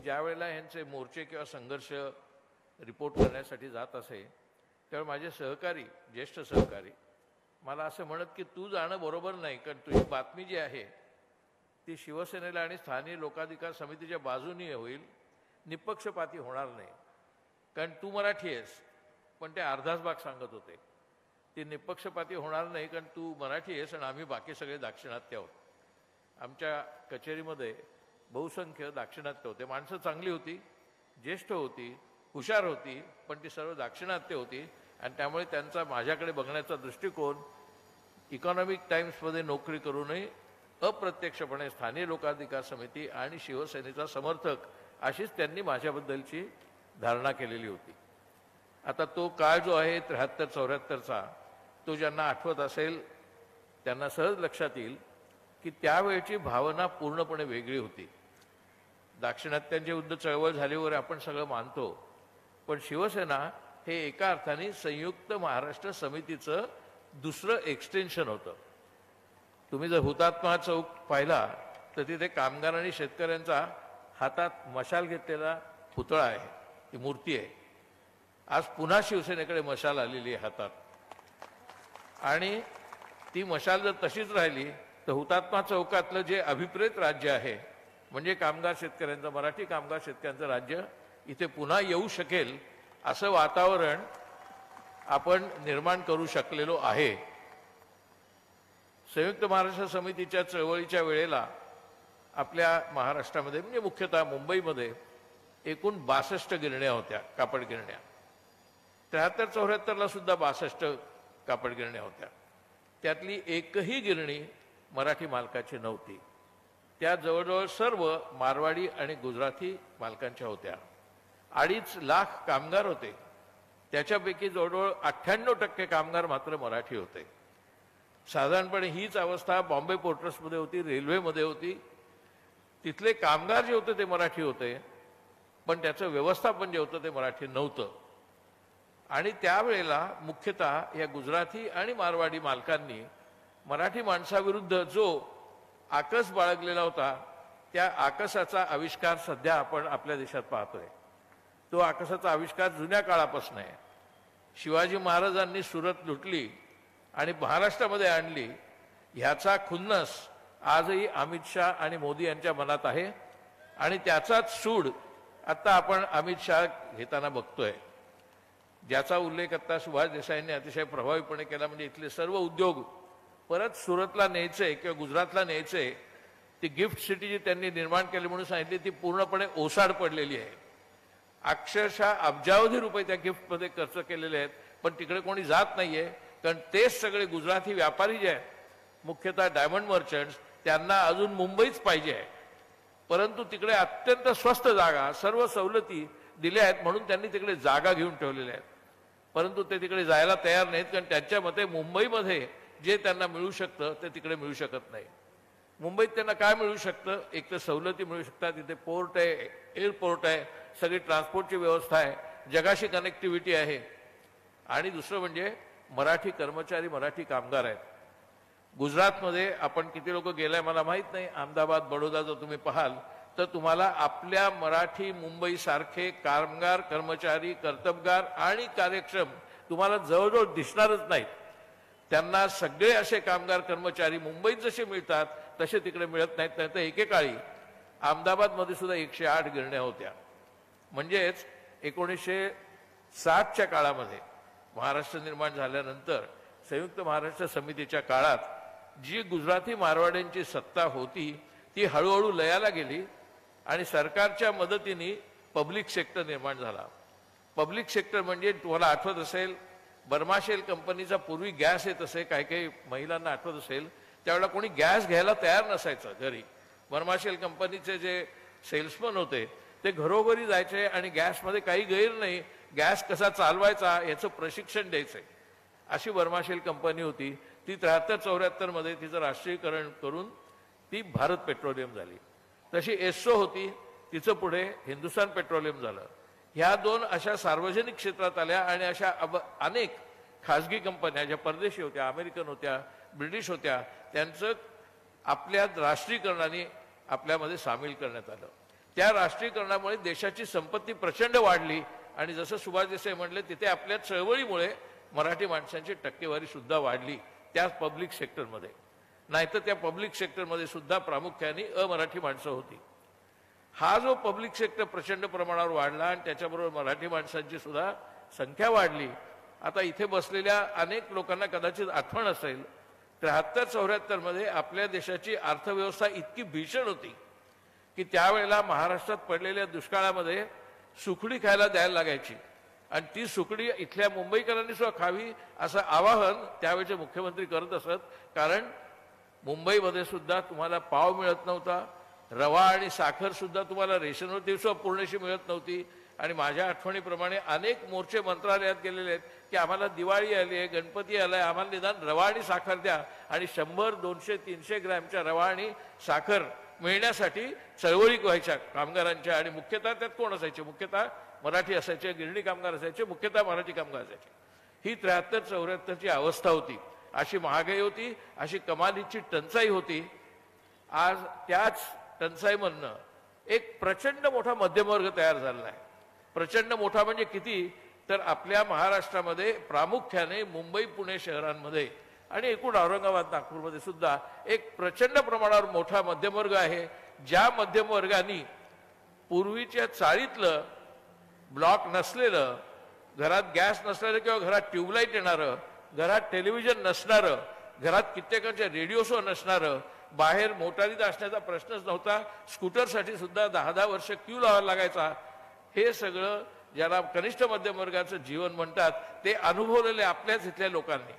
ज्या वेळेला यांचे मोर्चे किंवा संघर्ष रिपोर्ट करण्यासाठी जात असे त्यावेळी माझे सहकारी, ज्येष्ठ सहकारी मला असं म्हणत की तू जाणं बरोबर नाही, कारण तुझी बातमी जी आहे ती शिवसेनेला आणि स्थानिक लोकाधिकार समितीच्या बाजूनी होईल, निपक्षपाती होणार नाही. कारण तू मराठी आहेस, पण ते अर्धाच भाग सांगत होते. ती निपक्षपाती होणार नाही कारण तू मराठी आहेस आणि आम्ही बाकी सगळे दाक्षिणात्य आहोत. आमच्या कचेरीमध्ये बहुसंख्य दाक्षिणात्य होते. माणसं चांगली होती, ज्येष्ठ होती, हुशार होती, पण ती सर्व दाक्षिणात्य होती आणि त्यामुळे त्यांचा माझ्याकडे बघण्याचा दृष्टिकोन इकॉनॉमिक टाइम्समध्ये नोकरी करूनही अप्रत्यक्षपणे स्थानिक लोकाधिकार समिती आणि शिवसेनेचा समर्थक अशीच त्यांनी माझ्याबद्दलची धारणा केलेली होती. आता तो काळ जो आहे 73-74चा, तो ज्यांना आठवत असेल त्यांना सहज लक्षात येईल की त्यावेळची भावना पूर्णपणे वेगळी होती. दाक्षिणात्यांच्या विरुद्ध चळवळ झाली वगैरे आपण सगळं मानतो, पण शिवसेना हे एका अर्थाने संयुक्त महाराष्ट्र समितीचं दुसरं एक्सटेन्शन होतं. तुम्ही जर हुतात्मा चौक पाहिला तर तिथे कामगार आणि शेतकऱ्यांचा हातात मशाल घेतलेला पुतळा आहे, ती मूर्ती आहे. आज पुन्हा शिवसेनेकडे मशाल आलेली आहे हातात, आणि ती मशाल जर तशीच राहिली तर हुतात्मा चौकातलं जे अभिप्रेत राज्य आहे, म्हणजे कामगार शेतकऱ्यांचं, मराठी कामगार शेतकऱ्यांचं राज्य इथे पुन्हा येऊ शकेल असं वातावरण आपण निर्माण करू शकलेलो आहे. संयुक्त महाराष्ट्र समितीच्या चळवळीच्या वेळेला आपल्या महाराष्ट्रामध्ये म्हणजे मुख्यतः मुंबईमध्ये एकूण 62 गिरण्या होत्या, कापड गिरण्या. 73-74ला सुद्धा 62 कापड गिरण्या होत्या. त्यातली एकही गिरणी मराठी मालकाची नव्हती. त्या जवळजवळ सर्व मारवाडी आणि गुजराती मालकांच्या होत्या. 2.5 लाख कामगार होते, त्याच्यापैकी जवळजवळ 98% कामगार मात्र मराठी होते. साधारणपणे हीच अवस्था बॉम्बे पोर्ट ट्रस्टमध्ये होती, रेल्वेमध्ये होती. तिथले कामगार जे होते ते मराठी होते, पण त्याचं व्यवस्थापन जे होतं ते मराठी नव्हतं. आणि त्यावेळेला मुख्यतः या गुजराती आणि मारवाडी मालकांनी मराठी माणसाविरुद्ध जो आकस बाळगलेला होता, त्या आकसाचा आविष्कार सध्या आपण आपल्या देशात पाहतोय. तो आकसाचा आविष्कार जुन्या काळापासून आहे. शिवाजी महाराजांनी सुरत लुटली आणि महाराष्ट्रामध्ये आणली, ह्याचा खुन्नस आजही अमित शाह आणि मोदी यांच्या मनात आहे. आणि त्याचाच सूड आता आपण अमित शाह घेताना बघतोय, ज्याचा उल्लेख आता सुभाष देसाईंनी अतिशय प्रभावीपणे केला. म्हणजे इथले सर्व उद्योग परत सुरतला न्यायचे किंवा गुजरातला न्यायचे. ती गिफ्ट सिटी जी त्यांनी निर्माण केली म्हणून सांगितली, ती पूर्णपणे ओसाड पडलेली आहे. अक्षरशः अब्जावधी रुपये त्या गिफ्टमध्ये खर्च केलेले आहेत, पण तिकडे कोणी जात नाहीये. कारण तेच सगळे गुजराती व्यापारी जे आहेत, मुख्यतः डायमंड मर्चंट्स, त्यांना अजून मुंबईच पाहिजे आहे. परंतु तिकडे अत्यंत स्वस्त जागा, सर्व सवलती दिल्या आहेत म्हणून त्यांनी तिकडे जागा घेऊन ठेवलेल्या आहेत. परंतु ते तिकडे जायला तयार नाहीत, कारण त्यांच्या मते मुंबईमध्ये जे त्यांना मिळू शकतं ते तिकडे मिळू शकत नाही. मुंबईत त्यांना काय मिळू शकतं? एक तर सवलती मिळू शकतात, तिथे पोर्ट आहे, एअरपोर्ट आहे, सगळी ट्रान्सपोर्टची व्यवस्था आहे, जगाशी कनेक्टिव्हिटी आहे. आणि दुसरं म्हणजे मराठी कर्मचारी, मराठी कामगार आहेत. गुजरातमध्ये आपण किती लोक गेलाय मला माहीत नाही, अहमदाबाद, बडोदा जर तुम्ही पाहाल तर तुम्हाला आपल्या मराठी मुंबईसारखे कामगार, कर्मचारी, कर्तबगार आणि कार्यक्षम तुम्हाला जवळजवळ दिसणारच नाहीत. त्यांना सगळे असे कामगार कर्मचारी मुंबईत जसे मिळतात तसे तिकडे मिळत नाहीत. नाही तर एकेकाळी अहमदाबादमध्ये सुद्धा 108 गिरण्या होत्या. म्हणजेच 1960च्या काळामध्ये महाराष्ट्र निर्माण झाल्यानंतर संयुक्त महाराष्ट्र समितीच्या काळात जी गुजराती मारवाड्यांची सत्ता होती ती हळूहळू लयाला गेली आणि सरकारच्या मदतीने पब्लिक सेक्टर निर्माण झाला. पब्लिक सेक्टर म्हणजे तुम्हाला आठवत असेल, बर्माशेल कंपनीचा पूर्वी गॅस येत असे, काही काही महिलांना आठवत असेल, त्यावेळेला कोणी गॅस घ्यायला तयार नसायचं घरी. बर्माशेल कंपनीचे जे सेल्समन होते ते घरोघरी जायचे आणि गॅसमध्ये काही गैर नाही, गॅस कसा चालवायचा याचं प्रशिक्षण द्यायचे. अशी बर्माशेल कंपनी होती. ती 73-74 मध्ये तिचं राष्ट्रीयकरण करून ती भारत पेट्रोलियम झाली. तशी एस्सो होती, तिचं पुढे हिंदुस्थान पेट्रोलियम झालं. ह्या दोन अशा सार्वजनिक क्षेत्रात आल्या आणि अशा अनेक खाजगी कंपन्या ज्या परदेशी होत्या, अमेरिकन होत्या, ब्रिटिश होत्या, त्यांचं आपल्या राष्ट्रीयकरणाने आपल्यामध्ये सामील करण्यात आलं. त्या राष्ट्रीयकरणामुळे देशाची संपत्ती प्रचंड वाढली आणि जसं सुभाष देसाई म्हणले तिथे आपल्या चळवळीमुळे मराठी माणसांची टक्केवारी सुद्धा वाढली त्या पब्लिक सेक्टरमध्ये. नाहीतर त्या पब्लिक सेक्टरमध्ये सुद्धा प्रामुख्याने अमराठी माणसं होती. हा जो पब्लिक सेक्टर प्रचंड प्रमाणावर वाढला आणि त्याच्याबरोबर मराठी माणसांची सुद्धा संख्या वाढली. आता इथे बसलेल्या अनेक लोकांना कदाचित आठवण असेल 73-74 मध्ये आपल्या देशाची अर्थव्यवस्था इतकी भीषण होती की त्यावेळेला महाराष्ट्रात पडलेल्या दुष्काळामध्ये सुकडी खायला द्यायला लागायची आणि ती सुकडी इथल्या मुंबईकरांनी सुद्धा खावी असं आवाहन त्यावेळेचे मुख्यमंत्री करत असत. कारण मुंबईमध्ये सुद्धा तुम्हाला पाव मिळत नव्हता, रवा आणि साखर सुद्धा तुम्हाला रेशनवरती सुद्धा पूर्णशी मिळत नव्हती. आणि माझ्या आठवणीप्रमाणे अनेक मोर्चे मंत्रालयात गेलेले आहेत की आम्हाला दिवाळी आली आहे, गणपती आलाय, आम्हाला निदान रवा आणि साखर द्या. आणि 100, 200, 300 ग्रॅमच्या रवा आणि साखर मिळण्यासाठी चळवळी व्हायच्या कामगारांच्या. आणि मुख्यतः त्यात कोण असायचे? मुख्यतः मराठी असायचे, गिरणी कामगार असायचे, मुख्यतः मराठी कामगार असायचे. ही 73-74ची अवस्था होती. अशी महागाई होती, अशी कमालीची टंचाई होती. आज त्याच टंचाईमधनं एक प्रचंड मोठा मध्यमवर्ग तयार झालेला आहे. प्रचंड मोठा म्हणजे किती? तर आपल्या महाराष्ट्रामध्ये प्रामुख्याने मुंबई पुणे शहरांमध्ये आणि एकूण औरंगाबाद नागपूरमध्ये सुद्धा एक प्रचंड प्रमाणावर मोठा मध्यमवर्ग आहे. ज्या मध्यमवर्गाने पूर्वीच्या चाळीतलं ब्लॉक नसलेलं, घरात गॅस नसलेलं किंवा घरात ट्यूबलाईट येणारं, घरात टेलिव्हिजन नसणारं, घरात कित्येकांच्या रेडिओसो नसणारं, बाहेर मोटारीत असण्याचा प्रश्नच नव्हता, स्कूटरसाठी सुद्धा 10-10 वर्ष क्यू लावायला लागायचा. हे सगळं ज्याला कनिष्ठ मध्यमवर्गाचं जीवन म्हणतात ते अनुभवलेले आपल्याच इथल्या लोकांनी.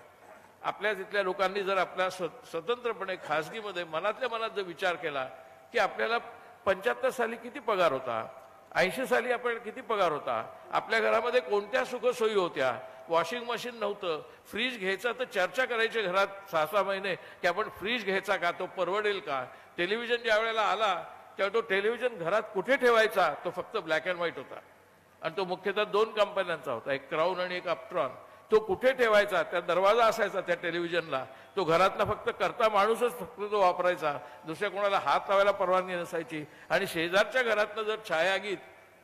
आपल्याच इथल्या लोकांनी जर आपल्या स्वतंत्रपणे खासगीमध्ये मनातल्या मनात जर विचार केला की आपल्याला 75 साली किती पगार होता, 80 साली आपल्याला किती पगार होता, आपल्या घरामध्ये कोणत्या सुखसोयी होत्या, वॉशिंग मशीन नव्हतं, फ्रीज घ्यायचा तर चर्चा करायची घरात 6-6 महिने की आपण फ्रीज घ्यायचा का, तो परवडेल का. टेलिव्हिजन ज्या वेळेला आला तेव्हा तो टेलिव्हिजन घरात कुठे ठेवायचा, तो फक्त ब्लॅक अँड व्हाईट होता आणि तो मुख्यतः 2 कंपन्यांचा होता, एक क्राऊन आणि एक अपट्रॉन. तो कुठे ठेवायचा, त्या दरवाजा असायचा त्या टेलिव्हिजनला, तो घरातला फक्त करता माणूसच फक्त तो वापरायचा, दुसऱ्या कोणाला हात लावायला परवानगी नसायची. आणि शेजारच्या घरातनं जर छायागीत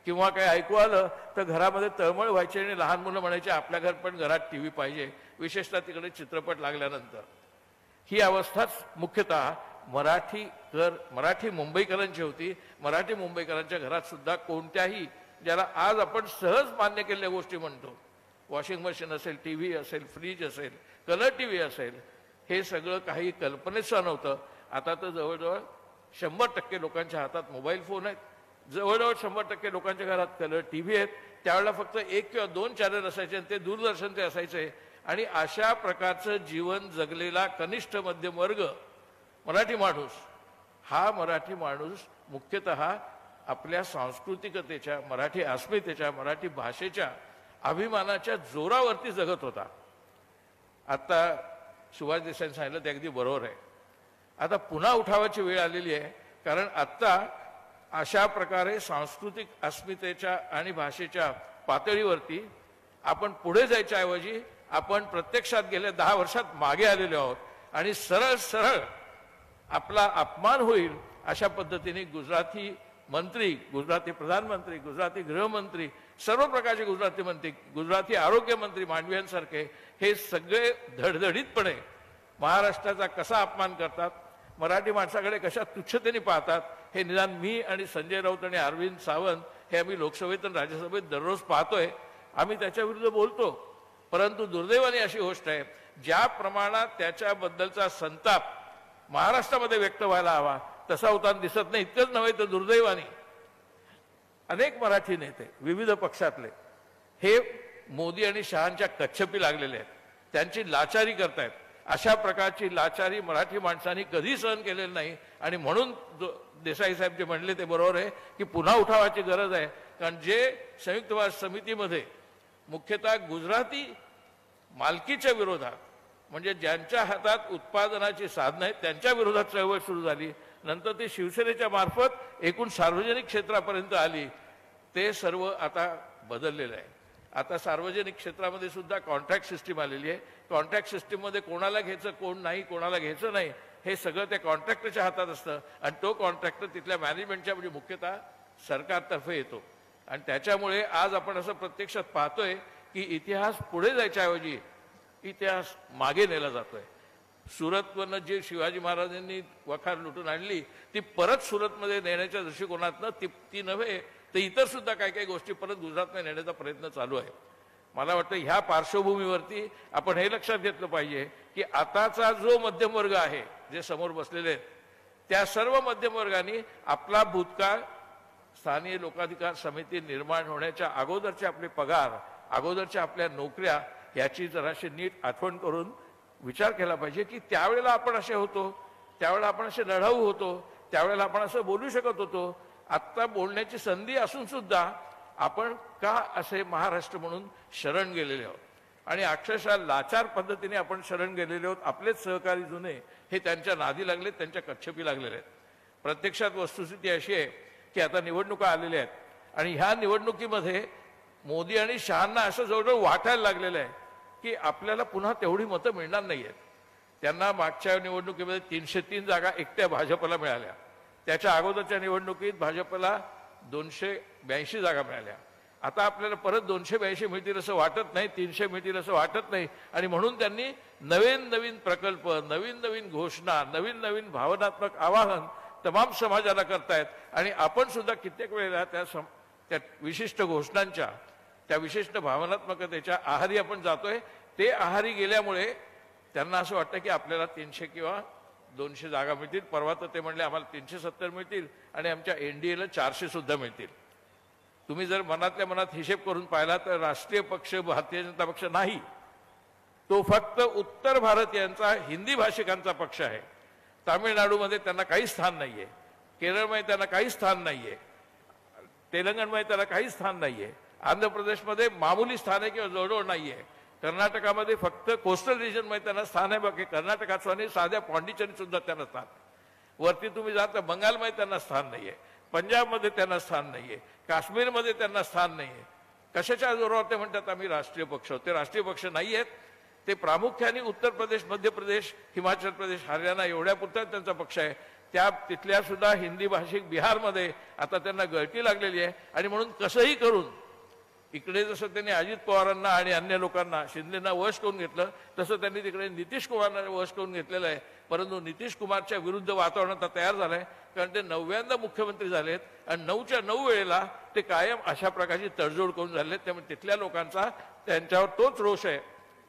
किंवा काही ऐकू आलं तर घरामध्ये तळमळ व्हायची आणि लहान मुलं म्हणायचे आपल्या घर पण घरात टीव्ही पाहिजे, विशेषतः तिकडे चित्रपट लागल्यानंतर. ही अवस्थाच मुख्यतः मराठी मुंबईकरांची होती. मराठी मुंबईकरांच्या घरात सुद्धा कोणत्याही ज्याला आज आपण सहज मान्य केलेल्या गोष्टी म्हणतो, वॉशिंग मशीन असेल, टीव्ही असेल, फ्रीज असेल, कलर टीव्ही असेल, हे सगळं काही कल्पनेचं नव्हतं. आता तर जवळजवळ 100% लोकांच्या हातात मोबाईल फोन आहेत, जवळजवळ 100% लोकांच्या घरात कलर टीव्ही आहेत. त्यावेळेला फक्त 1 किंवा 2 चॅनल असायचे आणि ते दूरदर्शनचे असायचे. आणि अशा प्रकारचं जीवन जगलेला कनिष्ठ मध्यम वर्ग मराठी माणूस, हा मराठी माणूस मुख्यतः आपल्या सांस्कृतिकतेच्या, मराठी अस्मितेच्या, मराठी भाषेच्या अभिमानाच्या जोरावरती जगत होता. आता सुभाष देसाईंनी सांगितलं ते अगदी बरोबर आहे. आता पुन्हा उठावाची वेळ आलेली आहे. कारण आत्ता अशा प्रकारे सांस्कृतिक अस्मितेच्या आणि भाषेच्या पातळीवरती आपण पुढे जायच्या ऐवजी आपण प्रत्यक्षात गेल्या 10 वर्षात मागे आलेलो आहोत. आणि सरळ सरळ आपला अपमान होईल अशा पद्धतीने गुजराती मंत्री, गुजराती प्रधानमंत्री, गुजराती गृहमंत्री, सर्व प्रकारचे गुजराती मंत्री, गुजराती आरोग्य मंत्री मांडवियांसारखे हे सगळे धडधडीतपणे महाराष्ट्राचा कसा अपमान करतात, मराठी माणसाकडे कशा तुच्छतेने पाहतात, हे निदान मी आणि संजय राऊत आणि अरविंद सावंत हे आम्ही लोकसभेत आणि राज्यसभेत दररोज पाहतोय. आम्ही त्याच्या विरुद्ध बोलतो. परंतु दुर्दैवाने अशी गोष्ट आहे, ज्या प्रमाणात त्याच्याबद्दलचा संताप महाराष्ट्रामध्ये व्यक्त व्हायला हवा तसा होताना दिसत नाही. इतकंच नव्हे तर दुर्दैवाने अनेक मराठी नेते विविध पक्षातले हे मोदी आणि शहांच्या कच्छपी लागलेले आहेत, त्यांची लाचारी करतायत. अशा प्रकारची लाचारी मराठी माणसांनी कधी सहन केलेली नाही. आणि म्हणून देसाई साहेब जे म्हणले ते बरोबर आहे की पुन्हा उठावाची गरज आहे. कारण जे संयुक्त राष्ट्र समितीमध्ये मुख्यतः गुजराती मालकीच्या विरोधात, म्हणजे ज्यांच्या हातात उत्पादनाची साधनं आहेत त्यांच्या विरोधात चळवळ सुरू झाली. नंतर ती शिवसेनेच्या मार्फत एकूण सार्वजनिक क्षेत्रापर्यंत आली. ते सर्व आता बदललेलं आहे. आता सार्वजनिक क्षेत्रामध्ये सुद्धा कॉन्ट्रॅक्ट सिस्टीम आलेली आहे. कॉन्ट्रॅक्ट सिस्टीममध्ये कोणाला घ्यायचं, कोण नाही, कोणाला घ्यायचं नाही, हे सगळं त्या कॉन्ट्रॅक्टरच्या हातात असतं. आणि तो कॉन्ट्रॅक्टर तिथल्या मॅनेजमेंटच्या, म्हणजे मुख्यतः सरकारतर्फे येतो आणि त्याच्यामुळे आज आपण असं प्रत्यक्षात पाहतोय की इतिहास पुढे जायच्याऐवजी इतिहास मागे नेला जातोय. सुरतवरनं जे शिवाजी महाराजांनी वखार लुटून आणली ती परत सुरतमध्ये नेण्याच्या दृष्टिकोनातनं ती नव्हे तर इतर सुद्धा काही काही गोष्टी परत गुजरातमध्ये नेण्याचा प्रयत्न चालू आहे. मला वाटतं ह्या पार्श्वभूमीवरती आपण हे लक्षात घेतलं पाहिजे की आताचा जो मध्यम वर्ग आहे जे समोर बसलेले आहेत त्या सर्व मध्यम वर्गाने आपला भूतकाळ स्थानिक लोकाधिकार समिती निर्माण होण्याच्या अगोदरचे आपले पगार अगोदरच्या आपल्या नोकऱ्या याची जराशी नीट आठवण करून विचार केला पाहिजे की त्यावेळेला आपण असे होतो, त्यावेळेला आपण असे लढाऊ होतो, त्यावेळेला आपण असं बोलू शकत होतो. आत्ता बोलण्याची संधी असून सुद्धा आपण का असे महाराष्ट्र म्हणून शरण गेलेले आहोत आणि अक्षरशः लाचार पद्धतीने आपण शरण गेलेले आहोत. आपलेच सहकारी जुने हे त्यांच्या नादी लागलेत, त्यांच्या कच्छपी लागलेले आहेत. प्रत्यक्षात वस्तुस्थिती अशी आहे की आता निवडणुका आलेल्या आहेत आणि ह्या निवडणुकीमध्ये मोदी आणि शहांना असं जवळजवळ वाटायला लागलेलं आहे की आपल्याला पुन्हा तेवढी मतं मिळणार नाहीयेत. त्यांना मागच्या निवडणुकीमध्ये 303 जागा एकट्या भाजपला मिळाल्या. त्याच्या अगोदरच्या निवडणुकीत भाजपला 282 जागा मिळाल्या. आता आपल्याला परत 282 मिळतील असं वाटत नाही, 300 मिळतील असं वाटत नाही आणि म्हणून त्यांनी नवीन नवीन प्रकल्प, नवीन नवीन घोषणा, नवीन नवीन भावनात्मक आवाहन तमाम समाजाला करतायत आणि आपण सुद्धा कित्येक वेळेला त्या विशिष्ट घोषणांच्या त्या विशिष्ट भावनात्मकतेच्या आहारी आपण जातोय. ते आहारी गेल्यामुळे त्यांना असं वाटतं की आपल्याला 300 किंवा 200 जागा मिळतील. परवा तर ते म्हणले आम्हाला 370 मिळतील आणि आमच्या एनडीएला 400 सुद्धा मिळतील. तुम्ही जर मनातल्या मनात हिशेब करून पाहिला तर राष्ट्रीय पक्ष भारतीय जनता पक्ष नाही, तो फक्त उत्तर भारतीयांचा हिंदी भाषिकांचा पक्ष आहे. तामिळनाडूमध्ये त्यांना काही स्थान नाहीये, केरळमध्ये त्यांना काही स्थान नाहीये, तेलंगणमध्ये त्यांना काही स्थान नाहीये, आंध्र प्रदेशमध्ये मामूली स्थान आहे किंवा जवळजवळ नाहीये, कर्नाटकामध्ये फक्त कोस्टल रिजनमध्ये त्यांना स्थान आहे, बाकी कर्नाटकाचं आणि साध्या पॉंडिचेरी सुद्धा त्यांना स्थान. वरती तुम्ही जात तर बंगालमध्ये त्यांना स्थान नाहीये, पंजाबमध्ये त्यांना स्थान नाहीये, काश्मीरमध्ये त्यांना स्थान नाहीये. कशाच्या जोरावर ते म्हणतात आम्ही राष्ट्रीय पक्ष. ते राष्ट्रीय पक्ष नाही आहेत, ते प्रामुख्याने उत्तर प्रदेश, मध्य प्रदेश, हिमाचल प्रदेश, हरियाणा एवढ्यापुरता त्यांचा पक्ष आहे. त्या तिथल्या सुद्धा हिंदी भाषिक बिहारमध्ये आता त्यांना गळती लागलेली आहे आणि म्हणून कसंही करून इकडे जसं त्यांनी अजित पवारांना आणि अन्य लोकांना शिंदेना वश करून घेतलं तसं त्यांनी तिकडे नितीश कुमारना वश करून घेतलेलं आहे. परंतु नितीश कुमारच्या विरुद्ध वातावरण आता तयार झालंय, कारण ते 9व्यांदा मुख्यमंत्री झालेत आणि 9च्या 9 वेळेला ते कायम अशा प्रकारची तडजोड करून झालेत. त्यामुळे तिथल्या लोकांचा त्यांच्यावर तोच रोष आहे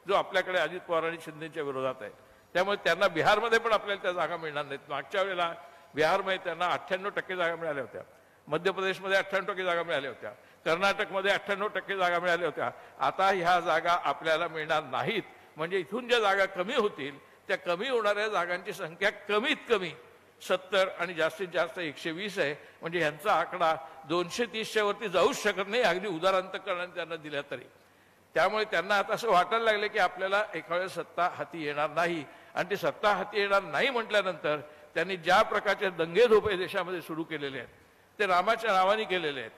जो आपल्याकडे अजित पवार आणि शिंदेच्या विरोधात आहे. त्यामुळे त्यांना बिहारमध्ये पण आपल्याला त्या जागा मिळणार नाहीत. मागच्या वेळेला बिहारमध्ये त्यांना 98% जागा मिळाल्या होत्या, मध्य प्रदेशमध्ये 98% जागा मिळाल्या होत्या, कर्नाटकमध्ये 98% जागा मिळाल्या होत्या. आता ह्या जागा आपल्याला मिळणार नाहीत. म्हणजे इथून ज्या जागा कमी होतील त्या कमी होणाऱ्या जागांची संख्या कमीत कमी 70 आणि जास्तीत जास्त 120 आहे. म्हणजे ह्यांचा आकडा 230च्या वरती जाऊच शकत नाही, अगदी उदारांतकरणाने त्यांना दिल्या तरी. त्यामुळे त्यांना आता असं वाटायला लागले की आपल्याला एका वेळेस सत्ता हाती येणार नाही आणि ती सत्ता हाती येणार नाही म्हटल्यानंतर त्यांनी ज्या प्रकारचे दंगेधोपे देशामध्ये सुरू केलेले आहेत ते रामाच्या नावाने केलेले आहेत.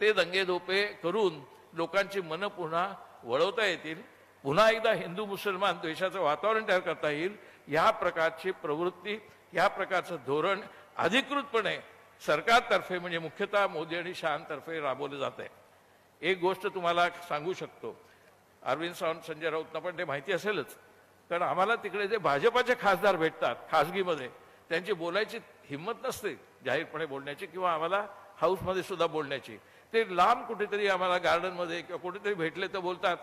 ते दंगेधोपे करून लोकांची मनं पुन्हा वळवता येतील, पुन्हा एकदा हिंदू मुसलमान द्वेषाचं वातावरण तयार करता येईल. ह्या प्रकारची प्रवृत्ती, ह्या प्रकारचं धोरण अधिकृतपणे सरकारतर्फे म्हणजे मुख्यतः मोदी आणि शहांतर्फे राबवलं जात आहे. एक गोष्ट तुम्हाला सांगू शकतो, अरविंद सावंत, संजय राऊतना पण ते माहिती असेलच, कारण आम्हाला तिकडे जे भाजपाचे खासदार भेटतात खासगीमध्ये त्यांची बोलायची हिंमत नसते जाहीरपणे बोलण्याची किंवा आम्हाला हाऊसमध्ये सुद्धा बोलण्याची. ते लांब कुठेतरी आम्हाला गार्डनमध्ये किंवा कुठेतरी भेटले तर बोलतात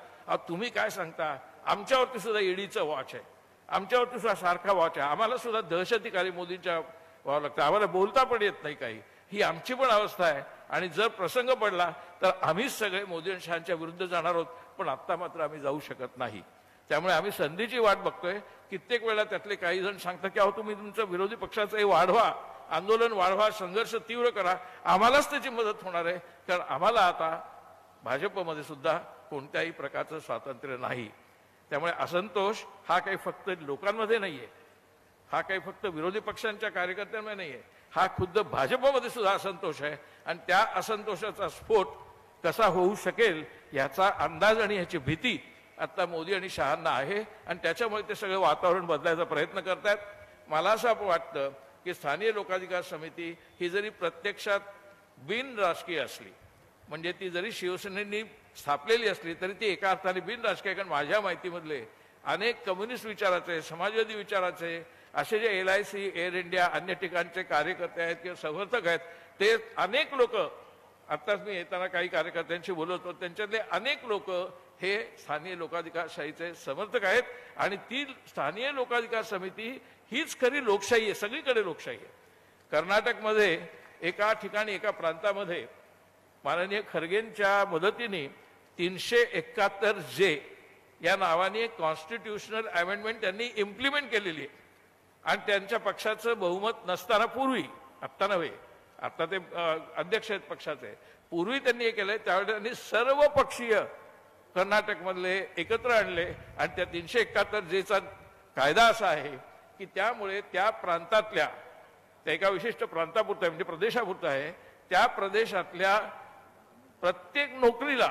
तुम्ही काय सांगता, आमच्यावरती सुद्धा ईडीचं वॉच आहे, आमच्यावरती सुद्धा सारखा वॉच आहे, आम्हाला सुद्धा दहशतीकारी मोदींच्या व्हावं लागतं, आम्हाला बोलता पण येत नाही काही. ही आमची पण अवस्था आहे आणि जर प्रसंग पडला तर आम्हीच सगळे मोदी आणि शहांच्या विरुद्ध जाणार आहोत. पण आत्ता मात्र आम्ही जाऊ शकत नाही. त्यामुळे आम्ही संधीची वाट बघतोय. कित्येक वेळा त्यातले काही जण सांगतात की अहो तुम्ही तुमचं विरोधी पक्षाचंही वाढवा, आंदोलन वाढवा, संघर्ष तीव्र करा, आम्हालाच त्याची मदत होणार आहे. कारण आम्हाला आता भाजपमध्ये सुद्धा कोणत्याही प्रकारचं स्वातंत्र्य नाही. त्यामुळे असंतोष हा काही फक्त लोकांमध्ये नाहीये, हा काही फक्त विरोधी पक्षांच्या कार्यकर्त्यांमध्ये नाहीये, हा खुद्द भाजपमध्ये सुद्धा असंतोष आहे. आणि त्या असंतोषाचा स्फोट कसा होऊ शकेल याचा अंदाज आणि याची भीती आता मोदी आणि शहांना आहे आणि त्याच्यामुळे ते सगळं वातावरण बदलायचा प्रयत्न करतायत. मला असं वाटतं की स्थानिक लोकाधिकार समिती ही जरी प्रत्यक्षात बिनराजकीय असली, म्हणजे ती जरी शिवसेनेनी स्थापलेली असली तरी ती एका अर्थाने बिनराजकीय. कारण माझ्या माहितीमधले अनेक कम्युनिस्ट विचाराचे, समाजवादी विचाराचे असे जे LIC, एअर इंडिया, अन्य ठिकाणचे कार्यकर्ते आहेत किंवा समर्थक आहेत, ते अनेक लोक, आत्ताच मी येताना काही कार्यकर्त्यांशी बोलत होतो, त्यांच्यातले अनेक लोक हे स्थानीय लोकाधिकारशाहीचे समर्थक आहेत. आणि ती स्थानीय लोकाधिकार समिती हीच खरी लोकशाही आहे, सगळीकडे लोकशाही आहे. कर्नाटकमध्ये एका ठिकाणी, एका प्रांतामध्ये माननीय खरगेंच्या मदतीने 371J या नावाने एक कॉन्स्टिट्यूशनल अमेंडमेंट त्यांनी इम्प्लिमेंट केलेली आहे. आणि त्यांच्या पक्षाचं बहुमत नसताना पूर्वी, आत्ता नव्हे, आता ते अध्यक्ष आहेत पक्षाचे, पूर्वी त्यांनी हे केलंय. त्यावेळी त्यांनी सर्व पक्षीय कर्नाटकमधले एकत्र आणले. आणि त्या 371Jचा कायदा असा आहे की त्यामुळे त्या प्रांतातल्या, त्या एका विशिष्ट प्रांतापुरता आहे, म्हणजे प्रदेशापुरता आहे, त्या प्रदेशातल्या प्रत्येक नोकरीला,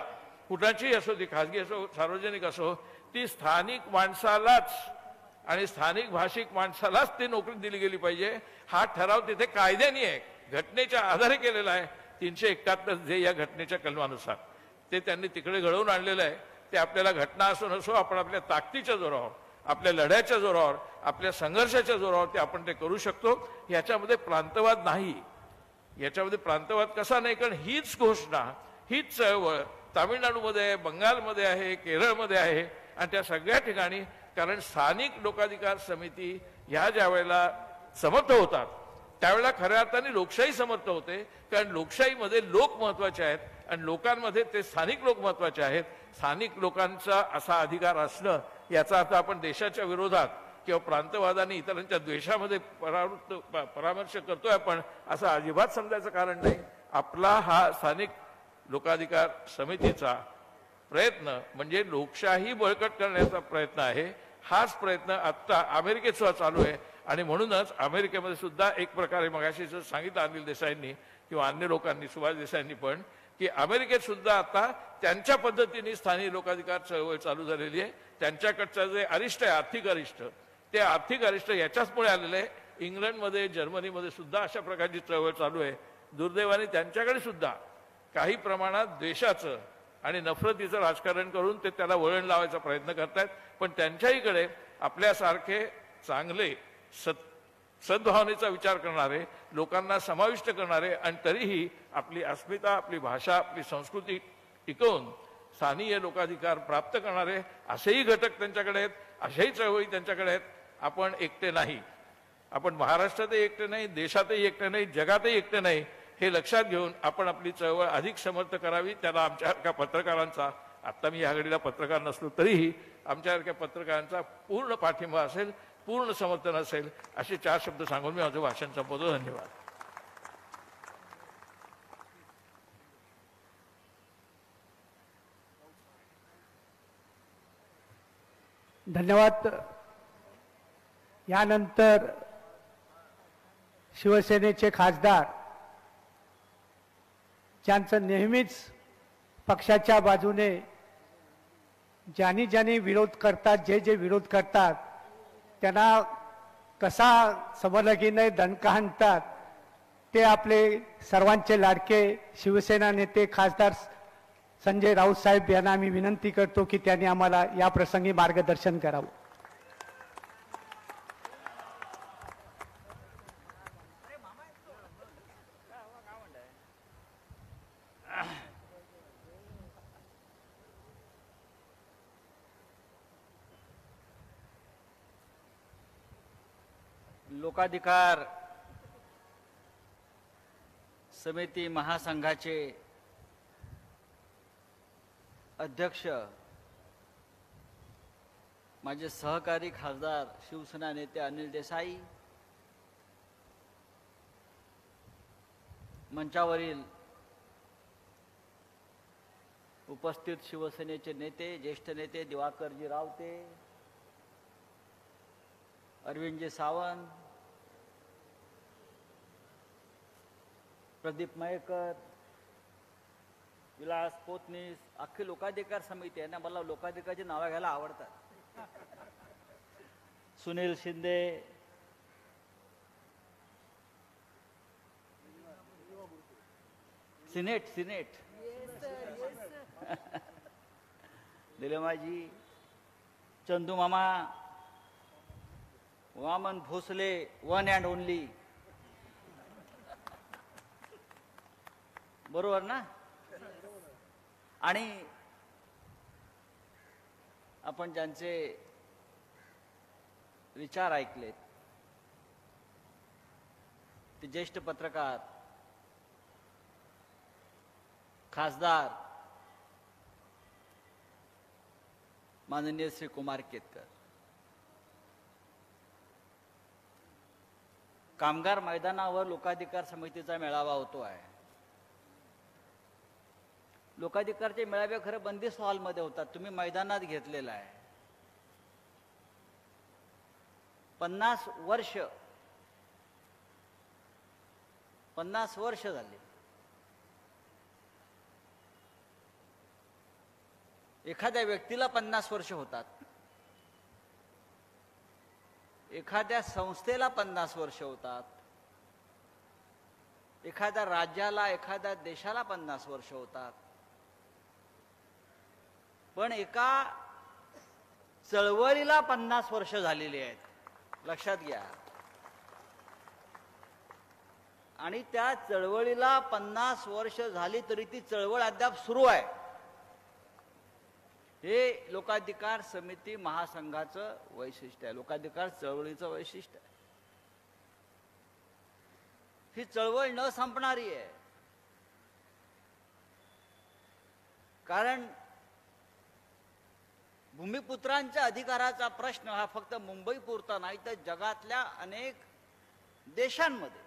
कुणाची असो ती, खाजगी असो सार्वजनिक असो, ती स्थानिक माणसालाच आणि स्थानिक भाषिक माणसालाच ती नोकरी दिली गेली पाहिजे. हा ठराव तिथे कायद्याने आहे, घटनेच्या आधारे केलेला आहे. 371J या घटनेच्या कलमानुसार ते त्यांनी तिकडे घडवून आणलेलं आहे. ते आपल्याला घटना असो नसो, आपण आपल्या ताकदीच्या जोरावर, आपल्या लढ्याच्या जोरावर, आपल्या संघर्षाच्या जोरावर ते आपण ते करू शकतो. याच्यामध्ये प्रांतवाद नाही, याच्यामध्ये प्रांतवाद कसा नाही. कारण हीच घोषणा, हीच चळवळ तामिळनाडूमध्ये आहे, बंगालमध्ये आहे, केरळमध्ये आहे आणि त्या सगळ्या ठिकाणी. कारण स्थानिक लोकाधिकार समिती ह्या ज्या वेळेला समर्थ होतात त्यावेळेला खऱ्या अर्थाने लोकशाही समर्थ होते. कारण लोकशाहीमध्ये लोक महत्वाचे आहेत आणि लोकांमध्ये ते स्थानिक लोक महत्वाचे आहेत. स्थानिक लोकांचा असा अधिकार असणं याचा अर्थ आपण देशाच्या विरोधात किंवा प्रांतवादाने इतरांच्या द्वेषामध्ये परामर्श करतोय आपण, असं अजिबात समजायचं कारण नाही. आपला हा स्थानिक लोकाधिकार समितीचा प्रयत्न म्हणजे लोकशाही बळकट करण्याचा प्रयत्न आहे. हाच प्रयत्न आत्ता अमेरिकेत सुद्धा चालू आहे. आणि म्हणूनच अमेरिकेमध्ये सुद्धा एक प्रकारे मगाशी सांगितलं अनिल देसाईंनी किंवा अन्य लोकांनी, सुभाष देसाईंनी पण, की अमेरिकेत सुद्धा आता त्यांच्या पद्धतीने स्थानिक लोकाधिकार चळवळ चालू झालेली आहे. त्यांच्याकडचं जे अरिष्ट आहे, आर्थिक अरिष्ट, ते आर्थिक अरिष्ट याच्याचमुळे आलेलं आहे. इंग्लंडमध्ये, जर्मनीमध्ये सुद्धा अशा प्रकारची चळवळ चालू आहे. दुर्दैवाने त्यांच्याकडे सुद्धा काही प्रमाणात द्वेषाचं आणि नफरतीचं राजकारण करून ते त्याला वळण लावायचा प्रयत्न करतायत. पण त्यांच्याहीकडे आपल्यासारखे चांगले सद्भावनेचा विचार करणारे, लोकांना समाविष्ट करणारे आणि तरीही आपली अस्मिता, आपली भाषा, आपली संस्कृती टिकवून स्थानीय लोकाधिकार प्राप्त करणारे असेही घटक त्यांच्याकडे आहेत, अशाही चळवळी त्यांच्याकडे आहेत. आपण एकटे नाही, आपण महाराष्ट्रातही एकटे नाही, देशातही एकटे नाही, जगातही एकटे नाही. हे लक्षात घेऊन आपण आपली चळवळ अधिक समर्थ करावी. त्याला आमच्यासारख्या पत्रकारांचा, आत्ता मी ह्या घडीला पत्रकार नसलो तरीही आमच्यासारख्या पत्रकारांचा पूर्ण पाठिंबा असेल, पूर्ण समर्थन असेल. असे 4 शब्द सांगून मी माझं भाषण संपवतो. धन्यवाद. धन्यवाद. यानंतर शिवसेनेचे खासदार, ज्यांचं नेहमीच पक्षाच्या बाजूने ज्यांनी विरोध करतात, जे विरोध करतात त्यांना कसा समलगीने दणका हाणतात, ते आपले सर्वांचे लाडके शिवसेना नेते खासदार संजय राऊत साहेब यांना आम्ही विनंती करतो की त्यांनी आम्हाला या प्रसंगी मार्गदर्शन करावं. लोकाधिकार समिती महासंघाचे अध्यक्ष, माझे सहकारी खासदार शिवसेना नेते अनिल देसाई, मंचावरील उपस्थित शिवसेनेचे नेते, ज्येष्ठ नेते दिवाकरजी रावते, अरविंदजी सावंत, प्रदीप मयेकर, विलास पोतनीस, अख्खी लोकाधिकार समिती आहे ना, मला लोकाधिकारची नावं घ्यायला आवडतात. सुनील शिंदे, सिनेट सिनेट निलमाजी, चंदू मामा, Waman Bhosle, one and only, बरोबर ना? आणि आपण ज्यांचे विचार ऐकलेत ते ज्येष्ठ पत्रकार, खासदार माननीय श्री कुमार केतकर, कामगार मैदानावर लोकाधिकार समितीचा मेळावा होतो आहे. लोकाधिकारचे मेळावे खरं बंदिस्त हॉलमध्ये होतात, तुम्ही मैदानात घेतलेला आहे. 50 वर्ष झाले. एखाद्या व्यक्तीला 50 वर्ष होतात, एखाद्या संस्थेला 50 वर्ष होतात, एखाद्या राज्याला, एखाद्या देशाला 50 वर्ष होतात. पण एका चळवळीला 50 वर्ष झालेली आहेत, लक्षात घ्या. आणि त्या चळवळीला 50 वर्ष झाली तरी ती चळवळ अद्याप सुरू आहे. हे लोकाधिकार समिती महासंघाचं वैशिष्ट्य आहे, लोकाधिकार चळवळीचं वैशिष्ट्य आहे. ही चळवळ न संपणारी आहे. कारण भूमिपुत्रांच्या अधिकाराचा प्रश्न हा फक्त मुंबई पुरता नाही, तर जगातल्या अनेक देशांमध्ये,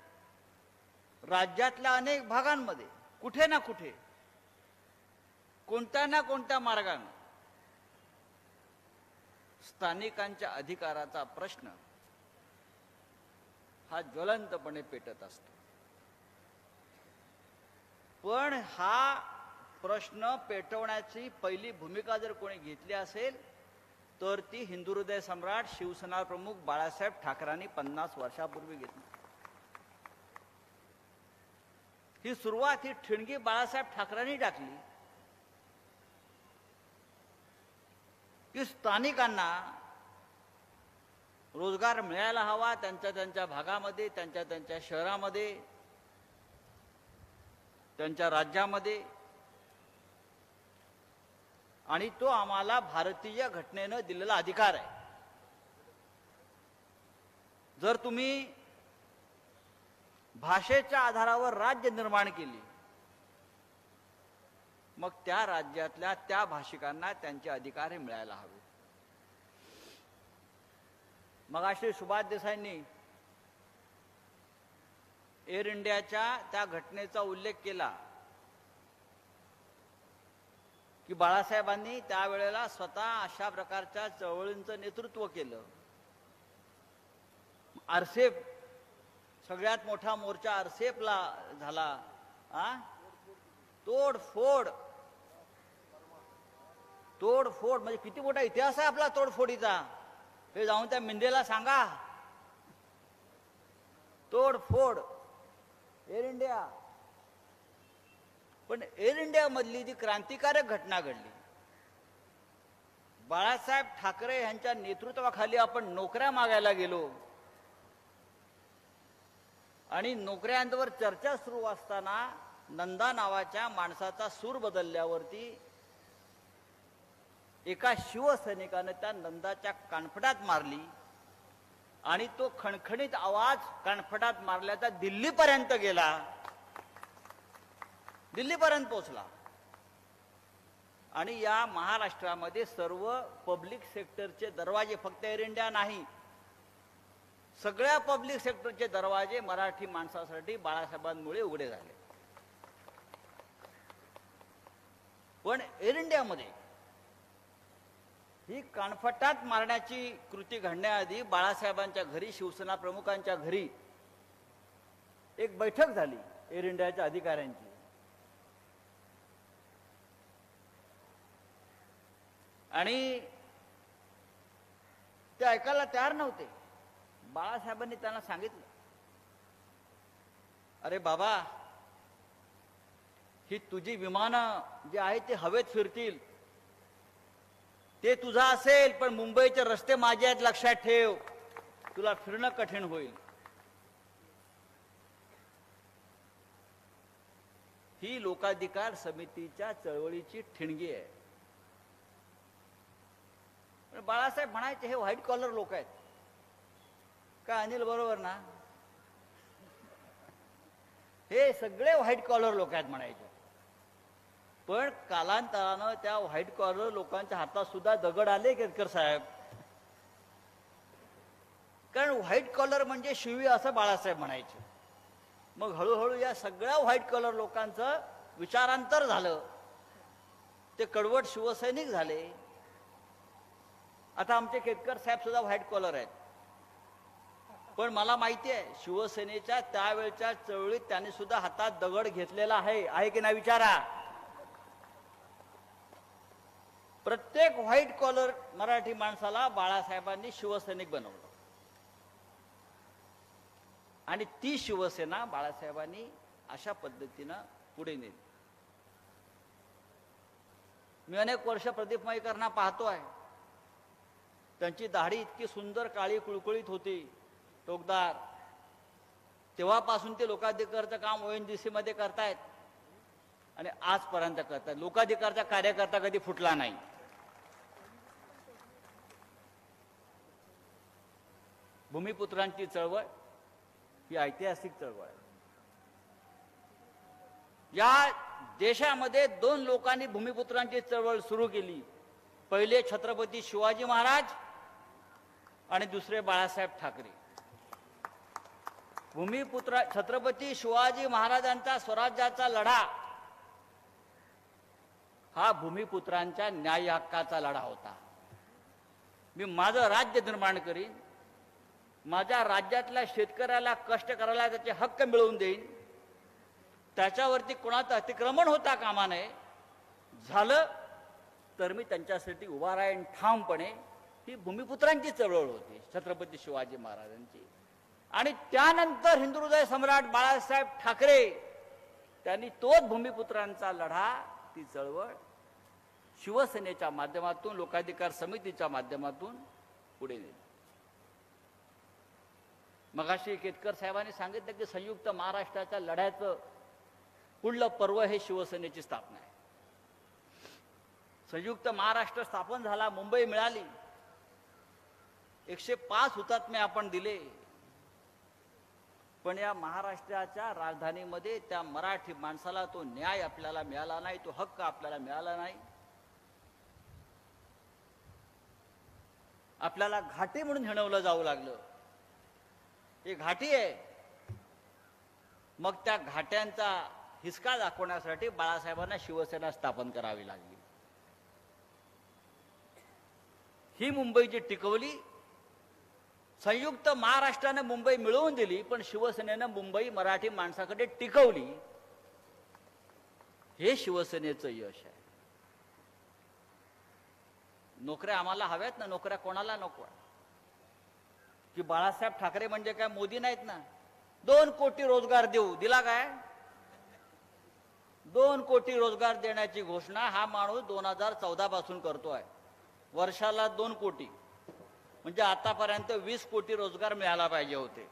राज्यातल्या अनेक भागांमध्ये कुठे ना कुठे, कोणत्या ना कोणत्या मार्गाने स्थानिकांच्या अधिकाराचा प्रश्न हा ज्वलंतपणे पेटत असतो. पण हा प्रश्न पेटवण्याची पहिली भूमिका जर कोणी घेतली असेल तर ती हिंदू हृदय सम्राट शिवसेना प्रमुख बाळासाहेब ठाकरेंनी 50 वर्षापूर्वी घेतली. ही सुरुवात ही ठिणगी बाळासाहेब ठाकरेंनी टाकली की स्थानिकांना रोजगार मिळायला हवा, त्यांच्या त्यांच्या भागामध्ये, त्यांच्या त्यांच्या शहरामध्ये, त्यांच्या राज्यामध्ये. आणि तो आम्हाला भारतीय घटनेनं दिलेला अधिकार आहे. जर तुम्ही भाषेच्या आधारावर राज्य निर्माण केली, मग त्या राज्यातल्या त्या भाषिकांना त्यांचे अधिकार हे मिळायला हवे. मगाशी सुभाष देसाईंनी एअर इंडियाच्या त्या घटनेचा उल्लेख केला की बाळासाहेबांनी त्यावेळेला स्वतः अशा प्रकारच्या चळवळींचं नेतृत्व केलं. आरसेप, सगळ्यात मोठा मोर्चा आरसेपला झाला. तोडफोड म्हणजे किती मोठा इतिहास आहे आपला तोडफोडीचा, हे जाऊन त्या मिंदेला सांगा. तोडफोड एअर इंडिया. पण एअर इंडिया मधली जी क्रांतिकारक घटना घडली, बाळासाहेब ठाकरे यांच्या नेतृत्वाखाली आपण नोकऱ्या मागायला गेलो आणि नोकऱ्यांवर चर्चा सुरू असताना नंदा नावाच्या माणसाचा सूर बदलल्यावरती एका शिवसैनिकाने त्या नंदाच्या कानफटात मारली आणि तो खणखणीत आवाज कानफटात मारल्याचा दिल्लीपर्यंत गेला, दिल्लीपर्यंत पोहोचला. आणि या महाराष्ट्रामध्ये सर्व पब्लिक सेक्टरचे दरवाजे, फक्त एअर इंडिया नाही, सगळ्या पब्लिक सेक्टरचे दरवाजे मराठी माणसासाठी बाळासाहेबांमुळे उघडे झाले. पण एअर इंडियामध्ये ही कानफटात मारण्याची कृती घडण्याआधी बाळासाहेबांच्या घरी, शिवसेना प्रमुखांच्या घरी एक बैठक झाली एअर इंडियाच्या अधिकाऱ्यांची. आणि ते ऐकायला तयार नव्हते. बाळासाहेबांनी त्यांना सांगितलं, अरे बाबा, ही तुझी विमानं जी आहेत ते हवेत फिरतील, ते तुझा असेल, पण मुंबईचे रस्ते माझे आहेत, लक्षात ठेव, तुला फिरणं कठीण होईल. ही लोकाधिकार समितीच्या चळवळीची ठिणगी आहे. पण बाळासाहेब म्हणायचे हे व्हाईट कॉलर लोक आहेत. का अनिल बरोबर ना? हे सगळे व्हाईट कॉलर लोक आहेत म्हणायचे. पण कालांतरानं त्या व्हाईट कॉलर लोकांच्या हातात सुद्धा दगड आले केतकर साहेब. कारण व्हाईट कॉलर म्हणजे शिवी असं बाळासाहेब म्हणायचे. मग हळूहळू या सगळ्या व्हाईट कॉलर लोकांचं विचारांतर झालं. ते कडवट शिवसैनिक झाले. आता आमचे केतकर साहेब सुद्धा व्हाईट कॉलर आहेत. पण मला माहिती आहे शिवसेनेच्या त्यावेळच्या चळवळीत त्यांनी सुद्धा हातात दगड घेतलेला आहे की नाही विचारा. प्रत्येक व्हाईट कॉलर मराठी माणसाला बाळासाहेबांनी शिवसैनिक बनवलं. आणि ती शिवसेना बाळासाहेबांनी अशा पद्धतीनं पुढे नेली. मी अनेक वर्ष प्रदीप मयेकरांना पाहतोय. त्यांची दाढी इतकी सुंदर काळी कुळकुळीत होती, टोकदार. तेव्हापासून ते लोकाधिकारचं काम ONGC मध्ये करतायत आणि आजपर्यंत करतायत. लोकाधिकारचा कार्यकर्ता कधी फुटला नाही. भूमिपुत्रांची चळवळ ही ऐतिहासिक चळवळ आहे. या देशामध्ये 2 लोकांनी भूमिपुत्रांची चळवळ सुरू केली. पहिले छत्रपती शिवाजी महाराज आणि दुसरे बाळासाहेब ठाकरे. छत्रपती शिवाजी महाराजांचा स्वराज्याचा लढा हा भूमिपुत्रांच्या न्याय हक्काचा लढा होता. मी माझं राज्य निर्माण करीन, माझ्या राज्यातल्या शेतकऱ्याला, कष्ट करायला त्याचे हक्क मिळवून देईन, त्याच्यावरती कोणाचं अतिक्रमण होता कामा नये. झालं तर मी त्यांच्यासाठी उभा राहीन ठामपणे. ही भूमिपुत्रांची चळवळ होती, छत्रपती शिवाजी महाराजांची. आणि त्यानंतर हिंदुहृदय सम्राट बाळासाहेब ठाकरे त्यांनी तोच भूमिपुत्रांचा लढा, ती चळवळ शिवसेनेच्या माध्यमातून, लोकाधिकार समितीच्या माध्यमातून पुढे नेली. मगाशी केतकर साहेबांनी सांगितलं की संयुक्त महाराष्ट्राच्या लढ्याचं पुढलं पर्व हे शिवसेनेची स्थापना आहे. संयुक्त महाराष्ट्र स्थापन झाला, मुंबई मिळाली, 105 हुतात्मे आपण दिले. पण या महाराष्ट्राच्या राजधानीमध्ये त्या मराठी माणसाला तो न्याय आपल्याला मिळाला नाही, तो हक्क आपल्याला मिळाला नाही. आपल्याला घाटी म्हणून हिणवलं जाऊ लागलं. हे घाटी आहे. मग त्या घाट्यांचा हिसका दाखवण्यासाठी बाळासाहेबांना शिवसेना स्थापन करावी लागली. ही मुंबई जी टिकवली, संयुक्त महाराष्ट्राने मुंबई मिळवून दिली, पण शिवसेनेनं मुंबई मराठी माणसाकडे टिकवली. हे शिवसेनेचं यश आहे. नोकऱ्या आम्हाला हव्यात ना, नोकऱ्या कोणाला नको? की बाळासाहेब ठाकरे म्हणजे काय मोदी नाहीत ना? 2 कोटी रोजगार देऊ, दिला काय? 2 कोटी रोजगार देण्याची घोषणा हा माणूस 2014 पासून करतोय. वर्षाला 2 कोटी म्हणजे आतापर्यंत 20 कोटी रोजगार मिळाला पाहिजे होते.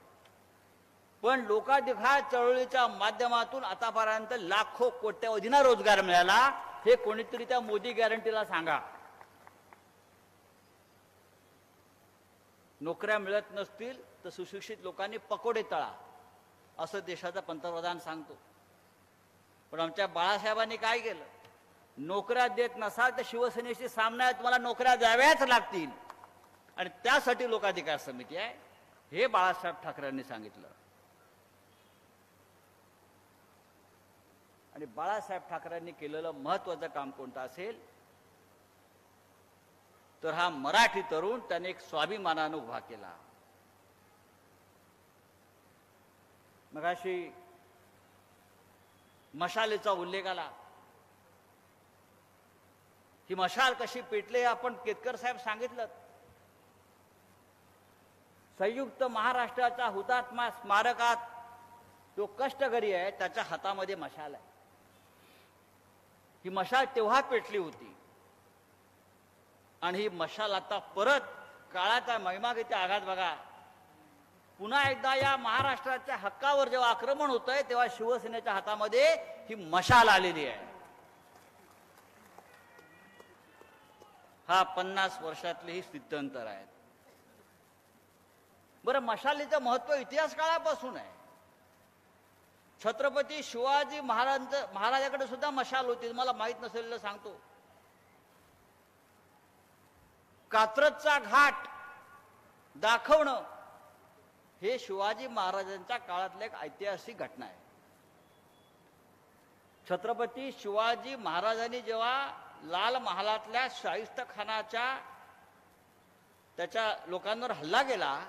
पण लोकाधिकार चळवळीच्या माध्यमातून आतापर्यंत लाखो कोट्यावधींना रोजगार मिळाला. हे कोणीतरी त्या मोदी गॅरंटीला सांगा. नोकऱ्या मिळत नसतील तर सुशिक्षित लोकांनी पकोडे तळा, असं देशाचा पंतप्रधान सांगतो. पण आमच्या बाळासाहेबांनी काय केलं? नोकऱ्या देत नसाल तर शिवसेनेशी सामना तुम्हाला नोकऱ्या द्याव्याच लागतील. आणि त्यासाठी लोकाधिकार समिती आहे, हे बाळासाहेब ठाकरेंनी सांगितलं. आणि बाळासाहेब ठाकरेंनी केलेलं महत्वाचं काम कोणतं असेल तर हा मराठी तरुण त्याने एक स्वाभिमानानं उभा केला. मगाशी मशालीचा उल्लेख आला. ही मशाल कशी पेटले आपण केतकर साहेब सांगितलं. संयुक्त महाराष्ट्राच्या हुतात्मा स्मारकात जो कष्टकरी आहे त्याच्या हातामध्ये मशाल आहे. ही मशाल तेव्हा पेटली होती आणि ही मशाल आता परत काळाचा महिमा किती आघात बघा. पुन्हा एकदा या महाराष्ट्राच्या हक्कावर जेव्हा आक्रमण होत आहे तेव्हा शिवसेनेच्या हातामध्ये ही मशाल आलेली आहे. हा 50 वर्षातली ही स्थित्यंतर आहे. बरं, मशालीचं महत्व इतिहास काळापासून आहे. छत्रपती शिवाजी महाराजांकडे सुद्धा मशाल होती. मला माहित नसलेलं सांगतो. कात्रजचा घाट दाखवणं हे शिवाजी महाराजांच्या काळातली एक ऐतिहासिक घटना आहे. छत्रपती शिवाजी महाराजांनी जेव्हा लाल महालातल्या शाहिस्त खानाच्या त्याच्या लोकांवर हल्ला केला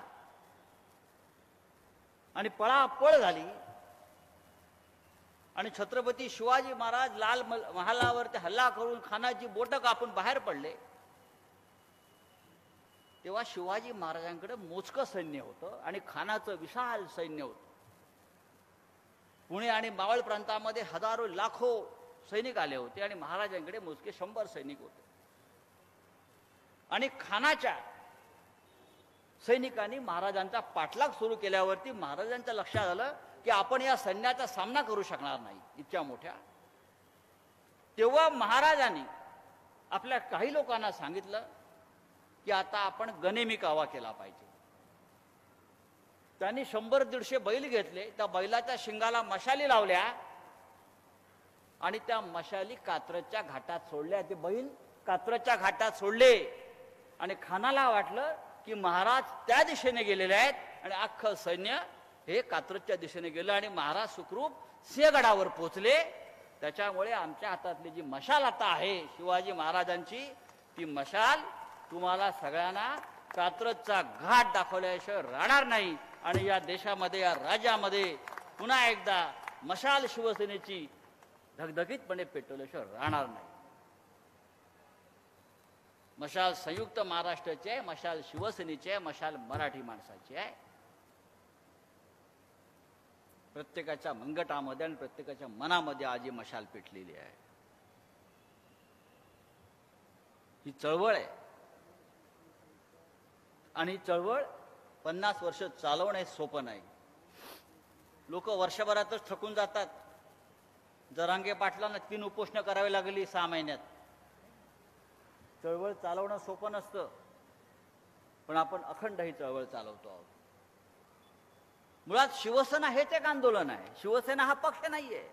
आणि पळापळ झाली आणि छत्रपती शिवाजी महाराज लाल महालावर हल्ला करून खानाची बोटं कापून बाहेर पडले, तेव्हा शिवाजी महाराजांकडे मोजकं सैन्य होतं आणि खानाचं विशाल सैन्य होतं. पुणे आणि मावळ प्रांतामध्ये हजारो लाखो सैनिक आले होते आणि महाराजांकडे मोजके 100 सैनिक होते. आणि खानाच्या सैनिकांनी महाराजांचा पाठलाग सुरू केल्यावरती महाराजांच्या लक्षात आलं की आपण या सैन्याचा सामना करू शकणार नाही इतक्या मोठ्या. तेव्हा महाराजांनी आपल्या काही लोकांना सांगितलं की आता आपण गनेमी कावा केला पाहिजे. त्यांनी 100-150 बैल घेतले, त्या बैलाच्या शिंगाला मशाली लावल्या आणि त्या मशाली कात्रजच्या घाटात सोडल्या. ते बैल कात्रजच्या घाटात सोडले आणि खानाला वाटलं की महाराज त्या दिशेने गेलेले आहेत आणि अख्खं सैन्य हे कात्रजच्या दिशेने गेलं आणि महाराज सुखरूप सिंहगडावर पोचले. त्याच्यामुळे आमच्या हातातली जी मशाल आता आहे शिवाजी महाराजांची, ती मशाल तुम्हाला सगळ्यांना कात्रजचा घाट दाखवल्याशिवाय राहणार नाही. आणि या देशामध्ये, या राज्यामध्ये पुन्हा एकदा मशाल शिवसेनेची धगधगीतपणे पेटवल्याशिवाय राहणार नाही. मशाल संयुक्त महाराष्ट्राची आहे, मशाल शिवसेनेची आहे, मशाल मराठी माणसाची आहे. प्रत्येकाच्या मंगटामध्ये आणि प्रत्येकाच्या मनामध्ये आज ही मशाल पेटलेली आहे. ही चळवळ आहे आणि चळवळ 50 वर्ष चालवणे सोपं नाही. लोक वर्षभरातच थकून जातात. जरांगे पाटलांना 3 उपोषणं करावी लागली 6 महिन्यात. चळवळ चालवणं सोपं नसतं, पण आपण अखंड ही चळवळ चालवतो आहोत. मुळात शिवसेना हेच एक आंदोलन आहे. शिवसेना हा पक्ष नाहीये,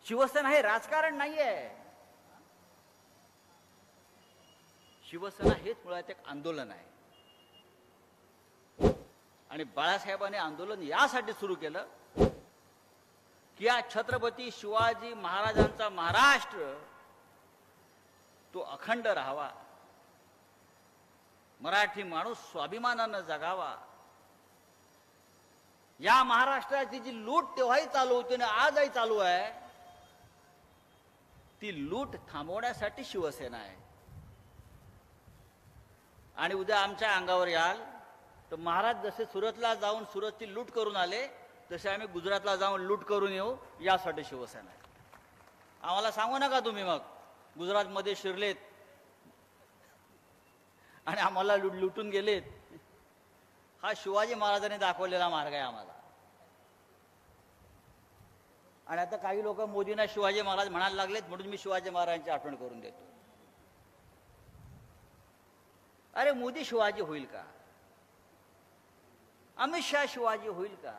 शिवसेना हे राजकारण नाहीये. शिवसेना हेच मुळात एक आंदोलन आहे. आणि बाळासाहेबांनी आंदोलन यासाठी सुरू केलं की या छत्रपती शिवाजी महाराजांचा महाराष्ट्र तो अखंड राहावा, मराठी माणूस स्वाभिमानानं जगावा. या महाराष्ट्राची जी लूट तेव्हाही चालू होती आणि आजही चालू आहे, ती लूट थांबवण्यासाठी शिवसेना आहे. आणि उद्या आमच्या अंगावर याल तर महाराज जसे सुरतला जाऊन सुरतची लूट करून आले तसे आम्ही गुजरातला जाऊन लूट करून येऊ, यासाठी शिवसेना आहे. आम्हाला सांगू नका तुम्ही मग गुजरातमध्ये शिरलेत आणि आम्हाला लुटून गेलेत. हा शिवाजी महाराजांनी दाखवलेला मार्ग आहे आम्हाला. आणि आता काही लोक मोदींना शिवाजी महाराज म्हणायला लागलेत, म्हणून मी शिवाजी महाराजांची आठवण करून देतो. अरे मोदी शिवाजी होईल का? अमित शहा शिवाजी होईल का?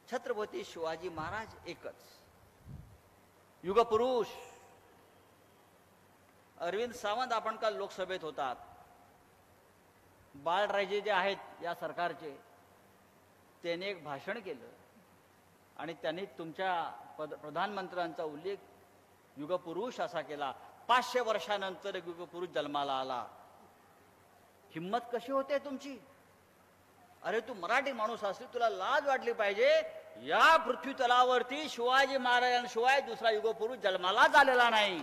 छत्रपती शिवाजी महाराज एकच युगपुरुष. अरविंद सावंत आपण काल लोकसभेत होतात. बाळराजे जे आहेत या सरकारचे, त्याने एक भाषण केलं आणि त्यांनी तुमच्या प्रधानमंत्र्यांचा उल्लेख युगपुरुष असा केला. 500 वर्षानंतर एक युगपुरुष जन्माला आला. हिम्मत कशी होते तुमची? अरे तू मराठी माणूस असली तुला लाज वाटली पाहिजे. या पृथ्वी तलावरती शिवाजी महाराजांशिवाय दुसरा युगपुरुष जन्मालाच आलेला नाही.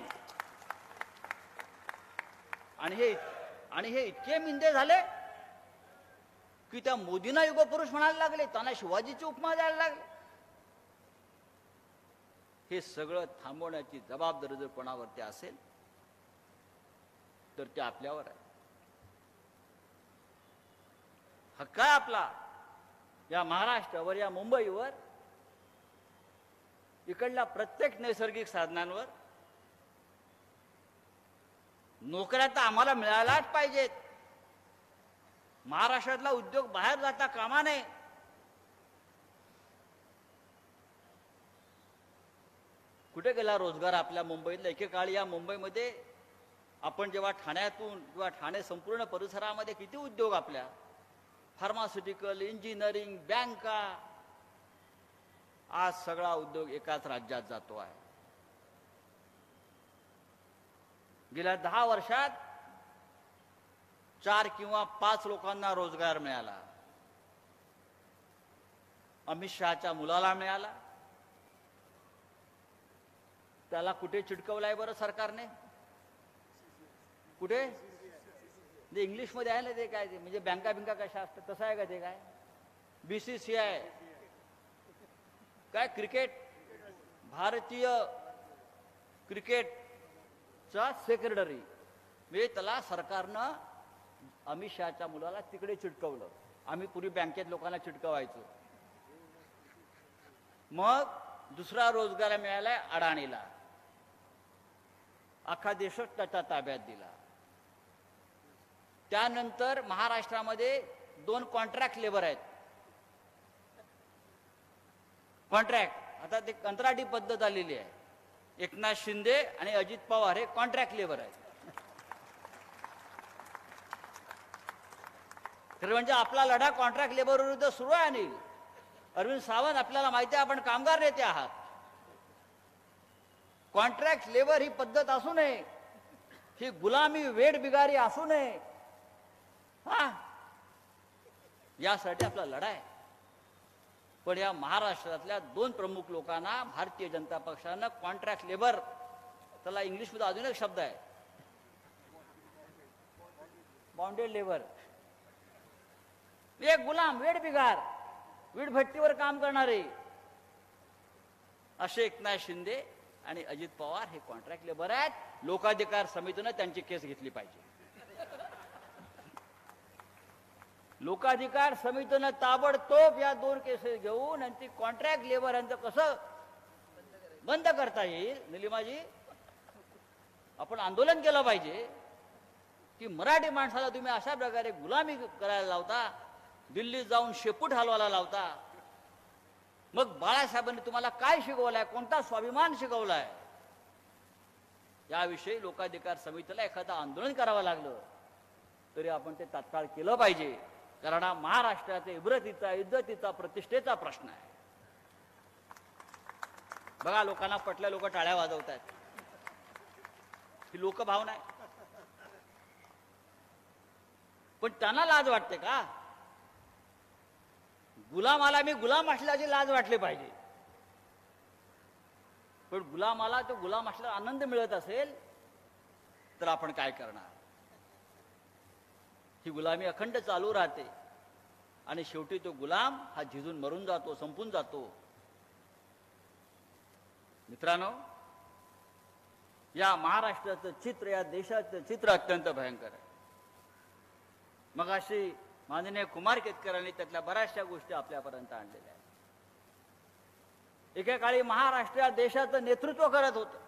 आणि हे इतके मिंदे झाले की त्या मोदींना युगपुरुष म्हणायला लागले, त्यांना शिवाजीची उपमा द्यायला लागले. हे सगळं थांबवण्याची जबाबदारी जर कोणावरती असेल तर ते आपल्यावर आहे. हक्क आहे आपला या महाराष्ट्रावर, या मुंबईवर, इकडल्या प्रत्येक नैसर्गिक साधनांवर. नोकऱ्या तर आम्हाला मिळायलाच पाहिजेत. महाराष्ट्रातला उद्योग बाहेर जाता कामा नये. कुठे गेला रोजगार आपल्या मुंबईतला? एकेकाळी या मुंबईमध्ये आपण जेव्हा ठाण्यातून किंवा ठाणे संपूर्ण परिसरामध्ये किती उद्योग आपल्या, फार्मास्युटिकल, इंजिनिअरिंग, बँका, आज सगळा उद्योग एकाच राज्यात जातो आहे. गेल्या 10 वर्षात 4 किंवा 5 लोकांना रोजगार मिळाला. अमित शहाच्या मुलाला मिळाला. त्याला कुठे चिटकवलाय बरं सरकारने? कुठे? ते इंग्लिशमध्ये आहे ना, ते काय ते म्हणजे बँका बिंका कशा असतात तसं आहे का ते? काय BCCI काय क्रिकेट, भारतीय क्रिकेटचा सेक्रेटरी, म्हणजे त्याला सरकारनं अमित शहाच्या मुलाला तिकडे चिटकवलं. आम्ही पूर्वी बँकेत लोकांना चिटकवायचो. मग दुसरा रोजगार मिळालाय अडाणीला. अख्खा देशच त्याच्या ताब्यात दिला. त्यानंतर महाराष्ट्रामध्ये 2 कॉन्ट्रॅक्ट लेबर आहेत. कॉन्ट्रॅक्ट आता ते कंत्राटी पद्धत आलेली आहे. एकनाथ शिंदे आणि अजित पवार हे कॉन्ट्रॅक्ट लेबर आहेत. तर म्हणजे आपला लढा कॉन्ट्रॅक्ट लेबर विरुद्ध सुरू आहे. आणि अरविंद सावंत, आपल्याला माहिती आहे आपण कामगार नेते आहात. कॉन्ट्रॅक्ट लेबर ही पद्धत असू नये, ही गुलामी, वेड बिगारी असू नये. यासाठी आपला लढा आहे. पण या महाराष्ट्रातल्या 2 प्रमुख लोकांना भारतीय जनता पक्षानं कॉन्ट्रॅक्ट लेबर, त्याला इंग्लिशमध्ये अजून एक शब्द आहे, बॉन्डेड लेबर, एक गुलाम, वेड बिगार, वीटभट्टीवर काम करणारे असे एकनाथ शिंदे आणि अजित पवार हे कॉन्ट्रॅक्ट लेबर आहेत. लोकाधिकार समितीनं त्यांची केस घेतली पाहिजे. लोकाधिकार समितीनं ताबडतोब या 2 केसेस घेऊन आणि ती कॉन्ट्रॅक्ट लेबर यांचं कसं बंद करता येईल. निलिमाजी, आपण आंदोलन केलं पाहिजे की मराठी माणसाला तुम्ही अशा प्रकारे गुलामी करायला लावता, दिल्लीत जाऊन शेपूट हलवायला लावता. मग बाळासाहेबांनी तुम्हाला काय शिकवलाय, कोणता स्वाभिमान शिकवलाय? याविषयी लोकाधिकार समितीला एखादं आंदोलन करावं लागलं तरी आपण ते तात्काळ केलं पाहिजे. कारण हा महाराष्ट्राचा इब्रतीचा, इज्जतीचा, प्रतिष्ठेचा प्रश्न आहे. बघा, लोकांना पटल्या, लोक टाळ्या वाजवत आहेत. ही लोकभावना आहे. पण त्यांना लाज वाटते का? गुलामाला मी गुलाम असल्याची लाज वाटली पाहिजे. पण गुलामाला तो गुलाम असल्याचा आनंद मिळत असेल तर आपण काय करणार? ही गुलामी अखंड चालू राहते आणि शेवटी तो गुलाम हा झिजून मरून जातो, संपून जातो. मित्रांनो, या महाराष्ट्राचं चित्र, या देशाचं चित्र अत्यंत भयंकर आहे. मग अशी माननीय कुमार केतकरांनी त्यातल्या बऱ्याचशा गोष्टी आपल्यापर्यंत आणलेल्या आहेत. एकेकाळी महाराष्ट्र या देशाचं नेतृत्व करत होतं.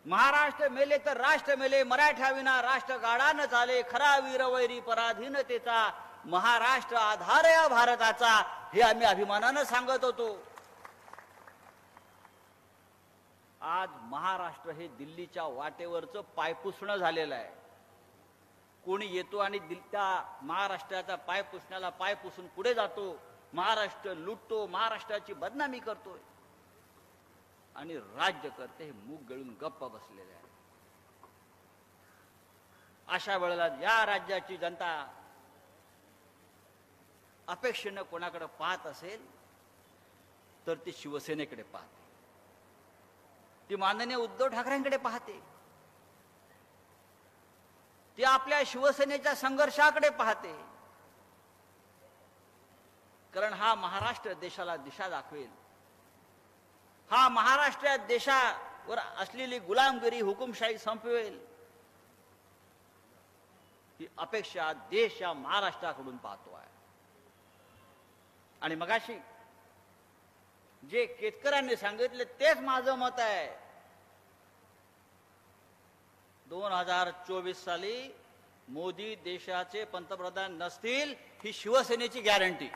महाराष्ट्र मेले तर राष्ट्र मेले, मराठ्या विना राष्ट्र गाडा न चाले, खरा वीरवैरी पराधीनतेचा, महाराष्ट्र आधार या भारताचा, हे आम्ही अभिमानानं सांगत होतो. आज महाराष्ट्र हे दिल्लीच्या वाटेवरचं पायपुसणं झालेलं आहे. कोणी येतो आणि त्या महाराष्ट्राचा पाय पुसण्याला पाय पुसून पुढे जातो. महाराष्ट्र लुटतो, महाराष्ट्राची बदनामी करतोय आणि राज्यकर्ते हे मूग गळून गप्प बसलेले आहेत. अशा वेळेला या राज्याची जनता अपेक्षेनं कोणाकडे पाहत असेल तर ती शिवसेनेकडे पाहते, ती माननीय उद्धव ठाकरेंकडे पाहते, ती आपल्या शिवसेनेच्या संघर्षाकडे पाहते. कारण हा महाराष्ट्र देशाला दिशा दाखवेल हा महाराष्ट्र देशावर असलेली गुलामगिरी हुकुमशाही संपवेल ही अपेक्षा देश या महाराष्ट्राकडून पाहतो आहे. आणि मगाशी जे केतकरांनी सांगितले तेच माझं मत आहे. 2024 साली मोदी देशाचे पंतप्रधान नसतील ही शिवसेनेची गॅरंटी.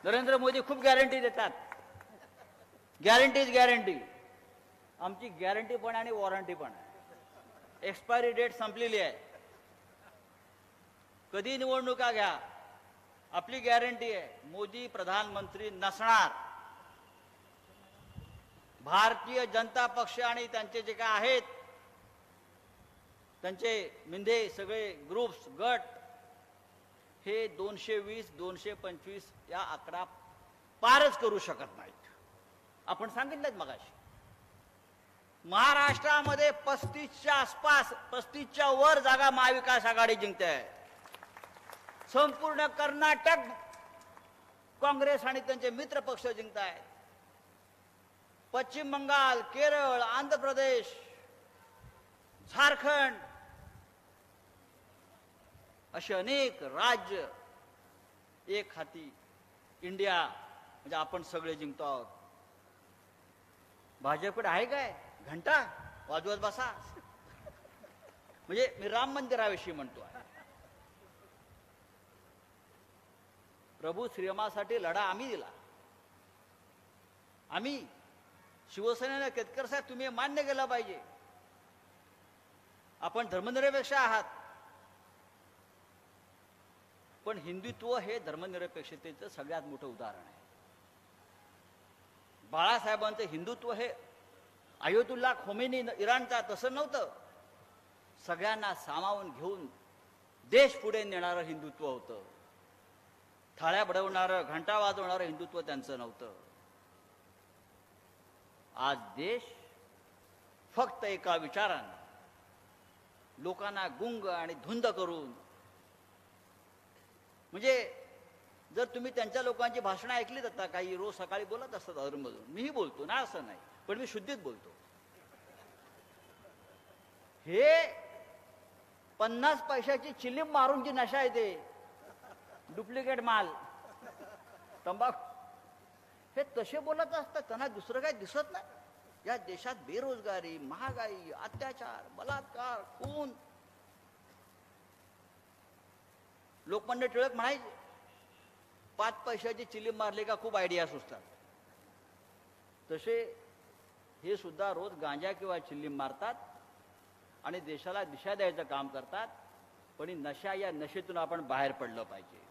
नरेंद्र मोदी खूप गॅरंटी देतात, गॅरंटी. आमची गॅरंटी पण आणि वॉरंटी पण आहे. एक्सपायरी डेट संपलेली आहे. कधी निवडणुका घ्या, आपली गॅरंटी आहे मोदी प्रधानमंत्री नसणार. भारतीय जनता पक्ष आणि त्यांचे जे काय आहेत त्यांचे मिंधे सगळे ग्रुप्स गट हे 220 225 या आकडा पारच करू शकत नाहीत. आपण सांगितलं मगाशी महाराष्ट्रामध्ये 35च्या आसपास 35च्या वर जागा महाविकास आघाडी जिंकते आहे. संपूर्ण कर्नाटक काँग्रेस आणि त्यांचे मित्र पक्ष जिंकत आहेत. पश्चिम बंगाल, केरळ, आंध्र प्रदेश, झारखंड असे अनेक राज्य एक हाती इंडिया म्हणजे आपण सगळे जिंकतो आहोत. भाजपकडे आहे काय घंटा वाजवत बसा? म्हणजे मी राम मंदिराविषयी म्हणतो आहे. प्रभू श्रीरामासाठी लढा आम्ही दिला. आम्ही शिवसेनेला केतकर साहेब तुम्ही मान्य केलं पाहिजे. आपण धर्मनिरपेक्ष आहात, पण हिंदुत्व हे धर्मनिरपेक्षतेचं सगळ्यात मोठं उदाहरण आहे. बाळासाहेबांचं हिंदुत्व हे आयतुल्ला खोमेनी इराणचा तसं नव्हतं. सगळ्यांना सामावून घेऊन देश पुढे नेणारं हिंदुत्व होतं. थाळ्या बडवणारं, घंटा वाजवणारं हिंदुत्व त्यांचं नव्हतं. आज देश फक्त एका विचारानं लोकांना गुंग आणि धुंद करून, म्हणजे जर तुम्ही त्यांच्या लोकांची भाषणं ऐकलीत आता काही रोज सकाळी बोलत असतात अधूनमधून, मीही बोलतो ना असं नाही, पण मी शुद्धीत बोलतो. हे 50 पैशाची चिलीम मारून जी नशा येते, डुप्लिकेट माल, तंबाखू, हे तसे बोलत असतात. त्यांना दुसरं काही दिसत नाही. या देशात बेरोजगारी, महागाई, अत्याचार, बलात्कार, खून. लोकमान्य टिळक म्हणायचे 5 पैशाची चिलीम मारली का खूप आयडिया सुचतात. तसे हे सुद्धा रोज गांजा किंवा चिलीम मारतात आणि देशाला दिशा द्यायचं काम करतात. पण ही नशा, या नशेतून आपण बाहेर पडलं पाहिजे.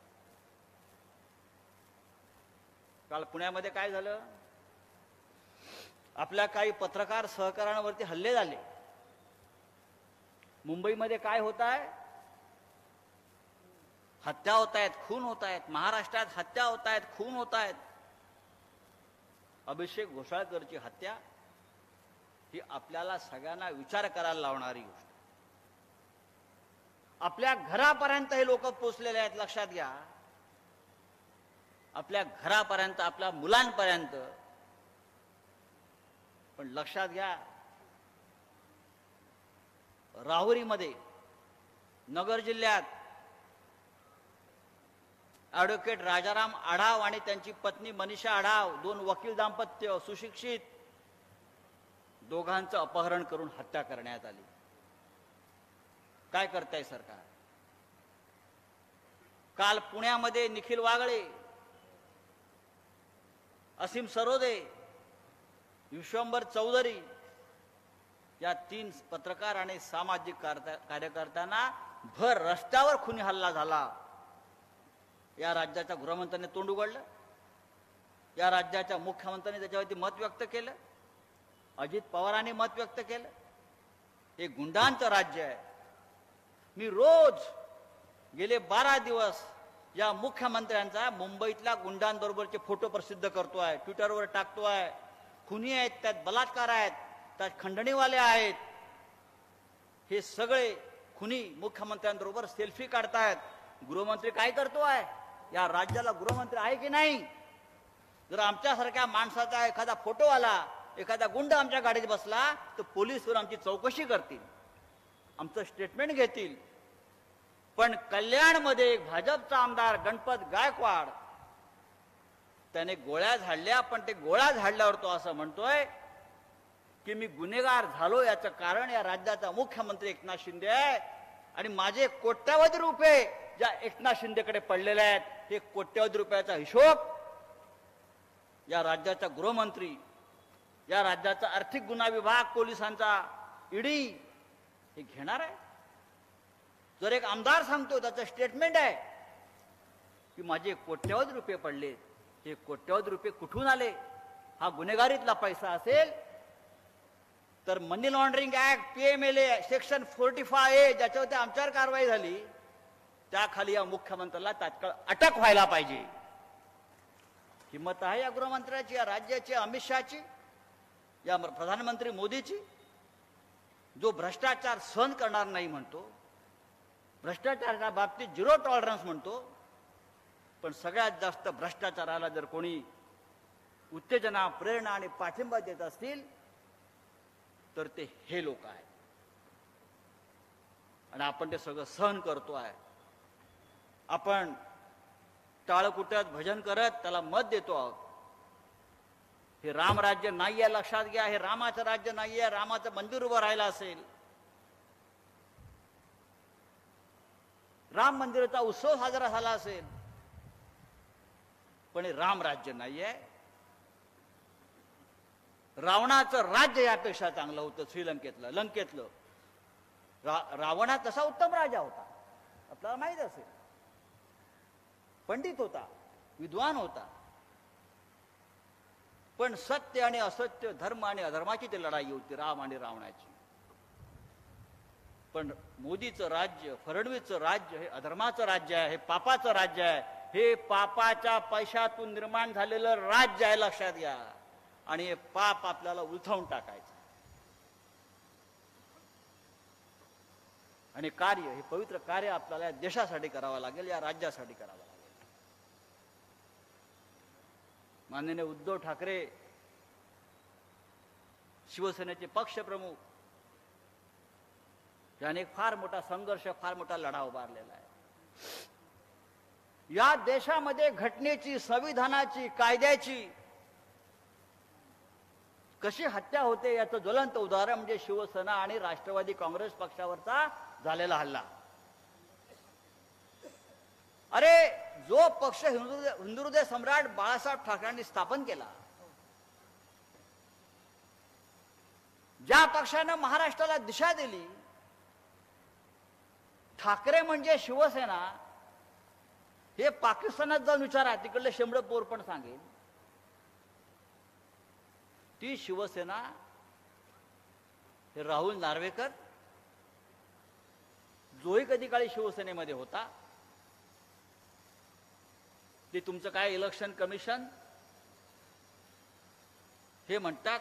काल पुण्यामध्ये काय झालं? आपल्या काही पत्रकार सहकाऱ्यांवरती हल्ले झाले. मुंबईमध्ये काय होत आहे? हत्या होत आहेत, खून होत आहेत. महाराष्ट्रात हत्या होत आहेत, खून होत आहेत. अभिषेक घोसाळकरची हत्या ही आपल्याला सगळ्यांना विचार करायला लावणारी गोष्ट. आपल्या घरापर्यंत हे लोक पोचलेले आहेत, लक्षात घ्या. आपल्या घरापर्यंत, आपल्या मुलांपर्यंत. पण लक्षात घ्या, राहुरीमध्ये, नगर जिल्ह्यात ॲडव्होकेट राजाराम आढाव आणि त्यांची पत्नी मनीषा आढाव, 2 वकील दाम्पत्य, सुशिक्षित, दोघांचं अपहरण करून हत्या करण्यात आली. काय करताय सरकार? काल पुण्यामध्ये निखिल वागळे, असीम सरोदे, विश्वंभर चौधरी या 3 पत्रकार आणि सामाजिक कार्यकर्त्यांना भर रस्त्यावर खुनी हल्ला झाला. या राज्याच्या गृहमंत्र्यांनी तोंड उघडलं. या राज्याच्या मुख्यमंत्र्यांनी त्याच्यावरती मत व्यक्त केलं. अजित पवारांनी मत व्यक्त केलं. हे गुंडांचं राज्य आहे. मी रोज गेले 12 दिवस या मुख्यमंत्र्यांचा मुंबईतल्या गुंडांबरोबरचे फोटो प्रसिद्ध करतोय, ट्विटरवर टाकतोय. खुनी आहेत, त्यात बलात्कार आहेत, त्यात खंडणीवाले आहेत. हे सगळे खुनी मुख्यमंत्र्यांबरोबर सेल्फी काढतायत. गृहमंत्री काय करतोय? या राज्याला गृहमंत्री आहे की नाही? जर आमच्यासारख्या माणसाचा एखादा फोटो आला, एखादा गुंड आमच्या गाडीत बसला, तर पोलीस आमची चौकशी करतील, आमचं स्टेटमेंट घेतील. पण कल्याणमध्ये एक भाजपचा आमदार गणपत गायकवाड त्याने गोळ्या झाडल्या, पण ते गोळ्या झाडल्यावर तो असं म्हणतोय की मी गुन्हेगार झालो, याचं कारण या राज्याचा मुख्यमंत्री एकनाथ शिंदे आहे आणि माझे कोट्यावधी रुपये ज्या एकनाथ शिंदेकडे पडलेले आहेत, हे कोट्यावधी रुपयाचा हिशोब या राज्याचा गृहमंत्री, या राज्याचा आर्थिक गुन्हा विभाग, पोलिसांचा ईडी हे घेणार आहे. जर एक आमदार सांगतो, त्याचं स्टेटमेंट आहे की माझे कोट्यावधी रुपये पडले, हे कोट्यावधी रुपये कुठून आले, हा गुन्हेगारीतला पैसा असेल तर money laundering act, PMLA section 45A ज्याच्यावरती आमच्यावर कारवाई झाली, त्याखाली या मुख्यमंत्र्याला तात्काळ अटक व्हायला पाहिजे. हिंमत आहे या गृहमंत्र्याची, या राज्याची, अमित शहाची, या प्रधानमंत्री मोदीची, जो भ्रष्टाचार सहन करणार नाही म्हणतो, भ्रष्टाचाराच्या बाबतीत 0 टॉलरन्स म्हणतो, पण सगळ्यात जास्त भ्रष्टाचाराला जर कोणी उत्तेजना, प्रेरणा आणि पाठिंबा देत असतील तर ते हे लोक आहेत. आणि आपण ते सगळं सहन करतो आहे. आपण टाळकुट्यात भजन करत त्याला मत देतो आहोत. हे रामराज्य नाही आहे, लक्षात घ्या. हे रामाचं राज्य नाही आहे. रामाचं मंदिर उभं राहिलं असेल, राम मंदिराचा उत्सव साजरा झाला असेल, पण हे रामराज्य नाही आहे. रावणाचं राज्य यापेक्षा चांगलं होतं श्रीलंकेतलं, लंकेतलं. रावणा तसा उत्तम राजा होता, आपल्याला माहित असेल. पंडित होता, विद्वान होता, पण सत्य आणि असत्य, धर्म आणि अधर्माची ती लढाई होती, राम आणि रावणाची. पण मोदीचं राज्य, फडणवीसचं राज्य हे अधर्माचं राज्य आहे, हे पापाचं राज्य आहे. हे पापाच्या पैशातून निर्माण झालेलं राज्य आहे, लक्षात घ्या. आणि हे पाप आपल्याला उलथवून टाकायचं. आणि कार्य, हे पवित्र कार्य आपल्याला या देशासाठी करावं लागेल, या राज्यासाठी करावं लागेल. माननीय उद्धव ठाकरे शिवसेनेचे पक्षप्रमुख याने एक फार मोठा संघर्ष, फार मोठा लढा उभारलेला आहे. या देशामध्ये घटनेची, संविधानाची, कायद्याची कशी हत्या होते याचं ज्वलंत उदाहरण म्हणजे शिवसेना आणि राष्ट्रवादी काँग्रेस पक्षावरचा झालेला हल्ला. अरे, जो पक्ष हिंदुहृदय सम्राट बाळासाहेब ठाकरेंनी स्थापन केला, ज्या पक्षानं महाराष्ट्राला दिशा दिली, ठाकरे म्हणजे शिवसेना, हे पाकिस्तानात जाऊन विचारा, तिकडले शेंबड पोर पण सांगेल. ती शिवसेना, हे राहुल नार्वेकर, जोही कधी काळी शिवसेनेमध्ये होता, ते तुमचं काय इलेक्शन कमिशन हे म्हणतात,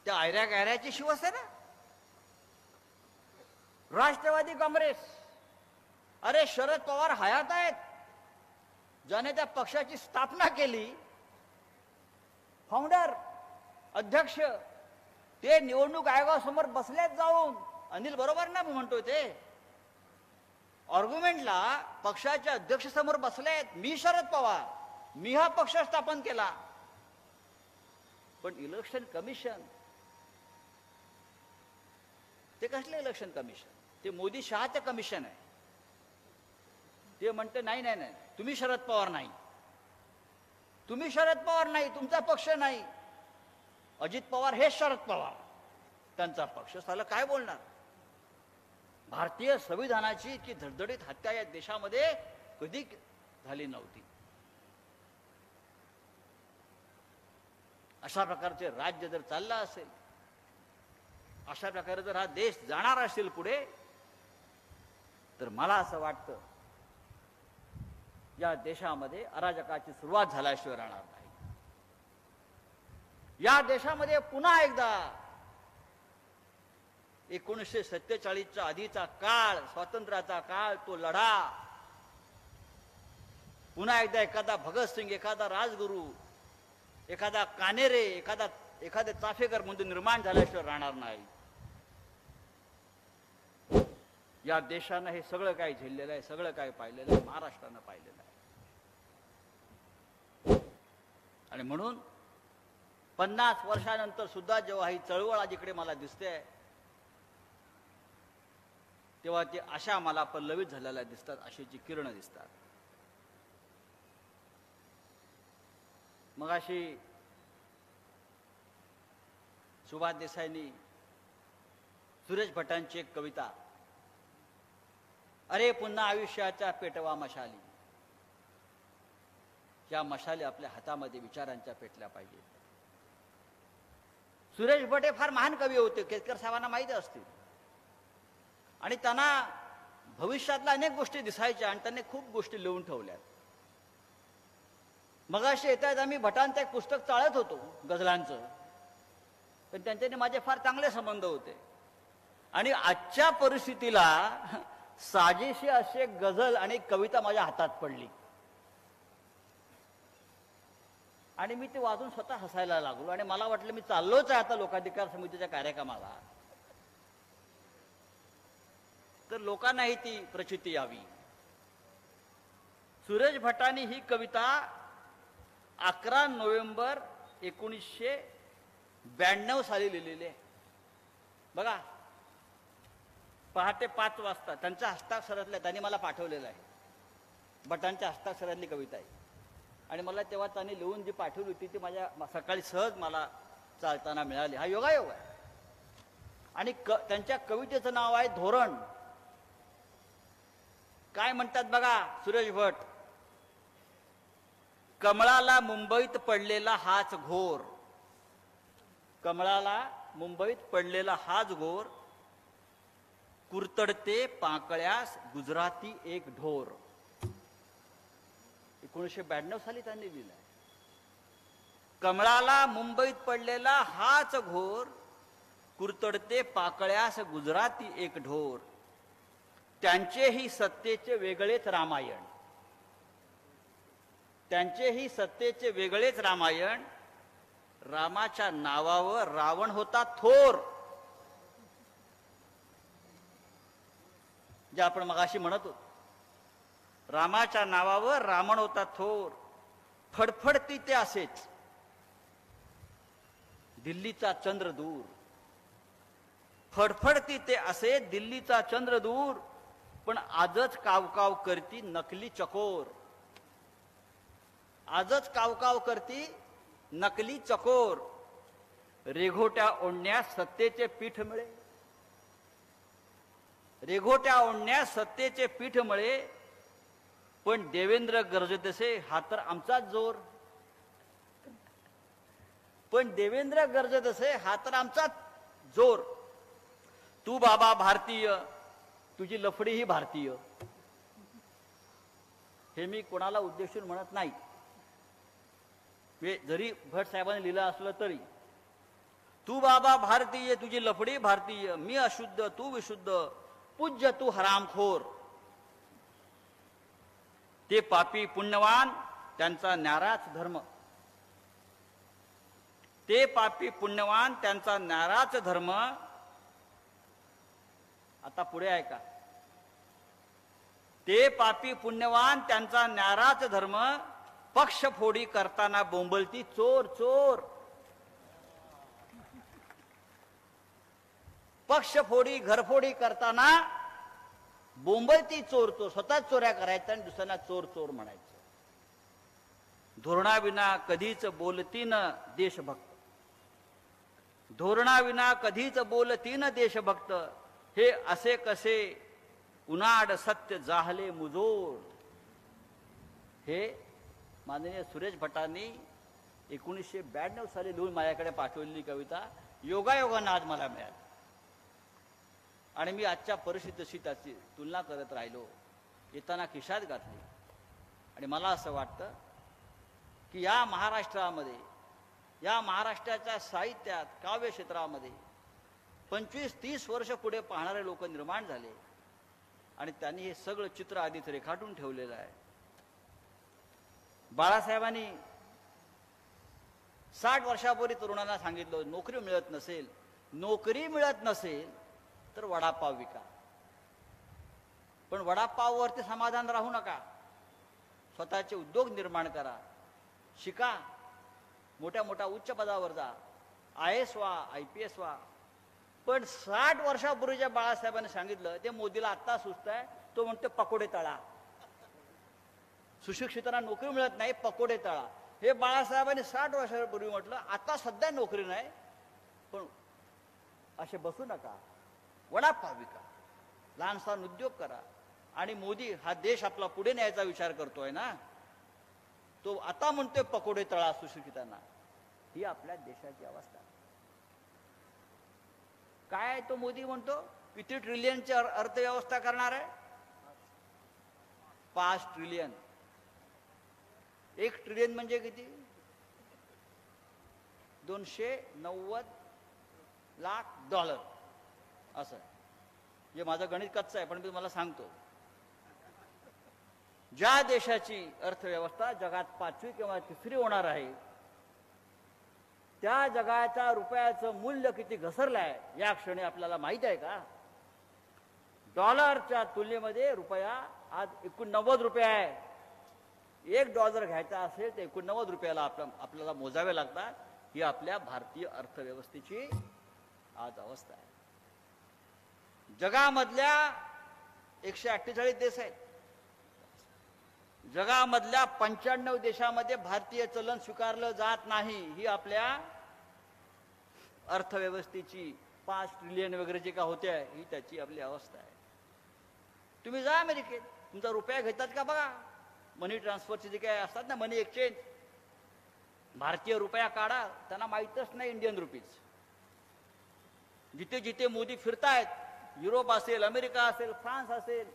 त्या आयऱ्या गायऱ्याची शिवसेना, राष्ट्रवादी काँग्रेस. अरे, शरद पवार हयात आहेत, ज्याने त्या पक्षाची स्थापना केली, फाउंडर, अध्यक्ष, ते निवडणूक आयोगासमोर बसलेत जाऊन. अनिल बरोबर ना मी म्हणतोय ते, आर्ग्युमेंटला पक्षाच्या अध्यक्षसमोर बसलेत. मी शरद पवार, मी हा पक्ष स्थापन केला. पण इलेक्शन कमिशन, ते कसलं इलेक्शन कमिशन? ते मोदी शहाचं कमिशन आहे. ते म्हणते नाही नाही नाही, तुम्ही शरद पवार नाही, तुम्ही शरद पवार नाही, तुमचा पक्ष नाही. अजित पवार हे शरद पवार, त्यांचा पक्ष. साला काय बोलणार? भारतीय संविधानाची की धडधडीत हत्या या देशामध्ये कधी झाली नव्हती. अशा प्रकारचे राज्य जर चाललं असेल, अशा प्रकारे जर हा देश जाणार असेल पुढे, तर मला असं वाटतं या देशामध्ये अराजकाची सुरुवात झाल्याशिवाय राहणार नाही. या देशामध्ये पुन्हा एकदा 1947च्या आधीचा काळ, स्वातंत्र्याचा काळ, तो लढा पुन्हा एकदा एखादा भगतसिंग, एखादा राजगुरू एखादा कानेरे, एखादे चाफेकर म्हणून निर्माण झाल्याशिवाय राहणार नाही. या देशानं हे सगळं काही झेललेलं आहे, सगळं काही पाहिलेलं आहे, महाराष्ट्रानं पाहिलेलं आहे. आणि म्हणून 50 वर्षानंतर सुद्धा जेव्हा ही चळवळ आज इकडे मला दिसते, तेव्हा ती आशा मला पल्लवित झालेल्या दिसतात, आशेची किरणं दिसतात. मगाशी सुभाष देसाईंनी सुरेश भटांची एक कविता, अरे पुन्हा आयुष्याच्या पेटवा मशाली, या मशाली आपल्या हातामध्ये विचारांच्या पेटल्या पाहिजे. सुरेश भट हे फार महान कवी होते, केतकर साहेबांना माहिती असतील. आणि त्यांना भविष्यातल्या अनेक गोष्टी दिसायच्या आणि त्यांनी खूप गोष्टी लिहून ठेवल्या. मगाशी येतात आम्ही भटांचं एक पुस्तक चाळत होतो गझलांचं, पण त्यांच्याने माझे फार चांगले संबंध होते. आणि आजच्या परिस्थितीला साजेशी असे गझल आणि कविता माझ्या हातात पडली आणि मी ते वाचून स्वतः हसायला लागलो. आणि मला वाटलं मी चाललोच आहे आता लोकाधिकार समितीच्या कार्यक्रमाला, तर लोकांनाही ती प्रचिती यावी. सुरेश भटांनी ही कविता 11 नोव्हेंबर 1992 साली लिहिलेली आहे. बघा, पहाटे 5 वाजता त्यांच्या हस्ताक्षरातल्या, त्यांनी मला पाठवलेलं आहे, भटांच्या हस्ताक्षरातली कविता आहे. आणि मला तेव्हा त्यांनी लिहून जी पाठवली होती ती माझ्या सकाळी सहज मला चालताना मिळाली. हा योगायोग आहे. आणि त्यांच्या कवितेचं नाव आहे धोरण. काय म्हणतात बघा सुरेश भट, कमळाला मुंबईत पडलेला हाच घोर, कमळाला मुंबईत पडलेला हाच घोर, कुरतडते पाकळ्यास गुजराती एक ढोर. 1992 साली त्यांनी लिहिलं. कमळाला मुंबईत पडलेला हाच घोर, कुरतडते पाकळ्यास गुजराती एक ढोर. त्यांचेही सत्तेचे वेगळेच रामायण, त्यांचेही सत्तेचे वेगळेच रामायण. रामाच्या नावावर रावण होता थोर. जे आपण मगाशी म्हणत होतो, रामाच्या नावावर रावण होता थोर. फडफडती ते असेच दिल्लीचा चंद्र दूर, फडफडती ते असे दिल्लीचा चंद्र दूर. पण आजच कावकाव करती नकली चकोर, आजच कावकाव करती नकली चकोर. रेघोट्या ओढण्यास सत्तेचे पीठ मिळे, रेघोट्या ओढण्यास सत्तेचे पीठ मिळे. पण देवेंद्र गरजतसे हा तर आमचाच जोर, पण देवेंद्र गरजतसे हा तर आमचाच जोर. तू बाबा भारतीय, तुझी लफडी ही भारतीय. हे मी कोणाला उद्देशून म्हणत नाही, जरी भट साहेबांनी लिहिलं असलं तरी. तू बाबा भारतीय, तुझी लफडी भारतीय, मी अशुद्ध तू विशुद्ध, पूज्य तू हरामखोर. ते पापी पुण्यवान त्यांचा न्याराच धर्म, ते पापी पुण्यवान त्यांचा न्याराच धर्म. आता पुढे ऐका, ते पापी पुण्यवान त्यांचा न्याराच धर्म. पक्षफोडी करताना बोंबलती चोर चोर, पक्षफोडी घरफोडी करताना बोंबलती चोर चोर. स्वतःच चोऱ्या करायच्या आणि दुसऱ्यांना चोर चोर म्हणायचं. धोरणाविना कधीच बोलतीन देशभक्त, धोरणाविना कधीच बोलतीन देशभक्त. हे असे कसे उनाड सत्य जाहले मुजोर. हे माननीय सुरेश भटांनी 1992 साली लिहून माझ्याकडे पाठवलेली कविता योगायोगानं आज मला मिळाली. आणि मी आजच्या परिस्थितीशी त्याची तुलना करत राहिलो, येताना खिशात घातली. आणि मला असं वाटतं की या महाराष्ट्रामध्ये, या महाराष्ट्राच्या साहित्यात, काव्य क्षेत्रामध्ये 25-30 वर्ष पुढे पाहणारे लोक निर्माण झाले आणि त्यांनी हे सगळं चित्र आधीच रेखाटून ठेवलेलं आहे. बाळासाहेबांनी 60 वर्षापूर्वी तरुणांना सांगितलं नोकरी मिळत नसेल तर वडापाव विका. पण वडापाववरती समाधान राहू नका. स्वतःचे उद्योग निर्माण करा, शिका, मोठ्या मोठ्या उच्च पदावर जा, IAS व्हा, IPS व्हा. पण 60 वर्षापूर्वीच्या बाळासाहेबांनी सांगितलं ते मोदीला आत्ता सुचत आहे. तो म्हणतो पकोडे तळा. सुशिक्षितांना नोकरी मिळत नाही, पकोडे तळा. हे बाळासाहेबांनी 60 वर्षापूर्वी म्हटलं. आता सध्या नोकरी नाही, पण असे बसू नका, वडापाव विका, लहान सहान उद्योग करा. आणि मोदी हा देश आपला पुढे न्यायचा विचार करतोय ना, तो आता म्हणतोय पकोडे तळा सुशिक्षितांना. ही आपल्या देशाची अवस्था. काय तो मोदी म्हणतो किती ट्रिलियनची अर्थव्यवस्था करणार आहे? 5 ट्रिलियन. 1 ट्रिलियन म्हणजे किती? 290 लाख डॉलर. असं जे माझं गणित कच्चं आहे, पण मी तुम्हाला सांगतो. ज्या देशाची अर्थव्यवस्था जगात 5वी किंवा 3री होणार आहे, त्या जगाच्या रुपयाचं मूल्य किती घसरलं आहे या क्षणी आपल्याला माहित आहे का? डॉलरच्या तुलनेमध्ये रुपया आज 89 रुपये आहे. $1 घ्यायचा असेल तर 89 रुपयाला आपल्याला मोजावे लागतात. ही आपल्या भारतीय अर्थव्यवस्थेची आज अवस्था आहे. जगामधल्या 148 देश आहेत. जगामधल्या 95 देशामध्ये भारतीय चलन स्वीकारलं जात नाही. ही आपल्या अर्थव्यवस्थेची 5 ट्रिलियन वगैरे जे का होते आहे, ही त्याची आपली अवस्था आहे. तुम्ही जा अमेरिकेत, तुमचा रुपया घेतात का बघा. मनी ट्रान्सफरचे जे काय असतात ना, मनी एक्सचेंज, भारतीय रुपया काढा, त्यांना माहीतच नाही इंडियन रुपीज. जिथे जिथे मोदी फिरतायत, युरोप असेल, अमेरिका असेल, फ्रान्स असेल,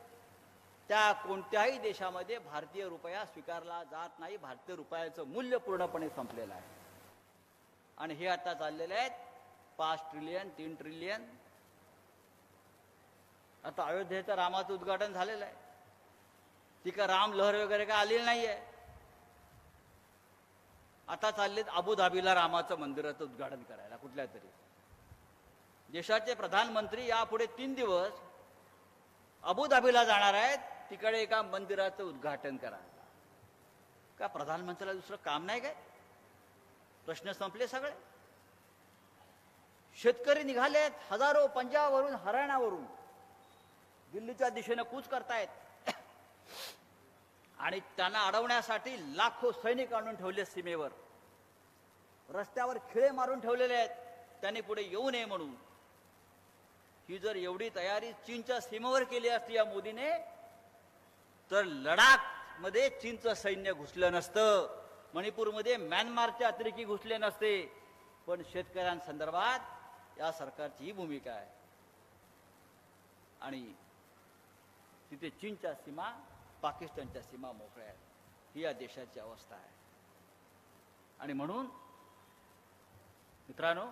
त्या कोणत्याही देशामध्ये भारतीय रुपया स्वीकारला जात नाही. भारतीय रुपयाचं मूल्य पूर्णपणे संपलेलं आहे. आणि हे आता चाललेले आहेत 5 ट्रिलियन, 3 ट्रिलियन. आता अयोध्येचं रामाचं उद्घाटन झालेलं आहे. ती का राम लहर वगैरे काय आलेली नाहीये. आता चाललेत अबुधाबीला रामाचं मंदिराचं उद्घाटन करायला. कुठल्या तरी देशाचे प्रधानमंत्री यापुढे 3 दिवस अबुधाबीला जाणार आहेत, तिकडे एका मंदिराचं उद्घाटन करायला. का प्रधानमंत्र्याला दुसरं काम नाही काय? प्रश्न संपले सगळे. शेतकरी निघालेत हजारो, पंजाबवरून, हरियाणावरून दिल्लीच्या दिशेनं कूच करतायत. आणि त्यांना अडवण्यासाठी लाखो सैनिक आणून ठेवले सीमेवर. रस्त्यावर खिळे मारून ठेवलेले आहेत त्यांनी पुढे येऊ नये म्हणून. ही जर एवढी तयारी चीनच्या सीमेवर केली असती या मोदीने, तर लडाख मध्ये चीनचं सैन्य घुसलं नसतं, मणिपूरमध्ये म्यानमारच्या अतिरेकी घुसले नसते. पण शेतकऱ्यांसंदर्भात या सरकारची ही भूमिका आहे. आणि तिथे चीनच्या सीमा, पाकिस्तानच्या सीमा मोकळ्या आहेत. ही या देशाची अवस्था आहे. आणि म्हणून मित्रांनो,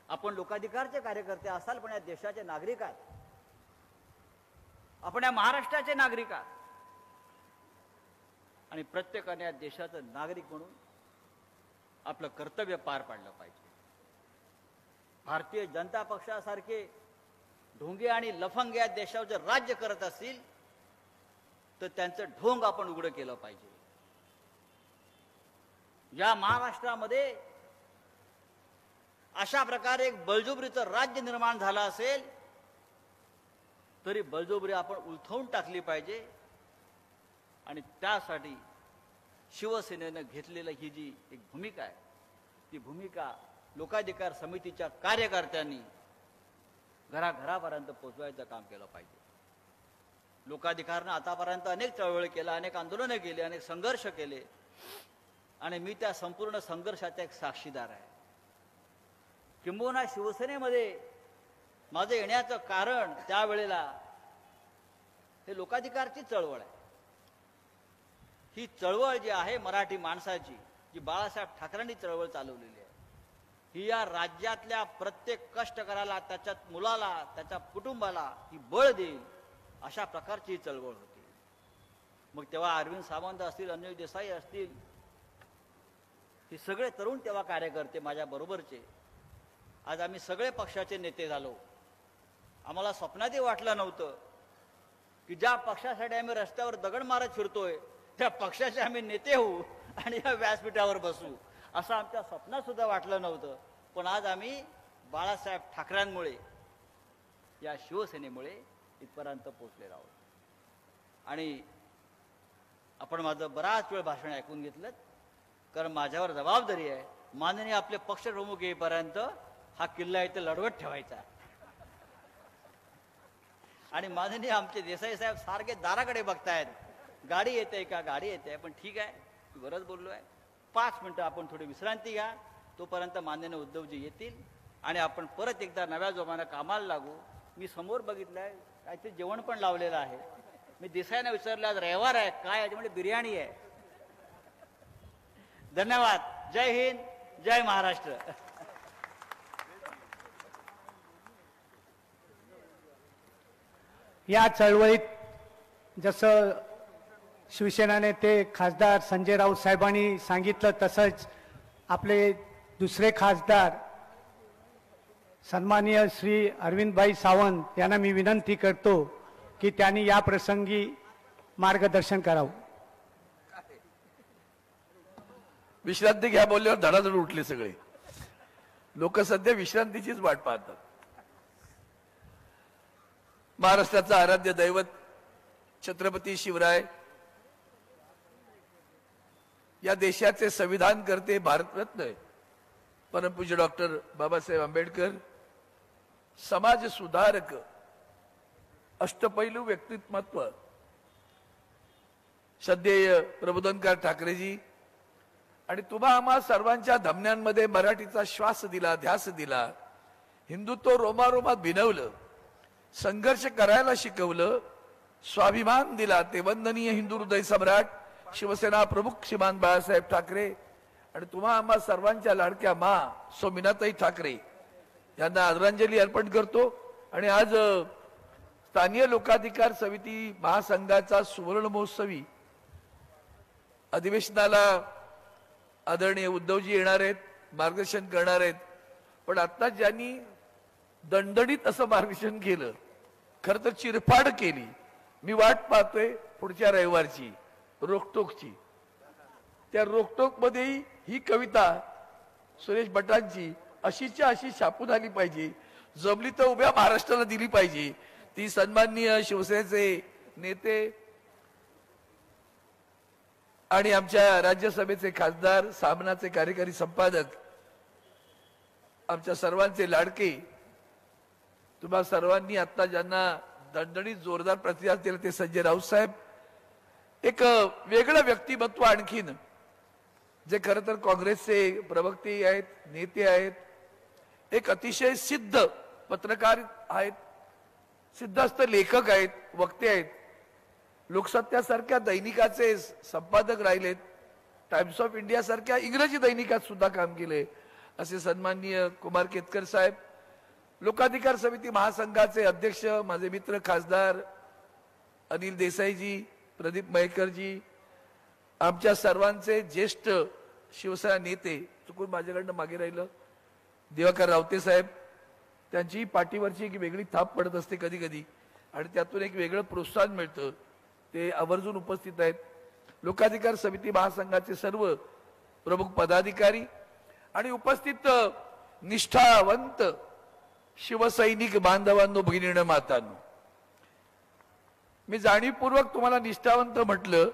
आपण लोकाधिकारचे कार्यकर्ते असाल, पण या देशाचे नागरिक आहात. आपण या महाराष्ट्राचे नागरिक आहात. आणि प्रत्येकाने या देशाचं नागरिक म्हणून आपलं कर्तव्य पार पाडलं पाहिजे. भारतीय जनता पक्षासारखे ढोंगे आणि लफंग या देशावर जर राज्य करत असतील, तर त्यांचं ढोंग आपण उघडं केलं पाहिजे. या महाराष्ट्रामध्ये अशा प्रकारे एक बळजुबरीचं राज्य निर्माण झालं असेल, तरी बळजुबरी आपण उलथवून टाकली पाहिजे. आणि त्यासाठी शिवसेनेनं घेतलेली ही जी एक भूमिका आहे, ती भूमिका लोकाधिकार समितीच्या कार्यकर्त्यांनी घराघरापर्यंत पोहोचवायचं काम केलं पाहिजे. लोकाधिकारनं आतापर्यंत अनेक चळवळी केल्या, अनेक आंदोलनं केली, अनेक संघर्ष केले. आणि मी त्या संपूर्ण संघर्षाचा एक साक्षीदार आहे. किंबहुना शिवसेनेमध्ये माझं येण्याचं कारण त्यावेळेला हे लोकाधिकारची चळवळ आहे. ही चळवळ जी आहे मराठी माणसाची, जी बाळासाहेब ठाकरेंनी चळवळ चालवलेली आहे, ही या राज्यातल्या प्रत्येक कष्टकऱ्याला, त्याच्या मुलाला, त्याच्या कुटुंबाला ही बळ देईल अशा प्रकारची ही चळवळ होती. मग तेव्हा अरविंद सावंत असतील, अनिल देसाई असतील, हे सगळे तरुण तेव्हा कार्यकर्ते माझ्या बरोबरचे, आज आम्ही सगळे पक्षाचे नेते झालो. आम्हाला स्वप्नातही वाटलं नव्हतं की ज्या पक्षासाठी आम्ही रस्त्यावर दगड मारत फिरतोय त्या पक्षाचे आम्ही नेते होऊ आणि या व्यासपीठावर बसू, असं आमच्या स्वप्नात सुद्धा वाटलं नव्हतं. पण आज आम्ही बाळासाहेब ठाकरेंमुळे, या शिवसेनेमुळे इथपर्यंत पोहोचलेलो आहोत. आणि आपण माझं बराच वेळ भाषण ऐकून घेतलं, कारण माझ्यावर जबाबदारी आहे. माननीय आपले पक्षप्रमुख येईपर्यंत हा किल्ला इथे लढवत ठेवायचा. आणि माननीय आमचे देसाई साहेब सारखे दाराकडे बघतायत, गाडी येते का, गाडी येते. पण ठीक आहे, बरंच बोललो आहे. 5 मिनिटं आपण थोडी विश्रांती घ्या, तोपर्यंत माननीय उद्धवजी येतील आणि आपण परत एकदा नव्या जोमानं कामाला लागू. मी समोर बघितलंय काहीतरी जेवण पण लावलेलं आहे. मी देसाईंना विचारलं आज रविवार आहे काय, याच्यामध्ये बिर्याणी आहे. धन्यवाद. जय हिंद, जय महाराष्ट्र. या चळवळीत जसं शिवसेना नेते खासदार संजय राऊत साहेबांनी सांगितलं, तसंच आपले दुसरे खासदार सन्माननीय श्री अरविंदभाई सावंत यांना मी विनंती करतो की त्यांनी या प्रसंगी मार्गदर्शन करावं. विश्रांती घ्या बोलल्यावर धडाधड उठले सगळे लोक. सध्या विश्रांतीचीच वाट पाहतात. महाराष्ट्राचं आराध्य दैवत छत्रपती शिवराय, या देशाचे संविधान करते, भारतरत्न परमपूज्य डॉक्टर बाबासाहेब आंबेडकर, समाज सुधारक, अष्टपैलू व्यक्तिमत्व श्रद्धेय प्रबोधनकार ठाकरेजी, आणि तुम्हा आम्हा सर्वांच्या धमन्यांमध्ये मराठीचा श्वास दिला, ध्यास दिला, हिंदुत्व रोमारोमात भिनवलं, संघर्ष करायला शिकवलं, स्वाभिमान दिला, ते वंदनीय हिंदू हृदय सम्राट शिवसेना प्रमुख श्रीमान बाळासाहेब ठाकरे आणि तुम्हा आम्हा सर्वांच्या लाडक्या मा सौमिनाताई ठाकरे यांना आदरांजली अर्पण करतो. आणि आज स्थानीय लोकाधिकार समिती महासंघाचा सुवर्ण महोत्सवी अधिवेशनाला आदरणीय उद्धवजी येणार आहेत, मार्गदर्शन करणार आहेत. पण आता ज्यांनी दणदणीत असं मार्गदर्शन केलं, खरं तर चिरफाड केली, मी वाट पाहतोय पुढच्या रविवारची रोकटोकची. त्या रोकटोक मध्ये ही कविता सुरेश भटांची अशीच्या अशी छापून आली पाहिजे, जमली तर उभ्या महाराष्ट्राला दिली पाहिजे. ती सन्माननीय शिवसेनेचे नेते आणि आमच्या राज्यसभेचे खासदार, सामनाचे कार्यकारी संपादक, आमच्या सर्वांचे लाडके, तुम्हा सर्वांनी आता ज्यांना दणदणीत जोरदार प्रतिसाद दिला ते संजय राऊत साहेब, एक वेगळं व्यक्तिमत्व आणखीन, जे खरं तर काँग्रेसचे प्रवक्ते आहेत, नेते आहेत, एक अतिशय सिद्ध पत्रकार आहेत, सिद्धस्त लेखक आहेत, वक्ते आहेत, लोकसत्यासारख्या दैनिकाचे संपादक राहिलेत, टाइम्स ऑफ इंडिया सारख्या इंग्रजी दैनिकात सुद्धा काम केले असे सन्माननीय कुमार केतकर साहेब, लोकाधिकार समिती महासंघाचे अध्यक्ष माझे मित्र खासदार अनिल देसाईजी, प्रदीप मयेकरजी, आमच्या सर्वांचे ज्येष्ठ शिवसेना नेते, चुकून माझ्याकडनं मागे राहिलं, दिवाकर रावते साहेब, त्यांची पाठीवरची एक वेगळी थाप पडत असते कधी कधी आणि त्यातून एक वेगळं प्रोत्साहन मिळतं, ते आवर्जून उपस्थित आहेत. लोकाधिकार समिती महासंघाचे सर्व प्रमुख पदाधिकारी आणि उपस्थित निष्ठावंत शिवसैनिक बांधवांनो, भगिनींनो, मातांनो, मी जाणीवपूर्वक तुम्हाला निष्ठावंत म्हटलं,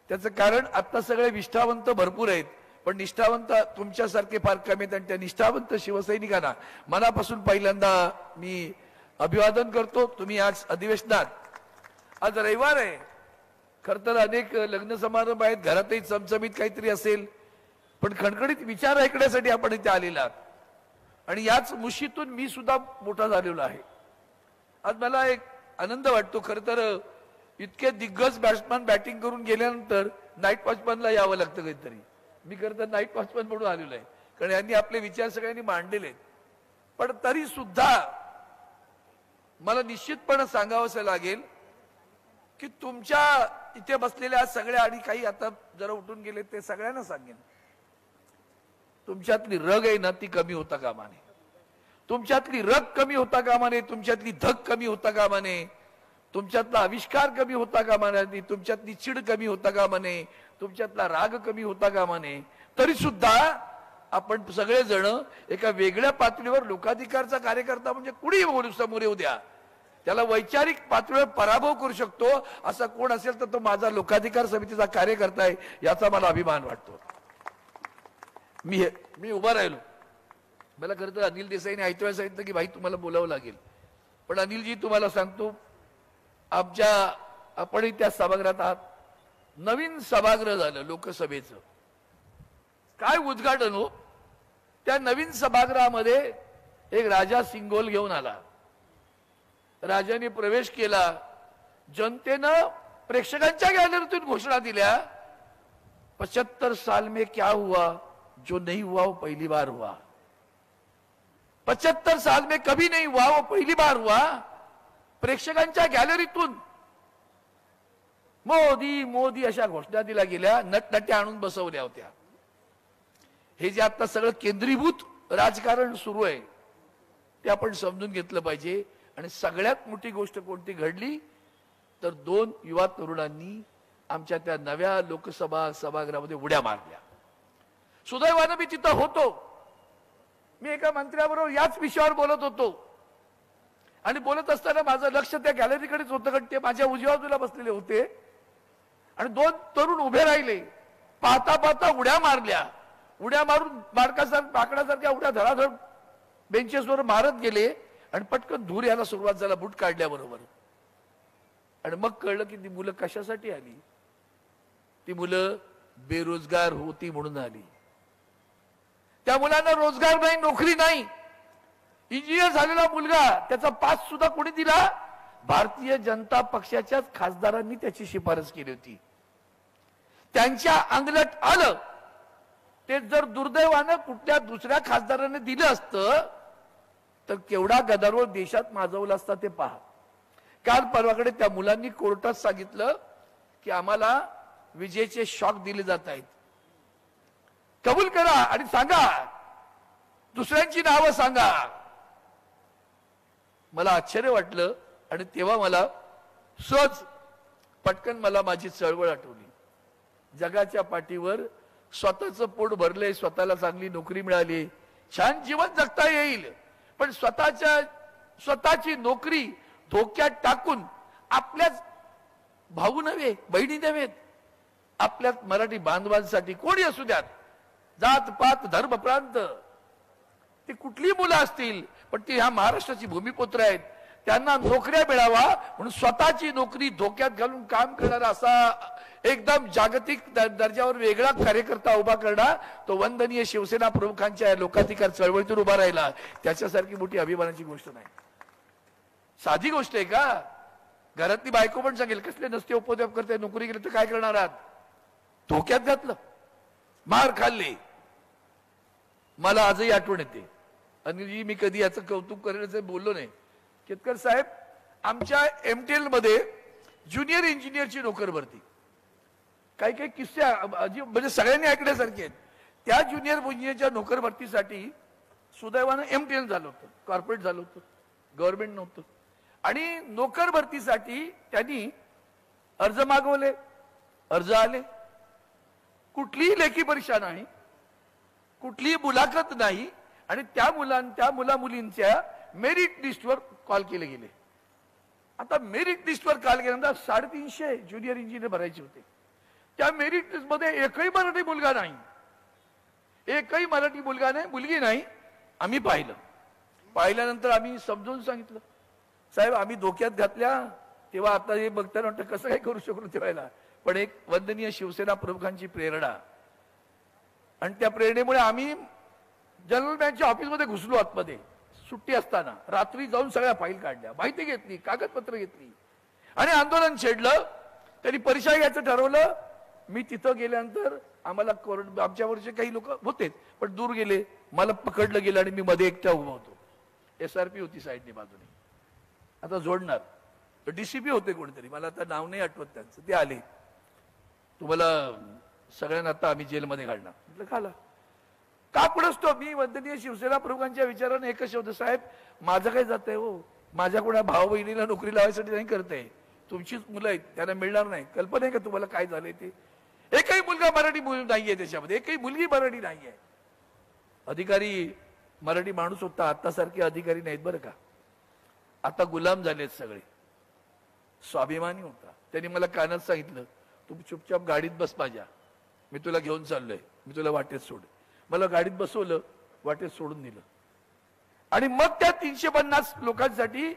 त्याचं कारण आता सगळे निष्ठावंत भरपूर आहेत, पण निष्ठावंत तुमच्यासारखे फार कमी आहेत. आणि त्या निष्ठावंत शिवसैनिकांना मनापासून पहिल्यांदा मी अभिवादन करतो. तुम्ही आज अधिवेशनात, आज रविवार आहे, खरं तर अनेक लग्न समारंभ आहेत, घरातही चमचमीत काहीतरी असेल, पण खणखणीत विचार ऐकण्यासाठी आपण इथे आलेला आहात. आणि याच मुशीतून मी सुद्धा मोठा झालेलो आहे. आज मला एक आनंद वाटतो. खरं तर इतके दिग्गज बॅट्समॅन बॅटिंग करून गेल्यानंतर नाईट वॉचमॅनला यावं लागतं कधीतरी. मी खरं तर नाईट वॉचमॅन म्हणून आलेलो आहे, कारण यांनी आपले विचार सगळ्यांनी मांडलेले आहेत. पण तरी सुद्धा मला निश्चितपणे सांगावंसं लागेल की तुमच्या इथे बसलेल्या सगळ्या, आणि काही आता जरा उठून गेले ते सगळ्यांना सांगेन, तुमच्यातली रग आहे ना ती कमी होता कामा नये. तुमच्यातली रग कमी होता कामा नये, तुमच्यातली धग कमी होता कामा नये, तुमच्यातला आविष्कार कमी होता कामा नये, तुमच्यातली चिड कमी होता कामा नये, तुमच्यातला राग कमी होता कामा नये. तरी सुद्धा आपण सगळेजण एका वेगळ्या पातळीवर लोकाधिकारचा कार्यकर्ता म्हणजे कुणी बोलू समोर येऊ द्या, त्याला वैचारिक पातळीवर पराभव करू शकतो असा कोण असेल तर तो माझा लोकाधिकार समितीचा कार्यकर्ता आहे, याचा मला अभिमान वाटतो. मी उभा राहिलो. मला खरं तर अनिल देसाईने ऐकवायला सांगितलं की भाई तुम्हाला बोलावं लागेल, पण अनिलजी तुम्हाला सांगतो आपणही त्या सभागृहात आहात. नवीन सभागृह झालं लोकसभेचं, काय उद्घाटन हो. त्या नवीन सभागृहामध्ये एक राजा सिंगोल घेऊन आला. राजाने प्रवेश केला. जनतेनं प्रेक्षकांच्या गॅलरीतून घोषणा दिल्या, 75 साल में क्या हुआ जो नहीं हुआ वो पहली बार हुआ. 75 साल में कभी नहीं हुआ वो पहली बार हुआ. प्रेक्षकांच्या गॅलरीतून मोदी मोदी अशा घोषणा दिल्या गेल्या, नटनट्या आणून बसवल्या होत्या. हे जे आता सगळं केंद्रीभूत राजकारण सुरू आहे ते आपण समजून घेतलं पाहिजे. आणि सगळ्यात मोठी गोष्ट कोणती घडली तर 2 युवा तरुणांनी आमच्या त्या नव्या लोकसभा सभागृहामध्ये उड्या मारल्या. सुदैवानं मी तिथं होतो. मी एका मंत्र्याबरोबर याच विषयावर बोलत होतो आणि बोलत असताना माझं लक्ष त्या गॅलरीकडेच होतं, कारण ते माझ्या उजव्या बाजूला बसलेले होते आणि 2 तरुण उभे राहिले. पाहता पाहता उड्या मारल्या. उड्या मारून माकडासारख्या उड्या धडाधड बेंचेसवर मारत गेले आणि पटकन धूर यायला सुरुवात झाला बूट काढल्याबरोबर. आणि मग कळलं की ती मुलं कशासाठी आली. ती मुलं बेरोजगार होती म्हणून आली. त्या मुलांना रोजगार नाही, नोकरी नाही. इंजिनियर झालेला मुलगा, त्याचा पास सुद्धा कोणी दिला, भारतीय जनता पक्षाच्याच खासदारांनी त्याची शिफारस केली होती. त्यांच्या अंगलट आलं. ते जर दुर्दैवानं कुठल्या दुसऱ्या खासदाराने दिलं असतं तर केवढा गदारोळ देशात माजवला असता ते पहा. काल परवाकडे त्या मुलांनी कोर्टात सांगितलं की आम्हाला विजेचे शॉक दिले जात आहेत. कबूल करा आणि सांगा, दुसऱ्यांची नावं सांगा. मला आश्चर्य वाटलं आणि तेव्हा मला सहज पटकन मला माझी चळवळ आठवली. जगाच्या पाठीवर स्वतःचं पोट भरलंय, स्वतःला चांगली नोकरी मिळाली, छान जीवन जगता येईल, पण स्वतःची नोकरी धोक्यात टाकून आपल्याच भाऊ नव्हे, बहिणी नव्हेत, आपल्या मराठी बांधवांसाठी कोणी असू द्यात, जात पात धर्म प्रांत, ती कुठली मुलं असतील पण ती ह्या महाराष्ट्राची भूमिपुत्र आहेत, त्यांना नोकऱ्या मिळावा म्हणून स्वतःची नोकरी धोक्यात घालून काम करणारा असा एकदम जागतिक दर्जावर वेगळा कार्यकर्ता उभा करणार, तो वंदनीय शिवसेना प्रमुखांच्या लोकाधिकार चळवळीतून उभा राहिला. त्याच्यासारखी मोठी अभिमानाची गोष्ट नाही. साधी गोष्ट आहे का. घरातली बायको पण सांगेल कसले नसते उपद्व्याप करते, नोकरी गेली तर काय करणार आहात. धोक्यात घातलं, मार खाल्ले. मला आजही आठवण येते. अनिलजी मी कधी याचं कौतुक करण्याचं बोललो नाही. केतकर साहेब, आमच्या एमटीएल मध्ये ज्युनियर इंजिनियरची नोकर भरती, काही काही किस्से म्हणजे सगळ्यांनी ऐकण्यासारखे आहेत. त्या ज्युनियर इंजिनियरच्या नोकर भरतीसाठी सुदैवानं एमटीएल झालं होतं, कॉर्पोरेट झालं होतं, गव्हर्नमेंट नव्हतं. आणि नोकर भरतीसाठी त्यांनी अर्ज मागवले, अर्ज आले, कुठलीही लेखी परीक्षा नाही, कुठलीही मुलाखत नाही, आणि त्या मुला मुलींच्या मेरिट लिस्टवर कॉल केले गेले. आता मेरिट लिस्टवर कॉल केल्यानंतर 350 ज्युनियर इंजिनियर भरायचे होते. त्या मेरिट लिस्ट मध्ये एकही मराठी मुलगा नाही, एकही मराठी मुलगा नाही, मुलगी नाही. आम्ही पाहिल्यानंतर आम्ही समजून सांगितलं, साहेब आम्ही धोक्यात घातल्या. तेव्हा आता हे बघताना वाटतं कसं काय करू शकलो तेव्हा, पण एक वंदनीय शिवसेना प्रमुखांची प्रेरणा आणि त्या प्रेरणेमुळे आम्ही जनरल बँकच्या ऑफिसमध्ये घुसलो. आतमध्ये सुट्टी असताना रात्री जाऊन सगळ्या फाईल काढल्या, माहिती घेतली, कागदपत्र घेतली आणि आंदोलन छेडलं. त्यांनी परीक्षा घ्यायचं ठरवलं. मी तिथं गेल्यानंतर आम्हाला आमच्यावरचे काही लोक होते पण दूर गेले. मला पकडलं गेलं आणि मी मध्ये एकटा उभा होतो. SRP होती साईडने बाजूने. आता जोडणार DCP होते कोणीतरी, मला आता नाव नाही आठवत त्यांचं. ते आले, तुम्हाला सगळ्यांना आता आम्ही जेलमध्ये घालणार. म्हटलं घाला. का पुढे मी वंदनीय शिवसेना प्रमुखांच्या विचाराने एकच शब्द, साहेब माझं काय जात आहे हो, माझ्या कोणा भाऊ बहिणीला नोकरी लावायसाठी नाही करते, तुमचीच मुलं आहेत त्यांना मिळणार नाही. कल्पना आहे का तुम्हाला काय झालंय ते? एकही मुलगा मराठी नाहीये त्याच्यामध्ये, एकही मुलगी मराठी नाहीये. अधिकारी मराठी माणूस होता, आता सारखे अधिकारी नाहीत बरं का. आता गुलाम झालेत सगळे. स्वाभिमानी होता, त्यांनी मला कानात सांगितलं, तू चुपचाप गाडीत बस माझ्या, मी तुला घेऊन चाललोय, मी तुला वाटेत सोड. मला गाडीत बसवलं, वाटेत सोडून दिलं. आणि मग त्या 350 लोकांसाठी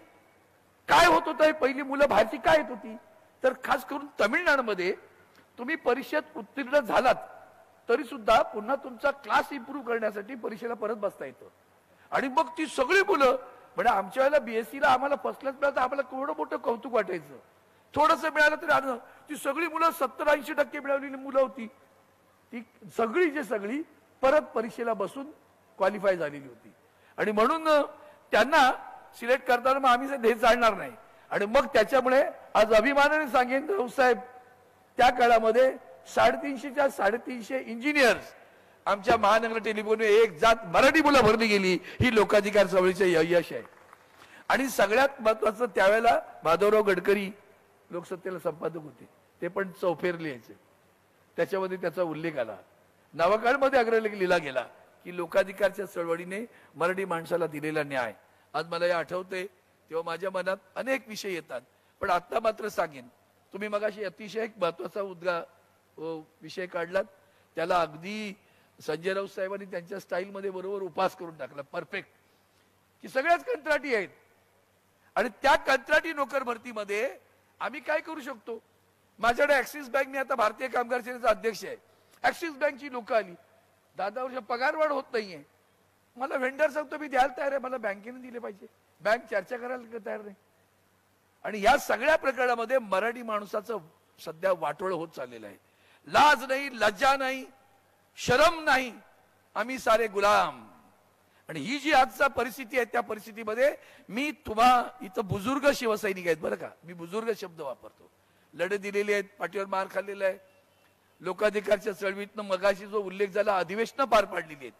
काय होत होतं? पहिली मुलं बाहेरची काय येत होती? तर खास करून तमिळनाडूमध्ये तुम्ही परीक्षेत उत्तीर्ण झालात तरी सुद्धा पुन्हा तुमचा क्लास इम्प्रूव्ह करण्यासाठी परीक्षेला परत बसता येतं. आणि मग ती सगळी मुलं म्हणजे आमच्या वेळेला बीएससीला आम्हाला फर्स्ट क्लास मिळालं, आम्हाला केवढं मोठं कौतुक वाटायचं. थोडंसं मिळालं तरी आलं. ती सगळी मुलं 70-80% मिळवलेली मुलं होती, ती सगळी परत परीक्षेला बसून क्वालिफाय झालेली होती. आणि म्हणून त्यांना सिलेक्ट करताना मग आम्ही हे चालणार नाही. आणि मग त्याच्यामुळे आज अभिमानाने सांगेन राऊत साहेब, त्या काळामध्ये 350च्या 350 इंजिनियर्स आमच्या महानगर टेलिफोन एक जात मराठी मुलं भरली गेली. ही लोकाधिकार चळवळीचे यश आहे. आणि सगळ्यात महत्वाचं, त्यावेळेला माधवराव गडकरी लोकसत्तेला संपादक होते, ते पण चौफेर लिहायचे, त्याच्यामध्ये त्याचा उल्लेख आला. नवाकाळमध्ये अग्रलेख लिहिला गेला की लोकाधिकारच्या चळवळीने मराठी माणसाला दिलेला न्याय. आज मला हे आठवते तेव्हा माझ्या मनात अनेक विषय येतात. पण आता मात्र सांगेन, तुम्ही मगाशी अतिशय एक महत्वाचा विषय काढलात, त्याला अगदी संजय राऊत साहेबांनी त्यांच्या स्टाईलमध्ये बरोबर उपास करून टाकला, परफेक्ट, की सगळ्याच कंत्राटी आहेत. आणि त्या कंत्राटी नोकर भरतीमध्ये आम्ही काय करू शकतो? माझ्याकडे ऍक्सिस बँक, मी आता भारतीय कामगार सेनेचा अध्यक्ष आहे, ऍक्सिस बँकची लोक आली, 10 वर्ष पगारवाढ होत नाहीये, मला व्हेंडर सांगतो मी द्यायला तयार आहे, मला बँकेने दिले पाहिजे, बँक चर्चा करायला तयार नाही. आणि या सगळ्या प्रकरणामध्ये मराठी माणसाचं सध्या वाटोळ होत चाललेलं आहे. लाज नाही, लज्जा नाही, शरम नाही, आम्ही सारे गुलाम. आणि ही जी आजचा परिस्थिती आहे, त्या परिस्थितीमध्ये मी इथं बुजुर्ग शिवसैनिक आहेत बरं का, मी बुजुर्ग शब्द वापरतो, लढे दिलेले आहेत, पाठीवर मार खाल्लेला आहे, लोकाधिकारच्या चळवळीतनं मगाशी जो उल्लेख झाला, अधिवेशनं पार पाडलेली आहेत.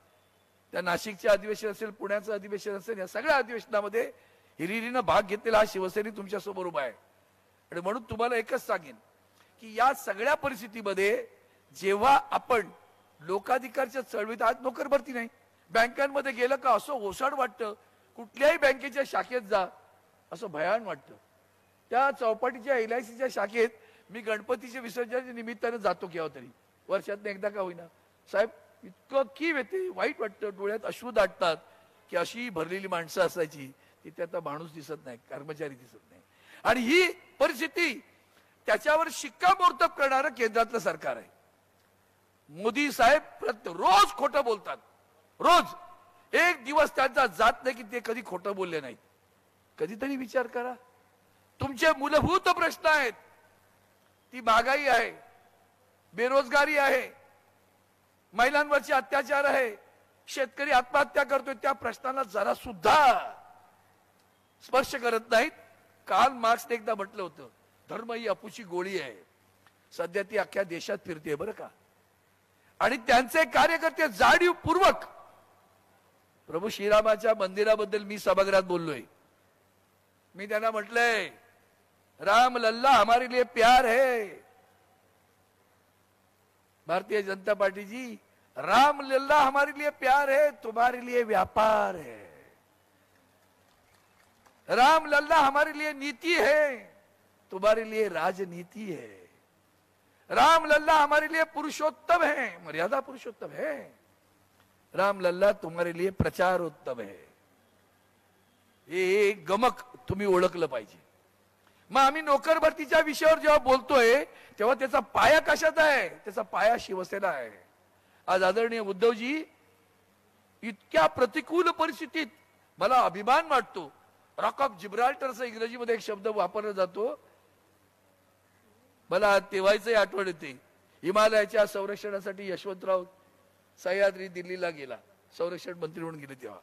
त्या नाशिकचे अधिवेशन असेल, पुण्याचं अधिवेशन असेल, या सगळ्या अधिवेशनामध्ये हिरिरीनं भाग घेतलेला हा शिवसैनिक तुमच्या समोर उभा आहे. आणि म्हणून तुम्हाला एकच सांगेन की या सगळ्या परिस्थितीमध्ये जेव्हा आपण लोकाधिकारच्या चळवळीत, आज नोकर भरती नाही, बँकांमध्ये गेलं का असं ओसाड वाटतं, कुठल्याही बँकेच्या शाखेत जा असं भयान वाटतं. त्या चौपाटीच्या LICच्या शाखेत मी गणपतीच्या विसर्जनाच्या निमित्तानं जातो केव्हा तरी, वर्षातनं एकदा का होईना, साहेब इतकं कीव येते, वाईट वाटतं, डोळ्यात अश्रू दाटतात की अशी भरलेली माणसं असायची, तिथे आता माणूस दिसत नाही, कर्मचारी दिसत नाही. आणि ही परिस्थिती, त्याच्यावर शिक्कामोर्तब करणारं केंद्रातलं सरकार आहे. मोदी साहेब रोज खोटं बोलतात, रोज. एक दिवस त्यांचा जात नाही की ते कधी खोटं बोलले नाहीत. कधीतरी विचार करा, तुमचे मूलभूत प्रश्न आहेत, ती महागाई आहे, बेरोजगारी आहे, महिलांवरचे अत्याचार आहे, शेतकरी आत्महत्या करतोय, त्या प्रश्नाला जरा सुद्धा स्पर्श करत नाहीत. काल मार्क्सने एकदा म्हटलं होतं, धर्म ही अपुची गोळी आहे, सध्या ती अख्ख्या देशात फिरते बरं का. आणि त्यांचे कार्यकर्ते जाणीवपूर्वक, प्रभू श्रीरामाच्या मंदिराबद्दल मी सभागृहात बोललोय, मी त्यांना म्हटलंय, राम लल्ला हमारे लिए प्यार है. भारतीय जनता पार्टी जी, राम लल्ला हमारे लिए प्यार है, तुम्हारे लिए व्यापार है. राम लल्ला हमारे लिए नीति है, तुम्हारे लिए राजनीति है. राम लल्ला हमारे लिए पुरुषोत्तम है, मर्यादा पुरुषोत्तम है. राम लल्ला तुम्हारे लिए प्रचारोत्तम है. हे गमक तुम्ही ओळखलं पाहिजे. मग आम्ही नोकर भरतीच्या विषयावर जेव्हा बोलतोय तेव्हा त्याचा पाया कशात आहे? त्याचा पाया शिवसेना आहे. आज आदरणीय उद्धवजी, इतक्या प्रतिकूल परिस्थितीत मला अभिमान वाटतो. रॉक ऑफ जिब्राल्टरचा इंग्रजीमध्ये एक शब्द वापरला जातो, मला तेव्हाची आठवण येते. हिमालयाच्या संरक्षणासाठी यशवंतराव सह्याद्री दिल्लीला गेला, संरक्षण मंत्री म्हणून गेले तेव्हा.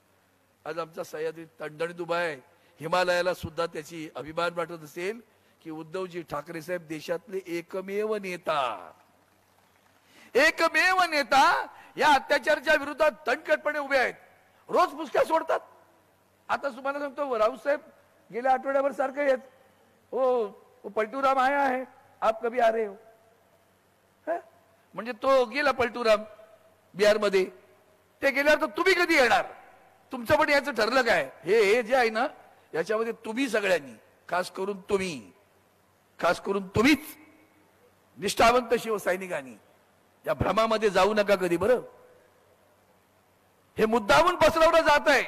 आज आमचा सह्याद्री तणतणीत उभा आहे. हिमालयाला सुद्धा त्याची अभिमान वाटत असेल की उद्धवजी ठाकरे साहेब देशातले एकमेव नेता, एकमेव नेता या अत्याचाराच्या विरोधात दणकटपणे उभे आहेत. रोज पुस्तक सोडतात. आता तुम्हाला सांगतो, राऊतसाहेब गेल्या आठवड्याभर सारखं येत, हो पलटूराम आया है, आप कभी आ रहे हो? म्हणजे तो गेला पलटूराम बिहारमध्ये, ते गेल्यावर तर तुम्ही कधी येणार? तुमचं पण याचं ठरलं काय? हे जे आहे ना, याच्यामध्ये तुम्ही सगळ्यांनी, खास करून तुम्हीच निष्ठावंत शिवसैनिकांनी या भ्रमामध्ये जाऊ नका कधी. बरं, हे मुद्दामून पसरवलं जात आहे.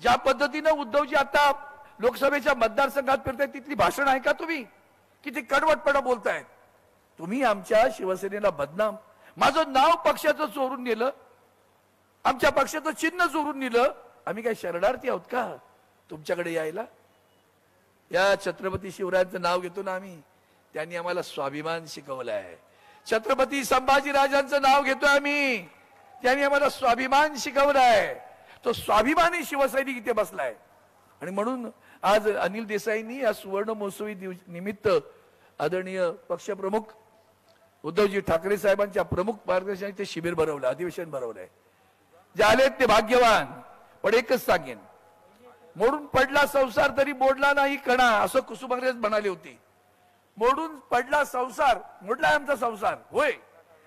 ज्या पद्धतीनं उद्धवजी आता लोकसभेच्या मतदारसंघात फिरताय, तिथली भाषण ऐका तुम्ही, किती कडवटपणा बोलतायत. तुम्ही आमच्या शिवसेनेला बदनाम, माझं नाव पक्षाचं चोरून नेलं, आमच्या पक्षाचं चिन्ह चोरून नेलं. आम्ही काय शरणार्थी आहोत का तुमच्याकडे यायला? या छत्रपती शिवरायांचं नाव घेतो ना आम्ही, त्यांनी आम्हाला स्वाभिमान शिकवलाय. छत्रपती संभाजीराजांचं नाव घेतोय आम्ही, त्यांनी आम्हाला स्वाभिमान शिकवलाय. तो स्वाभिमानी शिवसैनिक इथे बसलाय. आणि म्हणून आज अनिल देसाईंनी या सुवर्ण महोत्सवी निमित्त आदरणीय पक्षप्रमुख उद्धवजी ठाकरे साहेबांच्या प्रमुख मार्गदर्शनाने ते शिबिर भरवलं, अधिवेशन भरवलंय. जे आलेत ते भाग्यवान. पण एकच सांगेन, मोडून पडला संसार तरी मोडला नाही कणा, असं कुसुमाग्रज म्हणाले होते. मोडून पडला संसार, मोडलाय आमचा संसार. होय,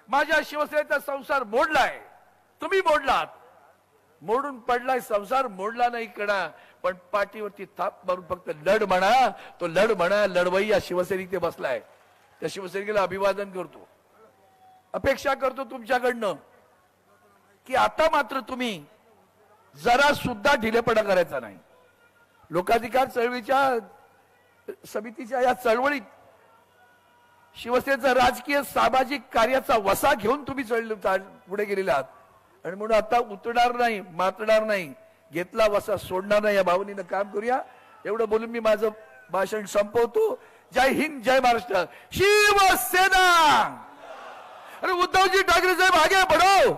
माझ्या शिवसेनेचा संसार मोडलाय, तुम्ही मोडलात. मोडून पडलाय संसार, मोडला नाही कणा. पण पाठीवरती थाप मारून फक्त लढ म्हणा, तो लढ म्हणा, लढवई या शिवसैनिक ते बसलाय. त्या शिवसैनिकाला अभिवादन करतो, अपेक्षा करतो तुमच्याकडनं की आता मात्र तुम्ही जरा सुद्धा ढिलेपणा करायचा नाही. लोकाधिकार चळवळीच्या समितीच्या या चळवळीत शिवसेनेचा राजकीय सामाजिक कार्याचा वसा घेऊन तुम्ही पुढे गेलेले आहात. आणि म्हणून आता उतरणार नाही, मातणार नाही, घेतला वसा सोडणार नाही, या भावनेनं काम करूया. एवढं बोलून मी माझं भाषण संपवतो. जय हिंद, जय महाराष्ट्र, शिवसेना. अरे उद्धवजी ठाकरे साहेब आगे बढ़ो.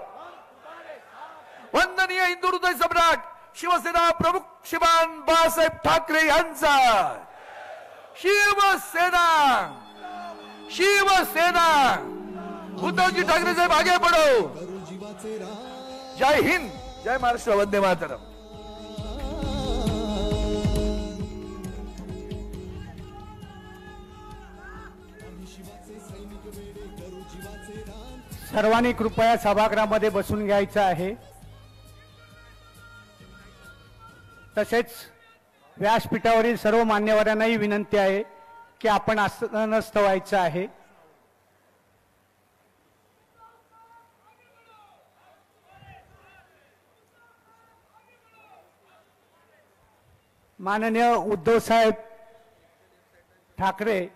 वंदनीय हिंदू हृदय सम्राट शिवसेना प्रमुख श्रीमान बाळासाहेब ठाकरे यांचा शिवसेना, शिवसेना. उद्धवजी ठाकरे साहेब आगे बढ़ो. जय हिंद, जय महाराष्ट्र, वंदे मातरम. सर्वांनी कृपया सभागृहामध्ये बसून घ्यायचं आहे. तसेच व्यासपीठावरील सर्व मान्यवरांनाही विनंती आहे की आपण आसनस्थ व्हायचं आहे. माननीय उद्धव साहेब ठाकरे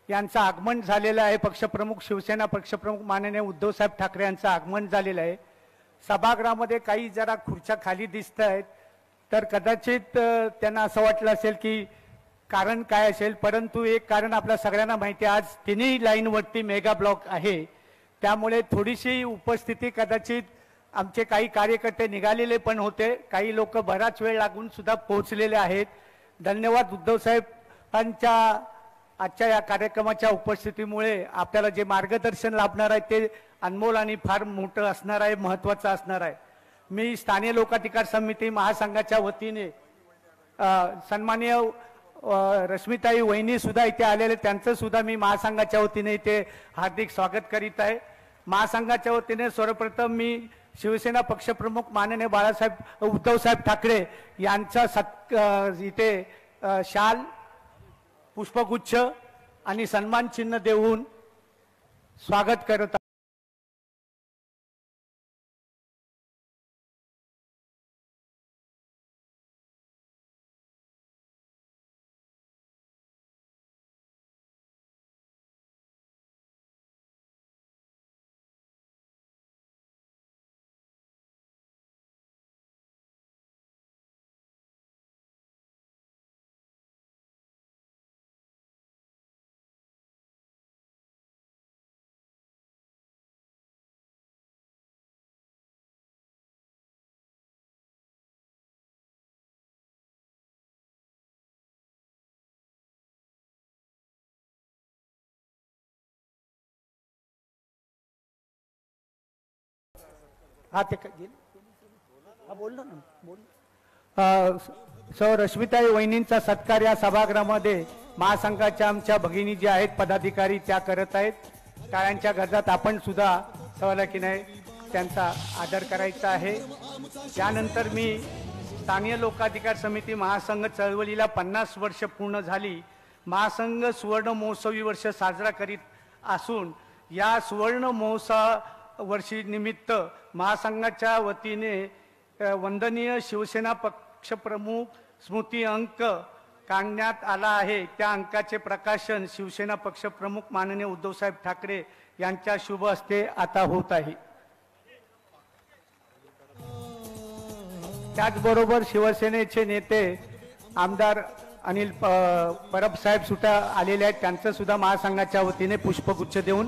यांचं आगमन झालेलं आहे. पक्षप्रमुख, शिवसेना पक्षप्रमुख माननीय उद्धव साहेब ठाकरे यांचं आगमन झालेलं आहे. सभागृहामध्ये काही जरा खुर्च्या खाली दिसत आहेत, तर कदाचित त्यांना असं वाटलं असेल की कारण काय असेल. परंतु एक कारण आपल्या सगळ्यांना माहिती आहे, आज तिन्ही लाईनवरती मेगा ब्लॉक आहे, त्यामुळे थोडीशी उपस्थिती कदाचित आमचे काही कार्यकर्ते निघालेले पण होते, काही लोक बराच वेळ लागून सुद्धा पोहोचलेले आहेत. धन्यवाद उद्धव साहेबांच्या आजच्या या कार्यक्रमाच्या उपस्थितीमुळे आपल्याला जे मार्गदर्शन लाभणार आहे ते अनमोल आणि फार मोठं असणार आहे, महत्त्वाचं असणार आहे. मी स्थानीय लोकाधिकार समिती महासंघाच्या वतीने सन्माननीय रश्मिताई वहिनी सुद्धा इथे आलेले, त्यांचं सुद्धा मी महासंघाच्या वतीने इथे हार्दिक स्वागत करीत आहे. महासंघाच्या वतीने सर्वप्रथम मी शिवसेना पक्षप्रमुख माननीय बाळासाहेब उद्धवसाहेब ठाकरे यांचा इथे शाल, पुष्पगुच्छ आणि सन्मान चिन्ह देऊन स्वागत करत हा ते हा बोल ना बोल. सौ रश्मिताई वहिनींचा सत्कार या सभागृहामध्ये महासंघाच्या आमच्या भगिनी ज्या आहेत पदाधिकारी त्या करत आहेत. टाळ्यांच्या गजरात आपण सुद्धा सवलकीने त्यांचा आदर करायचा आहे. त्यानंतर मी स्थानीय लोकाधिकार समिती महासंघ चळवळीला 50 वर्ष पूर्ण झाली. महासंघ सुवर्ण महोत्सवी वर्ष साजरा करीत असून या सुवर्ण महोत्सव वर्षी निमित्त महासंघाच्या वतीने वंदनीय शिवसेना पक्षप्रमुख स्मृती अंक काढण्यात आला आहे. त्या अंकाचे प्रकाशन शिवसेना पक्षप्रमुख माननीय उद्धवसाहेब ठाकरे यांच्या शुभ हस्ते आता होत आहे. त्याचबरोबर शिवसेनेचे नेते आमदार अनिल परब साहेब सुद्धा आलेले आहेत. त्यांचं सुद्धा महासंघाच्या वतीने पुष्पगुच्छ देऊन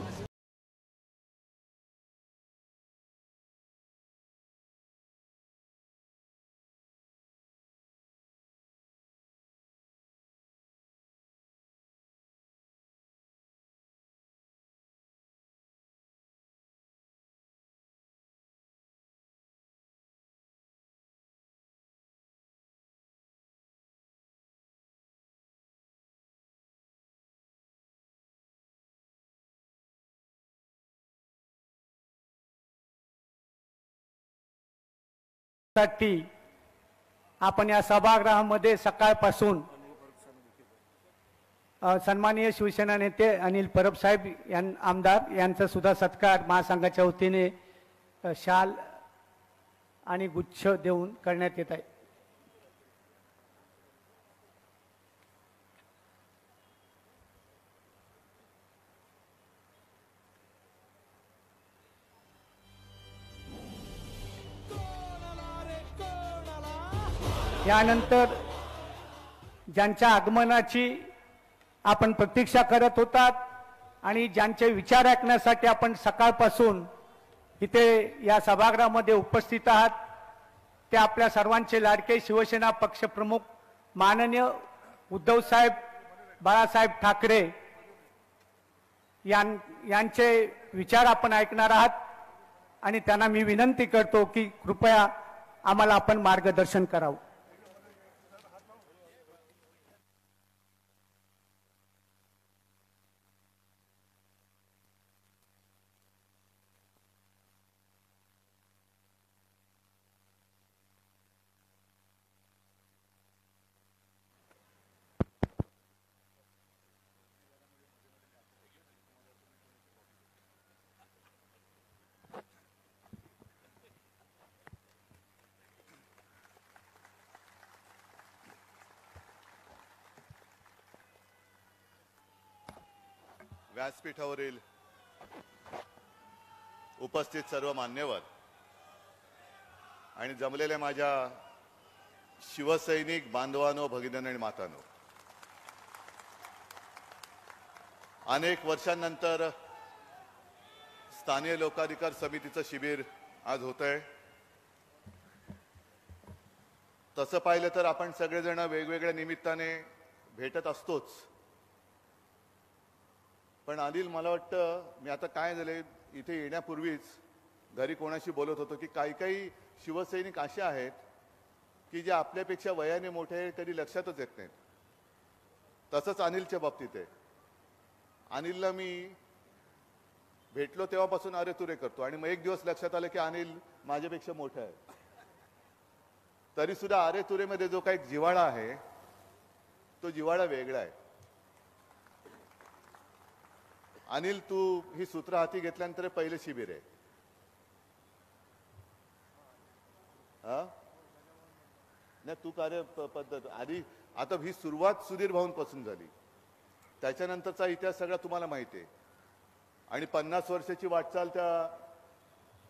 साठी आपण या सभागृहामध्ये सकाळपासून सन्माननीय शिवसेना नेते अनिल परब साहेब आमदार यांचा सुद्धा सत्कार महासंघाच्या वतीने शाल आणि गुच्छ देऊन करण्यात येत आहे. यानंतर ज्यांच्या आगमनाची आपण प्रतीक्षा करत होतात आणि ज्यांचे विचार ऐकण्यासाठी आपण सकाळपासून इथे या सभागृहामध्ये उपस्थित आहात ते आपल्या सर्वांचे लाडके शिवसेना पक्षप्रमुख माननीय उद्धवसाहेब बाळासाहेब ठाकरे यांचे विचार आपण ऐकणार आहात आणि त्यांना मी विनंती करतो की कृपया आम्हाला आपण मार्गदर्शन करावं. व्यासपीठावरील उपस्थित सर्व मान्यवर आणि जमलेल्या माझ्या शिवसैनिक बांधवांनो, भगिनींनो आणि मातांनो, अनेक वर्षांनंतर स्थानीय लोकाधिकार समितीचं शिबिर आज होत आहे. तसं पाहिलं तर आपण सगळेजण वेगवेगळ्या निमित्ताने भेटत असतोच. पण अनिल, मला वाटतं मी आता काय झाले इथे येण्यापूर्वीच घरी कोणाशी बोलत होतो की काही काही शिवसैनिक असे आहेत की जे आपल्यापेक्षा वयाने मोठे कधी लक्षातच येत नाहीत. तसंच अनिलच्या बाबतीत आहे. अनिलला मी भेटलो तेव्हापासून अरे तुरे करतो आणि मग एक दिवस लक्षात आलं की अनिल माझ्यापेक्षा मोठा आहे. तरी सुद्धा अरे तुरेमध्ये जो काही जिव्हाळा आहे तो जिव्हाळा वेगळा आहे. अनिल, तू ही सूत्र हाती घेतल्यानंतर पहिले शिबिर आहे. नाही, तू कार्य पद्धत आधी आता ही सुरुवात सुधीर भाऊंपासून झाली. त्याच्यानंतरचा इतिहास सगळा तुम्हाला माहिती आहे. आणि 50 वर्षाची वाटचाल त्या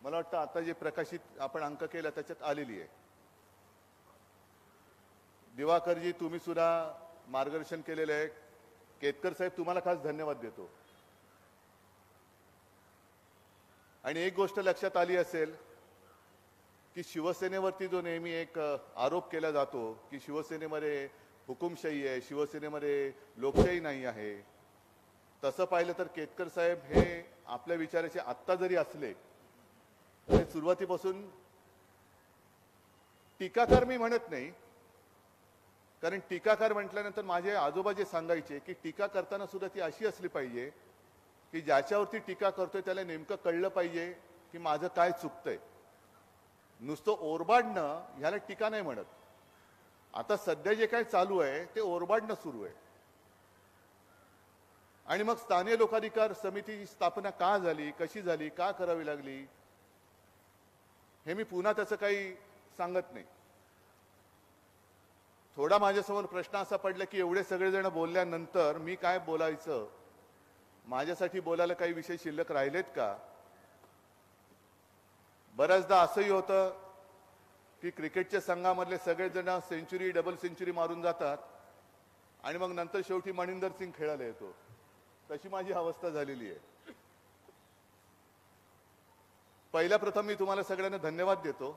मला वाटतं आता जे प्रकाशित आपण अंक केला त्याच्यात आलेली आहे. दिवाकरजी, तुम्ही सुद्धा मार्गदर्शन केलेलं आहे. केतकर साहेब, तुम्हाला खास धन्यवाद देतो. आणि एक गोष्ट लक्षात आली असेल की शिवसेनेवरती जो नेहमी एक आरोप केला जातो की शिवसेनेमध्ये हुकुमशाही आहे, शिवसेनेमध्ये लोकशाही नाही आहे, तसं पाहिलं तर केतकर साहेब हे आपल्या विचाराचे आत्ता जरी असले सुरुवातीपासून टीकाकार मी म्हणत नाही, कारण टीकाकार म्हटल्यानंतर माझे आजोबा जे सांगायचे की टीका करताना सुद्धा ती अशी असली पाहिजे की ज्याच्यावरती टीका करतोय त्याला नेमकं कळलं पाहिजे की माझं काय चुकतंय. नुसतं ओरबाडणं ह्याला टीका नाही म्हणत. आता सध्या जे काय चालू आहे ते ओरबाडणं सुरू आहे. आणि मग स्थानिक लोकाधिकार समितीची स्थापना का झाली, कशी झाली, का करावी लागली, हे मी पुन्हा त्याचं काही सांगत नाही. थोडा माझ्यासमोर प्रश्न असा पडला की एवढे सगळेजण बोलल्यानंतर मी काय बोलायचं, माझ्यासाठी बोलायला काही विषय शिल्लक राहिलेत का. बऱ्याचदा असंही होतं की क्रिकेटच्या संघामधले सगळेजण सेंचुरी डबल सेंचुरी मारून जातात आणि मग नंतर शेवटी मनिंदर सिंग खेळायला येतो. तशी माझी अवस्था झालेली आहे. पहिल्या प्रथम मी तुम्हाला सगळ्यांना धन्यवाद देतो.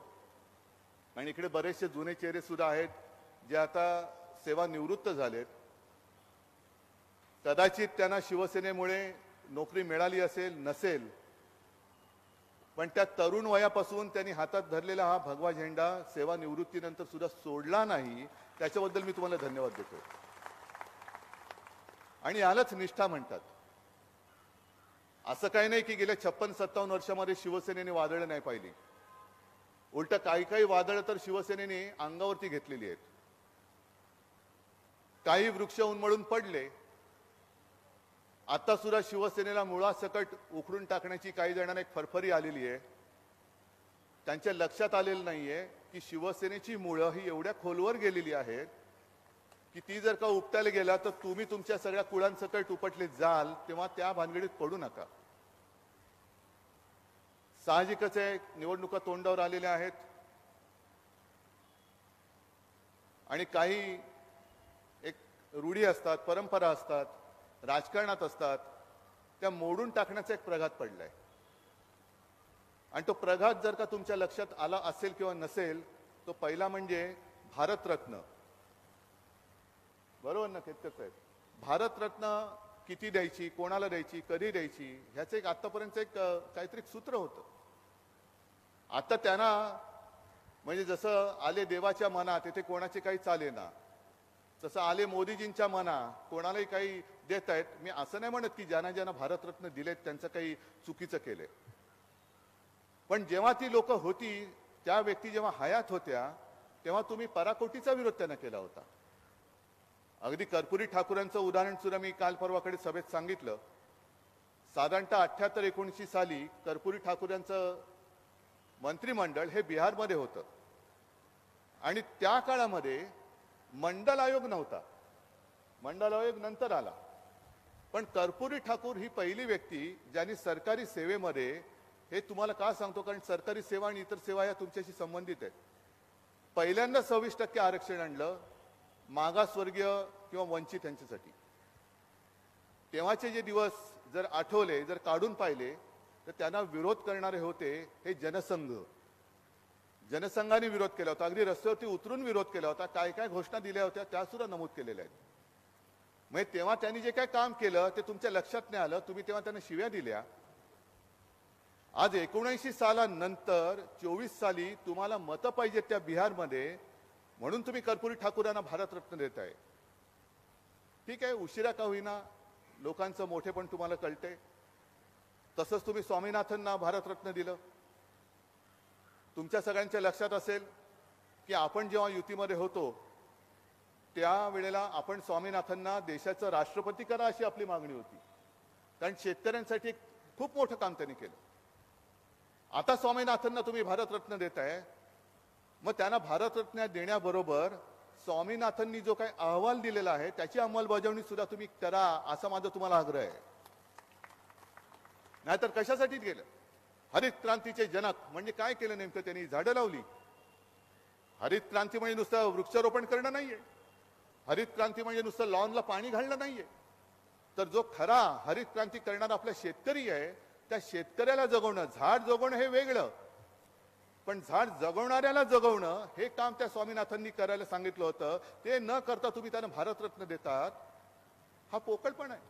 आणि इकडे बरेचसे जुने चेहरे सुद्धा आहेत जे आता सेवानिवृत्त झालेत. कदाचित त्यांना शिवसेनेमुळे नोकरी मिळाली असेल नसेल, पण त्या तरुण वयापासून त्यांनी हातात धरलेला हा भगवा झेंडा सेवानिवृत्तीनंतर सुद्धा सोडला नाही. त्याच्याबद्दल मी तुम्हाला धन्यवाद देतो. आणि यालाच निष्ठा म्हणतात. असं काही नाही की गेल्या 56-57 वर्षामध्ये शिवसेनेने वादळं नाही पाहिली. उलट काही काही वादळं तर शिवसेनेने अंगावरती घेतलेली आहेत. काही वृक्ष उन्मळून पडले. आता सुद्धा शिवसेनेला मुळासकट उखडून टाकण्याची काही जणांना एक फरफरी आलेली आहे. त्यांच्या लक्षात आलेलं नाहीये की शिवसेनेची मुळं ही एवढ्या खोलवर गेलेली आहेत की ती जर का उपटायला गेला तर तुम्ही तुमच्या सगळ्या कुळांसकट उपटले जाल, तेव्हा त्या भानगडीत पडू नका. साहजिकच आहे, निवडणुका तोंडावर आलेल्या आहेत आणि काही एक रूढी असतात, परंपरा असतात, राजकारणात असतात, त्या मोडून टाकण्याचा एक प्रघात पडलाय. आणि तो प्रघात जर का तुमच्या लक्षात आला असेल किंवा नसेल, तो पहिला म्हणजे भारतरत्न. बरोबर ना केतकर साहेब? भारतरत्न किती द्यायची, कोणाला द्यायची, कधी द्यायची, ह्याचं एक आतापर्यंत एक काहीतरी सूत्र होतं. आता त्यांना म्हणजे जसं आले देवाच्या मनात तिथे कोणाचे काही चालेना, तसं आले मोदीजींच्या मना कोणालाही काही देत आहेत. मी असं नाही म्हणत की ज्यांना ज्यांना भारतरत्न दिलेत त्यांचं काही चुकीचं केलंय, पण जेव्हा ती लोक होती, त्या व्यक्ती जेव्हा हयात होत्या, तेव्हा तुम्ही पराकोटीचा विरोध त्यांना केला होता. अगदी कर्पुरी ठाकूरांचं उदाहरण सुद्धा मी काल परवाकडे सभेत सांगितलं. साधारणतः 78-79 साली कर्पुरी ठाकूरांचं मंत्रिमंडळ हे बिहारमध्ये होतं आणि त्या काळामध्ये मंडल आयोग नव्हता. मंडल आयोग नंतर आला. पण कर्पुरी ठाकूर ही पहिली व्यक्ती ज्यांनी सरकारी सेवेमध्ये, हे तुम्हाला का सांगतो कारण सरकारी सेवा आणि इतर सेवा या तुमच्याशी संबंधित आहेत, पहिल्यांदा 26% आरक्षण आणलं मागासवर्गीय किंवा वंचित यांच्यासाठी. तेव्हाचे जे दिवस जर आठवले, जर काढून पाहिले, तर त्यांना विरोध करणारे होते हे जनसंघ. जनसंघाने विरोध केला होता, अगदी रस्त्यावरती उतरून विरोध केला होता, काय काय घोषणा दिल्या होत्या त्या सुद्धा नमूद केलेल्या आहेत. म्हणजे तेव्हा त्यांनी जे काय काम केलं ते तुमच्या लक्षात नाही आलं, तुम्ही तेव्हा त्यांना शिव्या दिल्या. आज 79 सालानंतर 24 साली तुम्हाला मतं पाहिजेत त्या बिहारमध्ये, म्हणून तुम्ही कर्पुरी ठाकूरांना भारतरत्न देत आहे. ठीक आहे, उशिरा का होईना लोकांचं मोठेपण तुम्हाला कळते. तसंच तुम्ही स्वामीनाथनना भारतरत्न दिलं. तुमच्या सगळ्यांच्या लक्षात असेल की आपण जेव्हा युतीमध्ये होतो त्यावेळेला आपण स्वामीनाथनना देशाचं राष्ट्रपती करा अशी आपली मागणी होती, कारण शेतकऱ्यांसाठी खूप मोठं काम त्यांनी केलं. आता स्वामीनाथनना तुम्ही भारतरत्न देताय, मग त्यांना भारतरत्न देण्याबरोबर स्वामीनाथननी जो काही अहवाल दिलेला आहे त्याची अंमलबजावणी सुद्धा तुम्ही करा असा माझा तुम्हाला आग्रह आहे. नाहीतर कशासाठी गेलं? हरित क्रांतीचे जनक म्हणजे काय केलं नेमकं? त्यांनी झाडं लावली. हरित क्रांती म्हणजे नुसतं वृक्षारोपण करणं नाहीये. हरित क्रांती म्हणजे नुसतं लॉनला पाणी घालणं नाहीये. तर जो खरा हरित क्रांती करणारा आपला शेतकरी आहे, त्या शेतकऱ्याला जगवणं, झाड जगवणं हे वेगळं, पण झाड जगवणाऱ्याला जगवणं हे काम त्या स्वामीनाथननी करायला सांगितलं होतं. ते न करता तुम्ही त्यांना भारतरत्न देतात, हा पोकळपणा आहे.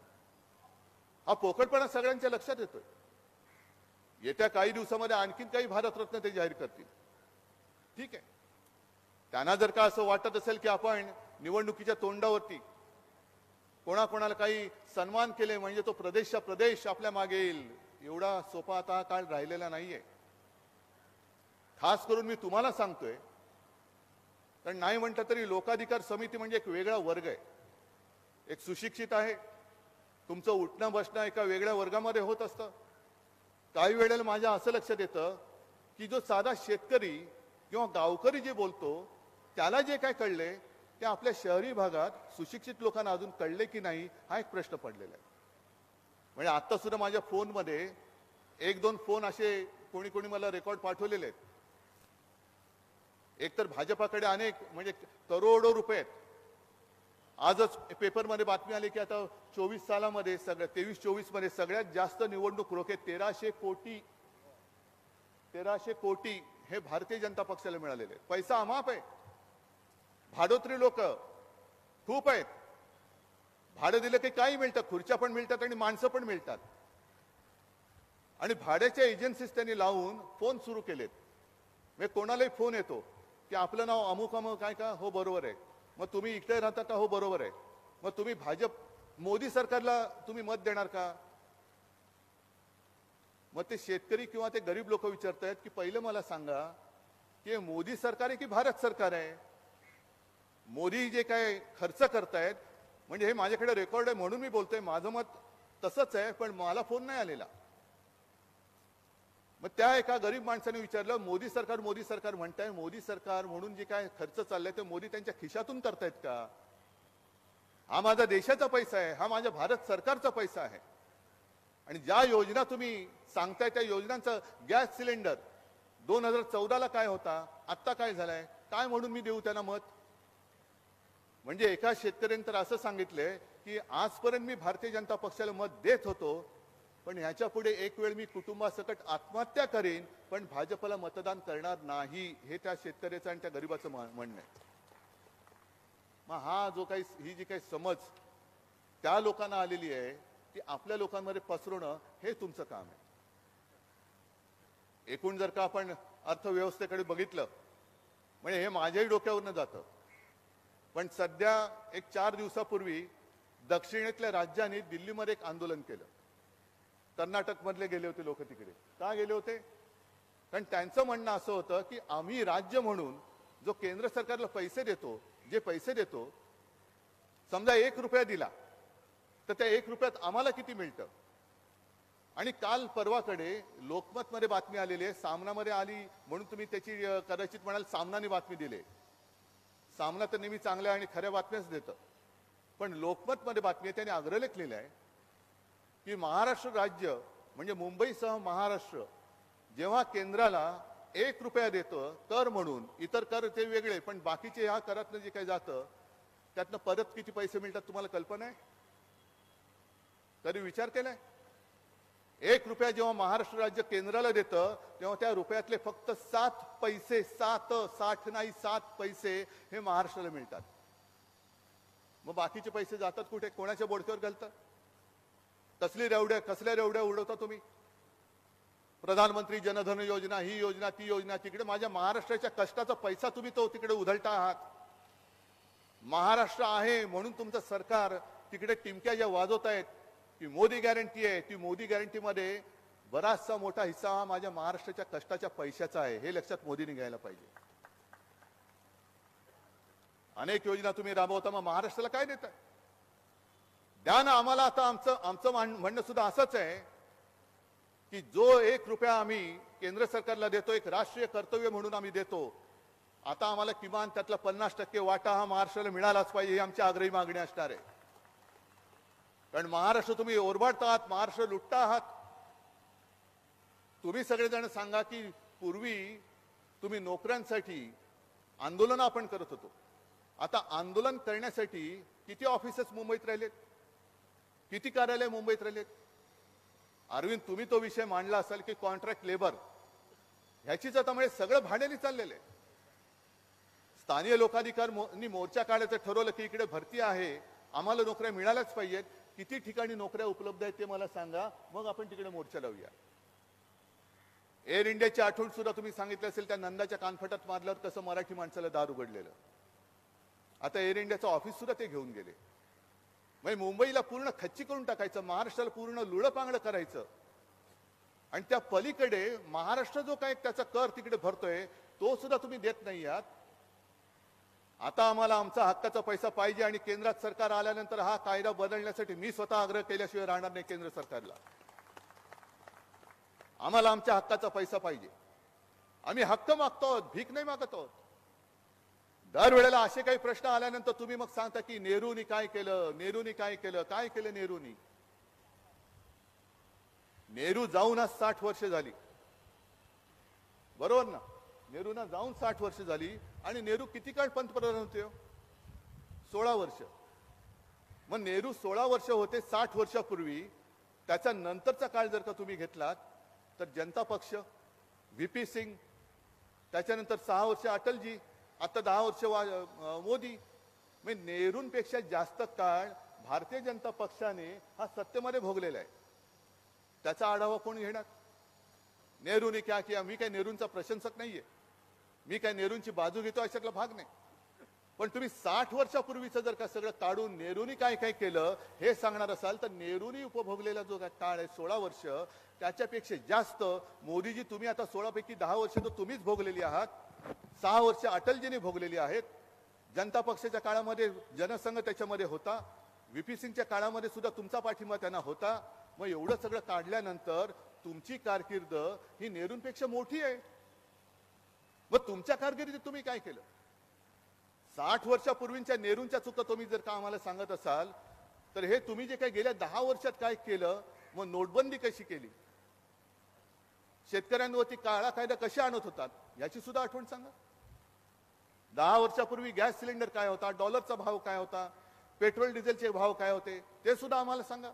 हा पोकळपणा सगळ्यांच्या लक्षात येतोय. येत्या काही दिवसामध्ये आणखीन काही भारतरत्न ते जाहीर करतील. ठीक आहे, त्यांना जर का असं वाटत असेल की आपण निवडणुकीच्या तोंडावरती कोणाकोणाला काही सन्मान केले म्हणजे तो प्रदेशच्या प्रदेश आपल्या मागे येईल, एवढा सोपा आता हा काळ राहिलेला नाहीये. खास करून मी तुम्हाला सांगतोय, कारण नाही म्हटलं तरी लोकाधिकार समिती म्हणजे एक वेगळा वर्ग आहे. एक सुशिक्षित आहे, तुमचं उठणं बसणं एका वेगळ्या वर्गामध्ये होत असतं. काही वेळेला माझ्या असं लक्षात येतं की जो साधा शेतकरी किंवा गावकरी जे बोलतो त्याला जे काय कळले ते आपल्या शहरी भागात सुशिक्षित लोकांना अजून कळले की नाही हा एक प्रश्न पडलेला आहे. म्हणजे आता सुद्धा माझ्या फोनमध्ये 1-2 फोन असे कोणी कोणी मला रेकॉर्ड पाठवलेले आहेत. एकतर भाजपाकडे अनेक म्हणजे करोडो रुपये आहेत. आजच पेपरमध्ये बातमी आली की आता 24 सालामध्ये 23-24 मध्ये सगळ्यात जास्त निवडणूक रोखे 1300 कोटी हे भारतीय जनता पक्षाला मिळालेले. पैसा अमाप आहे. भाडोत्री लोक खूप आहेत. भाडं दिलं की काही मिळतं, खुर्च्या पण मिळतात आणि माणसं पण मिळतात. आणि भाड्याच्या एजन्सीज त्यांनी लावून फोन सुरू केलेत. म्हणजे कोणालाही फोन येतो की आपलं नाव अमुक अमुक काय का, हो बरोबर आहे. मग तुम्ही इकडे राहता का, हो बरोबर आहे. मग तुम्ही भाजप मोदी सरकारला तुम्ही मत देणार का. मग ते शेतकरी किंवा ते गरीब लोक विचारतायत की पहिलं मला सांगा की मोदी सरकार आहे की भारत सरकार आहे. मोदी जे काय खर्च करतायत म्हणजे हे माझ्याकडे रेकॉर्ड आहे म्हणून मी बोलतोय, माझं मत तसंच आहे, पण मला फोन नाही आलेला. मग त्या एका गरीब माणसाने विचारलं मोदी सरकार म्हणताय, मोदी सरकार म्हणून जे काय खर्च चाललाय ते मोदी त्यांच्या खिशातून करतायत का. हा माझा देशाचा पैसा आहे, हा माझ्या भारत सरकारचा पैसा आहे. आणि ज्या योजना तुम्ही सांगताय त्या योजनांचं गॅस सिलेंडर 2014ला काय होता, आत्ता काय झालाय, काय म्हणून मी देऊ त्यांना मत. म्हणजे एका शेतकऱ्याने तर असं सांगितलंय की आजपर्यंत मी भारतीय जनता पक्षाला मत देत होतो, पण ह्याच्या पुढे एक वेळ मी कुटुंबासकट आत्महत्या करेन पण भाजपला मतदान करणार नाही, हे त्या शेतकऱ्याचं आणि त्या गरीबाचं म्हणणं आहे. मग हा जो काही ही जी काही समज त्या लोकांना आलेली आहे ती आपल्या लोकांमध्ये पसरवणं हे तुमचं काम आहे. एकूण जर का आपण अर्थव्यवस्थेकडे बघितलं म्हणजे हे माझ्याही डोक्यावरनं जातं. पण सध्या एक 4 दिवसापूर्वी दक्षिणेतल्या राज्यांनी दिल्लीमध्ये एक आंदोलन केलं. कर्नाटक मधले गेले होते लोक तिकडे. का गेले होते, कारण त्यांचं म्हणणं असं होतं की आम्ही राज्य म्हणून जो केंद्र सरकारला पैसे देतो, जे पैसे देतो, समजा 1 रुपया दिला तर त्या 1 रुपयात आम्हाला किती मिळतं. आणि काल परवाकडे लोकमत मध्ये बातमी आलेली आहे, सामनामध्ये आली म्हणून तुम्ही त्याची कदाचित म्हणाल सामनाने बातमी दिली. सामना तर नेहमी चांगल्या आणि खऱ्या बातम्याच देतं, पण लोकमत मध्ये बातमी आहे, त्याने अग्रलेख लिहिला आहे की महाराष्ट्र राज्य म्हणजे मुंबईसह महाराष्ट्र जेव्हा केंद्राला 1 रुपया देतं कर म्हणून, इतर कर ते वेगळे पण बाकीचे ह्या करातनं जे काही जातं त्यातनं परत किती पैसे मिळतात तुम्हाला कल्पना आहे. कधी विचार केलाय. 1 रुपया जेव्हा महाराष्ट्र राज्य केंद्राला देतं तेव्हा त्या रुपयातले फक्त 7 पैसे, 60 नाही 7 पैसे हे महाराष्ट्राला मिळतात. मग बाकीचे पैसे जातात कुठे, कोणाच्या बोडक्यावर घालतात. कसल्या रेवड्या उडवता तुम्ही. प्रधानमंत्री जनधन योजना, ही योजना ती योजना, तिकडे माझ्या महाराष्ट्राच्या कष्टाचा पैसा तुम्ही तो तिकडे उधळता आहात. महाराष्ट्र आहे म्हणून तुमचं सरकार तिकडे टिमक्या ज्या वाजवतायत ती मोदी गॅरंटी आहे, ती मोदी गॅरंटी मध्ये बराचसा मोठा हिस्सा हा माझ्या महाराष्ट्राच्या कष्टाच्या पैशाचा आहे, हे लक्षात मोदींनी घ्यायला पाहिजे. अनेक योजना तुम्ही राबवता, मग महाराष्ट्राला काय देताय. द्या ना आम्हाला. आता आमचं म्हणणं सुद्धा असंच आहे की जो 1 रुपया आम्ही केंद्र सरकारला देतो, एक राष्ट्रीय कर्तव्य म्हणून आम्ही देतो, आता आम्हाला किमान त्यातला 50% वाटा हा महाराष्ट्राला मिळालाच पाहिजे, ही आमची आग्रही मागणी असणार आहे. कारण महाराष्ट्र तुम्ही ओरबाडता आहात, महाराष्ट्र लुटता आहात. तुम्ही सगळेजण सांगा की पूर्वी तुम्ही नोकऱ्यांसाठी आंदोलन आपण करत होतो, आता आंदोलन करण्यासाठी किती ऑफिसेस मुंबईत राहिलेत, किती कार्यालय मुंबईत राहिलेत. अरविंद तुम्ही तो विषय मांडला असाल की कॉन्ट्रॅक्ट लेबर, ह्याचीच आता म्हणजे सगळं भाड्याने चाललेलं आहे. स्थानिक लोकाधिकाऱ्यांनी मोर्चा काढायचं ठरवलं की इकडे भरती आहे, आम्हाला नोकऱ्या मिळाल्याच पाहिजेत. किती ठिकाणी नोकऱ्या उपलब्ध आहेत ते मला सांगा, मग आपण तिकडे मोर्चा लावूया. एअर इंडियाची आठवण सुद्धा तुम्ही सांगितलं असेल, त्या नंदाच्या कानफटात मारल्यावर कसं मराठी माणसाला दार उघडलेलं. आता एअर इंडियाचं ऑफिस सुद्धा ते घेऊन गेले. म्हणजे मुंबईला पूर्ण खच्ची करून टाकायचं, महाराष्ट्राला पूर्ण लुळपांगड करायचं. आणि त्या पलीकडे महाराष्ट्र जो काय त्याचा कर तिकडे भरतोय तो सुद्धा तुम्ही देत नाही आहात. आता आम्हाला आमचा हक्काचा पैसा पाहिजे आणि केंद्रात सरकार आल्यानंतर हा कायदा बदलण्यासाठी मी स्वतः आग्रह केल्याशिवाय राहणार नाही केंद्र सरकारला. आम्हाला आमच्या हक्काचा पैसा पाहिजे. आम्ही हक्क मागतो आहोत, भीक नाही मागत आहोत. दरवेळेला असे काही प्रश्न आल्यानंतर तुम्ही मग सांगता की नेहरूनी काय केलं, नेहरूनी काय केलं, काय केलं नेहरूनी. नेहरू जाऊन आज 60 वर्ष झाली, बरोबर ना. नेहरूना जाऊन 60 वर्ष झाली आणि नेहरू किती काळ पंतप्रधान होते? 16 वर्ष. मग नेहरू 16 वर्ष होते 60 वर्षापूर्वी. त्याच्या नंतरचा काळ जर का तुम्ही घेतलात तर जनता पक्ष, व्हीपी सिंग, त्याच्यानंतर 6 वर्ष अटलजी, आता 10 वर्ष मोदी. म्हणजे नेहरूंपेक्षा जास्त काळ भारतीय जनता पक्षाने हा सत्तेमध्ये भोगलेला आहे. त्याचा आढावा कोण घेणार? नेहरूने क्या किया. मी काही नेहरूंचा प्रशंसक नाहीये, मी काय नेहरूंची बाजू घेतो अशातला भाग नाही. पण तुम्ही 60 वर्षापूर्वीचं जर का सगळं काढून नेहरूनी काय काय केलं हे सांगणार असाल तर नेहरूनी उपभोगलेला जो काळ आहे 16 वर्ष, त्याच्यापेक्षा जास्त मोदीजी तुम्ही आता 16 पैकी 10 वर्ष तर तुम्हीच भोगलेली आहात. 6 वर्ष अटलजीने भोगलेली आहेत. जनता पक्षाच्या काळामध्ये जनसंघ त्याच्यामध्ये होता. व्हीपी सिंगच्या काळामध्ये सुद्धा तुमचा पाठिंबा त्यांना होता. मग एवढं सगळं काढल्यानंतर तुमची कारकीर्द ही नेहरूंपेक्षा मोठी आहे. मग तुमच्या कारकिर्दीत तुम्ही काय केलं? 60 वर्षापूर्वीच्या नेहरूंच्या चुका तुम्ही जर का आम्हाला सांगत असाल तर हे तुम्ही जे काही गेल्या 10 वर्षात काय केलं, मग नोटबंदी कशी केली, शेतकऱ्यांवरती काळा कायदा कसे आणत होतात याची सुद्धा आठवण सांगा. 10 वर्षापूर्वी गॅस सिलेंडर काय होता, डॉलरचा भाव काय होता, पेट्रोल डिझेलचे भाव काय होते ते सुद्धा आम्हाला सांगा.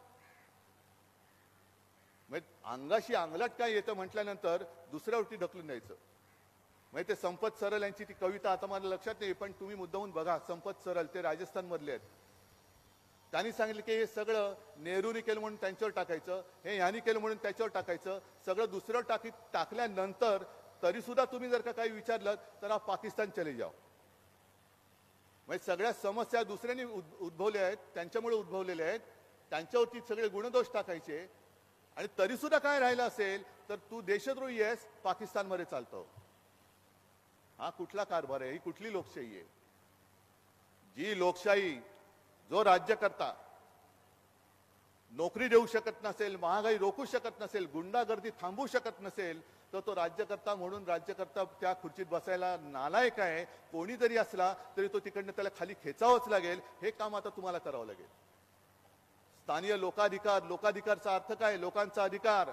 अंगाशी अंगलट काय येतं म्हटल्यानंतर दुसऱ्यावरती ढकलून द्यायचं. म्हणजे ते संपत सरल यांची ती कविता आता मला लक्षात नाही, पण तुम्ही मुद्दाहून बघा. संपत सरल ते राजस्थान मधले आहेत. त्यांनी सांगितलं की हे सगळं नेहरूनी केलं म्हणून त्यांच्यावर टाकायचं, हे ह्यांनी केलं म्हणून त्याच्यावर टाकायचं, सगळं दुसऱ्यावर टाकल्यानंतर तरी सुद्धा तुम्ही जर का काही विचारलं तर आप पाकिस्तान चले जाओ. म्हणजे सगळ्या समस्या दुसऱ्यांनी उद्भवल्या आहेत, त्यांच्यामुळे उद्भवलेल्या आहेत, त्यांच्यावरती सगळे गुणदोष टाकायचे. आणि तरी सुद्धा काय राहिलं असेल तर तू देशद्रोही आहेस, पाकिस्तानमध्ये चालतो. हा कुठला कारभार आहे? ही कुठली लोकशाही आहे? जी लोकशाही जो राज्यकर्ता नोकरी देऊ शकत नसेल, महागाई रोखू शकत नसेल, गुंडागर्दी थांबवू शकत नसेल, तर तो राज्यकर्ता म्हणून राज्यकर्ता त्या खुर्चीत बसायला नालायक आहे. कोणी जरी असला तरी तो तिकडनं त्याला खाली खेचावंच लागेल. हे काम आता तुम्हाला करावं लागेल. स्थानीय लोकाधिकार, लोकाधिकारचा अर्थ काय? लोकांचा अधिकार.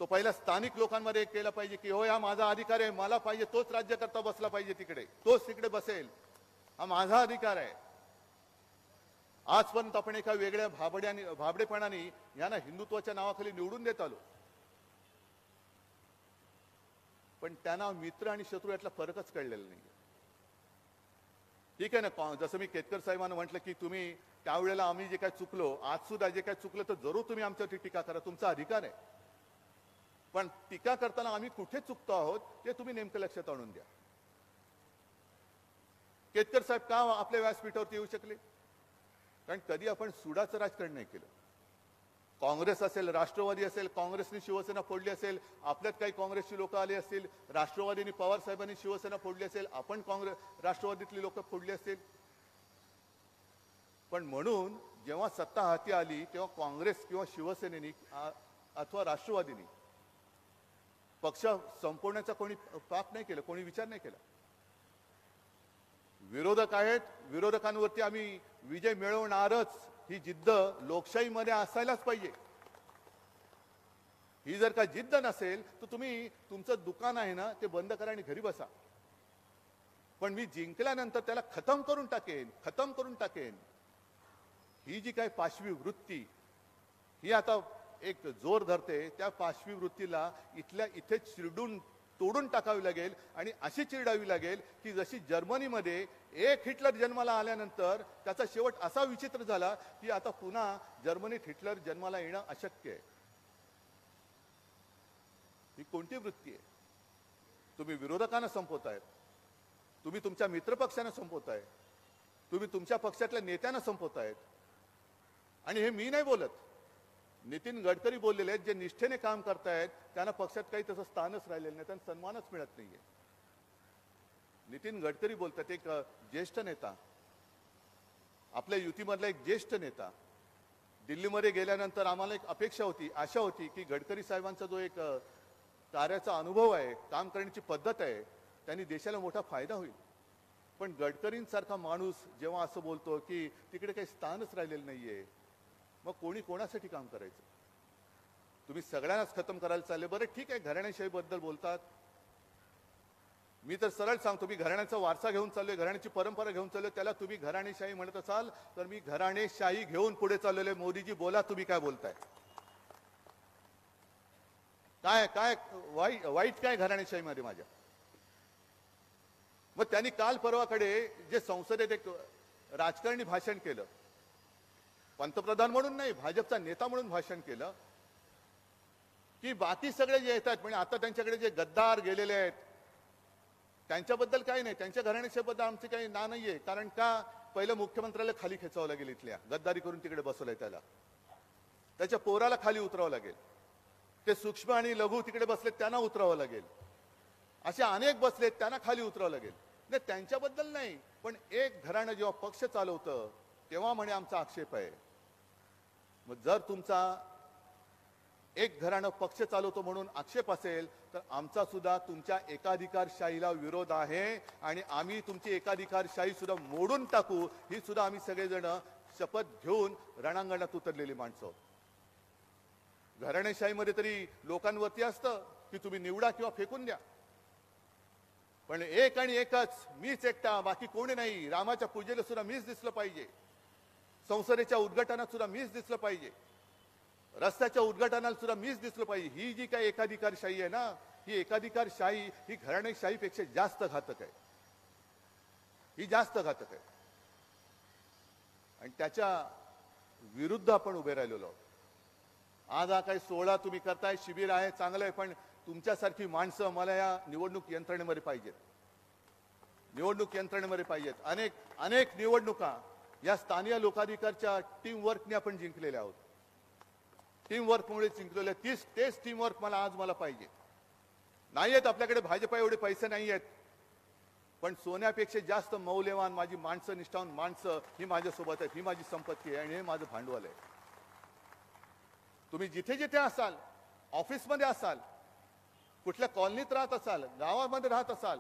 तो पहिला स्थानिक लोकांमध्ये केला पाहिजे की हो हा माझा अधिकार आहे, मला पाहिजे तोच राज्यकर्ता बसला पाहिजे तिकडे, तोच तिकडे बसेल, हा माझा अधिकार आहे. आजपर्यंत आपण एका वेगळ्या भाबडेपणाने यांना हिंदुत्वाच्या नावाखाली निवडून देत आलो. पण त्यांना मित्र आणि शत्रू यातला फरकच कळलेला नाही. ठीक आहे ना, जसं मी केतकर साहेबांना म्हटलं की तुम्ही त्यावेळेला आम्ही जे काय चुकलो, आज सुद्धा जे काय चुकलं तर जरूर तुम्ही आमच्यावरती टीका करा, तुमचा अधिकार आहे. पण टीका करताना आम्ही कुठे चुकतो आहोत ते तुम्ही नेमकं लक्षात आणून द्या. केतकर साहेब का आपल्या व्यासपीठावरती येऊ शकले? कारण कधी आपण सुडाचं राजकारण नाही केलं. काँग्रेस असेल, राष्ट्रवादी असेल, काँग्रेसने शिवसेना फोडली असेल, आपल्यात काही काँग्रेसची लोक आली असतील, राष्ट्रवादीने पवार साहेबांनी शिवसेना फोडली असेल, आपण राष्ट्रवादीतली लोक फोडली असतील. पण म्हणून जेव्हा सत्ता हाती आली तेव्हा काँग्रेस किंवा शिवसेनेनी अथवा राष्ट्रवादीनी पक्ष संपवण्याचा कोणी पाप नाही केलं, कोणी विचार नाही केला. विरोधक आहेत, विरोधकांवरती आम्ही विजय मिळवणारच ही जिद्द लोकशाहीमध्ये असायलाच पाहिजे. ही जर का जिद्द नसेल तर तुम्ही तुमचं दुकान आहे ना ते बंद करा आणि घरी बसा. पण मी जिंकल्यानंतर त्याला खतम करून टाकेन, ही जी काही पाशवी वृत्ती ही आता एक जोर धरते. त्या पाशवी वृत्तीला इथे चिरडून तोडून टाकावी लागेल आणि अशी चिरडावी लागेल की जशी जर्मनीमध्ये एक हिटलर जन्माला आल्यानंतर त्याचा शेवट असा विचित्र झाला की आता पुन्हा जर्मनीत हिटलर जन्माला येणं अशक्य आहे. ही कोणती वृत्ती आहे? तुम्ही विरोधकांना संपवतायत, तुम्ही तुमच्या मित्रपक्षांना संपवताय, तुम्ही तुमच्या पक्षातल्या नेत्यांना संपवतायत. आणि हे मी नाही बोलत, नितीन गडकरी बोललेले आहेत. जे निष्ठेने काम करतायत त्यांना पक्षात काही तसं स्थानच राहिलेलं नाही, त्यांना सन्मानच मिळत नाहीये. नितीन गडकरी बोलतात, एक ज्येष्ठ नेता, आपल्या युतीमधला एक ज्येष्ठ नेता. दिल्लीमध्ये गेल्यानंतर आम्हाला एक अपेक्षा होती, आशा होती की गडकरी साहेबांचा जो एक कार्याचा अनुभव आहे, काम करण्याची पद्धत आहे, त्यांनी देशाला मोठा फायदा होईल. पण गडकरींसारखा माणूस जेव्हा असं बोलतो की तिकडे काही स्थानच राहिलेलं नाहीये, मग कोणी कोणासाठी काम करायचं? तुम्ही सगळ्यांनाच खतम करायला चालले. बरं ठीक आहे, घराणेशाही बद्दल बोलतात. मी तर सरळ सांगतो, मी घराण्याचा वारसा घेऊन चाललोय, घराण्याची परंपरा घेऊन चाललोय. त्याला तुम्ही घराणेशाही म्हणत असाल तर मी घराणेशाही घेऊन पुढे चाललेलो आहे. मोदीजी बोला, तुम्ही काय बोलताय? काय काय वाईट काय घराणेशाहीमध्ये माझ्या? मग त्यांनी काल परवाकडे जे संसदेत एक राजकारणी भाषण केलं, पंतप्रधान म्हणून नाही, भाजपचा नेता म्हणून भाषण केलं की बाकी सगळे जे येतात म्हणजे आता त्यांच्याकडे जे गद्दार गेलेले आहेत त्यांच्याबद्दल काही नाही, त्यांच्या घराण्याबद्दल आमचे काही ना नाहीये. कारण का? पहिलं मुख्यमंत्र्याला खाली खेचावं लागेल, इथल्या गद्दारी करून तिकडे बसवलंय त्याला, त्याच्या पोराला खाली उतरावं लागेल, ते सूक्ष्म आणि लघु तिकडे बसलेत त्यांना उतरावं लागेल, असे अनेक बसलेत त्यांना खाली उतरावं लागेल. नाही, त्यांच्याबद्दल नाही, पण एक घराणं जेव्हा पक्ष चालवतं तेव्हा म्हणे आमचा आक्षेप आहे. मग जर तुमचा एक घराणं पक्ष चालवतो म्हणून आक्षेप असेल तर आमचा सुद्धा तुमच्या एकाधिकारशाहीला विरोध आहे आणि आम्ही तुमची एकाधिकारशाही सुद्धा मोडून टाकू, ही सुद्धा आम्ही सगळेजण शपथ घेऊन रणांगणात उतरलेली माणसं आहोत. घराणेशाहीमध्ये तरी लोकांवरती असतं की तुम्ही निवडा किंवा फेकून द्या, पण एक आणि एकच, मीच एकटा, बाकी कोणी नाही. रामाच्या पूजेला सुद्धा मीच दिसलं पाहिजे, संसदेच्या उद्घाटनात सुद्धा मीच दिसलं पाहिजे, रस्त्याच्या उद्घाटनाला सुद्धा मीच दिसलं पाहिजे. ही जी काही एकाधिकारशाही आहे ना, ही एकाधिकारशाही ही घराणेशाहीपेक्षा जास्त घातक आहे, ही जास्त घातक आहे. आणि त्याच्या विरुद्ध आपण उभे राहिलेलो आहोत. आज हा काही सोहळा तुम्ही करताय, शिबिर आहे, चांगलं आहे, पण तुमच्यासारखी माणसं मला या निवडणूक यंत्रणेमध्ये पाहिजेत, निवडणूक यंत्रणेमध्ये पाहिजेत. अनेक अनेक निवडणुका या स्थानिक लोकाधिकारच्या टीम वर्कने आपण जिंकलेल्या आहोत, टीम वर्कमुळे जिंकलेले. तेच टीम वर्क मला पाहिजे. नाही आहेत आपल्याकडे भाजपा एवढे पैसे नाही आहेत, पण सोन्यापेक्षा जास्त मौल्यवान माझी माणसं, निष्ठावान माणसं ही माझ्यासोबत आहेत, ही माझी संपत्ती आहे आणि हे माझं भांडवल आहे. तुम्ही जिथे जिथे असाल, ऑफिसमध्ये असाल, कुठल्या कॉलनीत राहत असाल, गावामध्ये राहत असाल,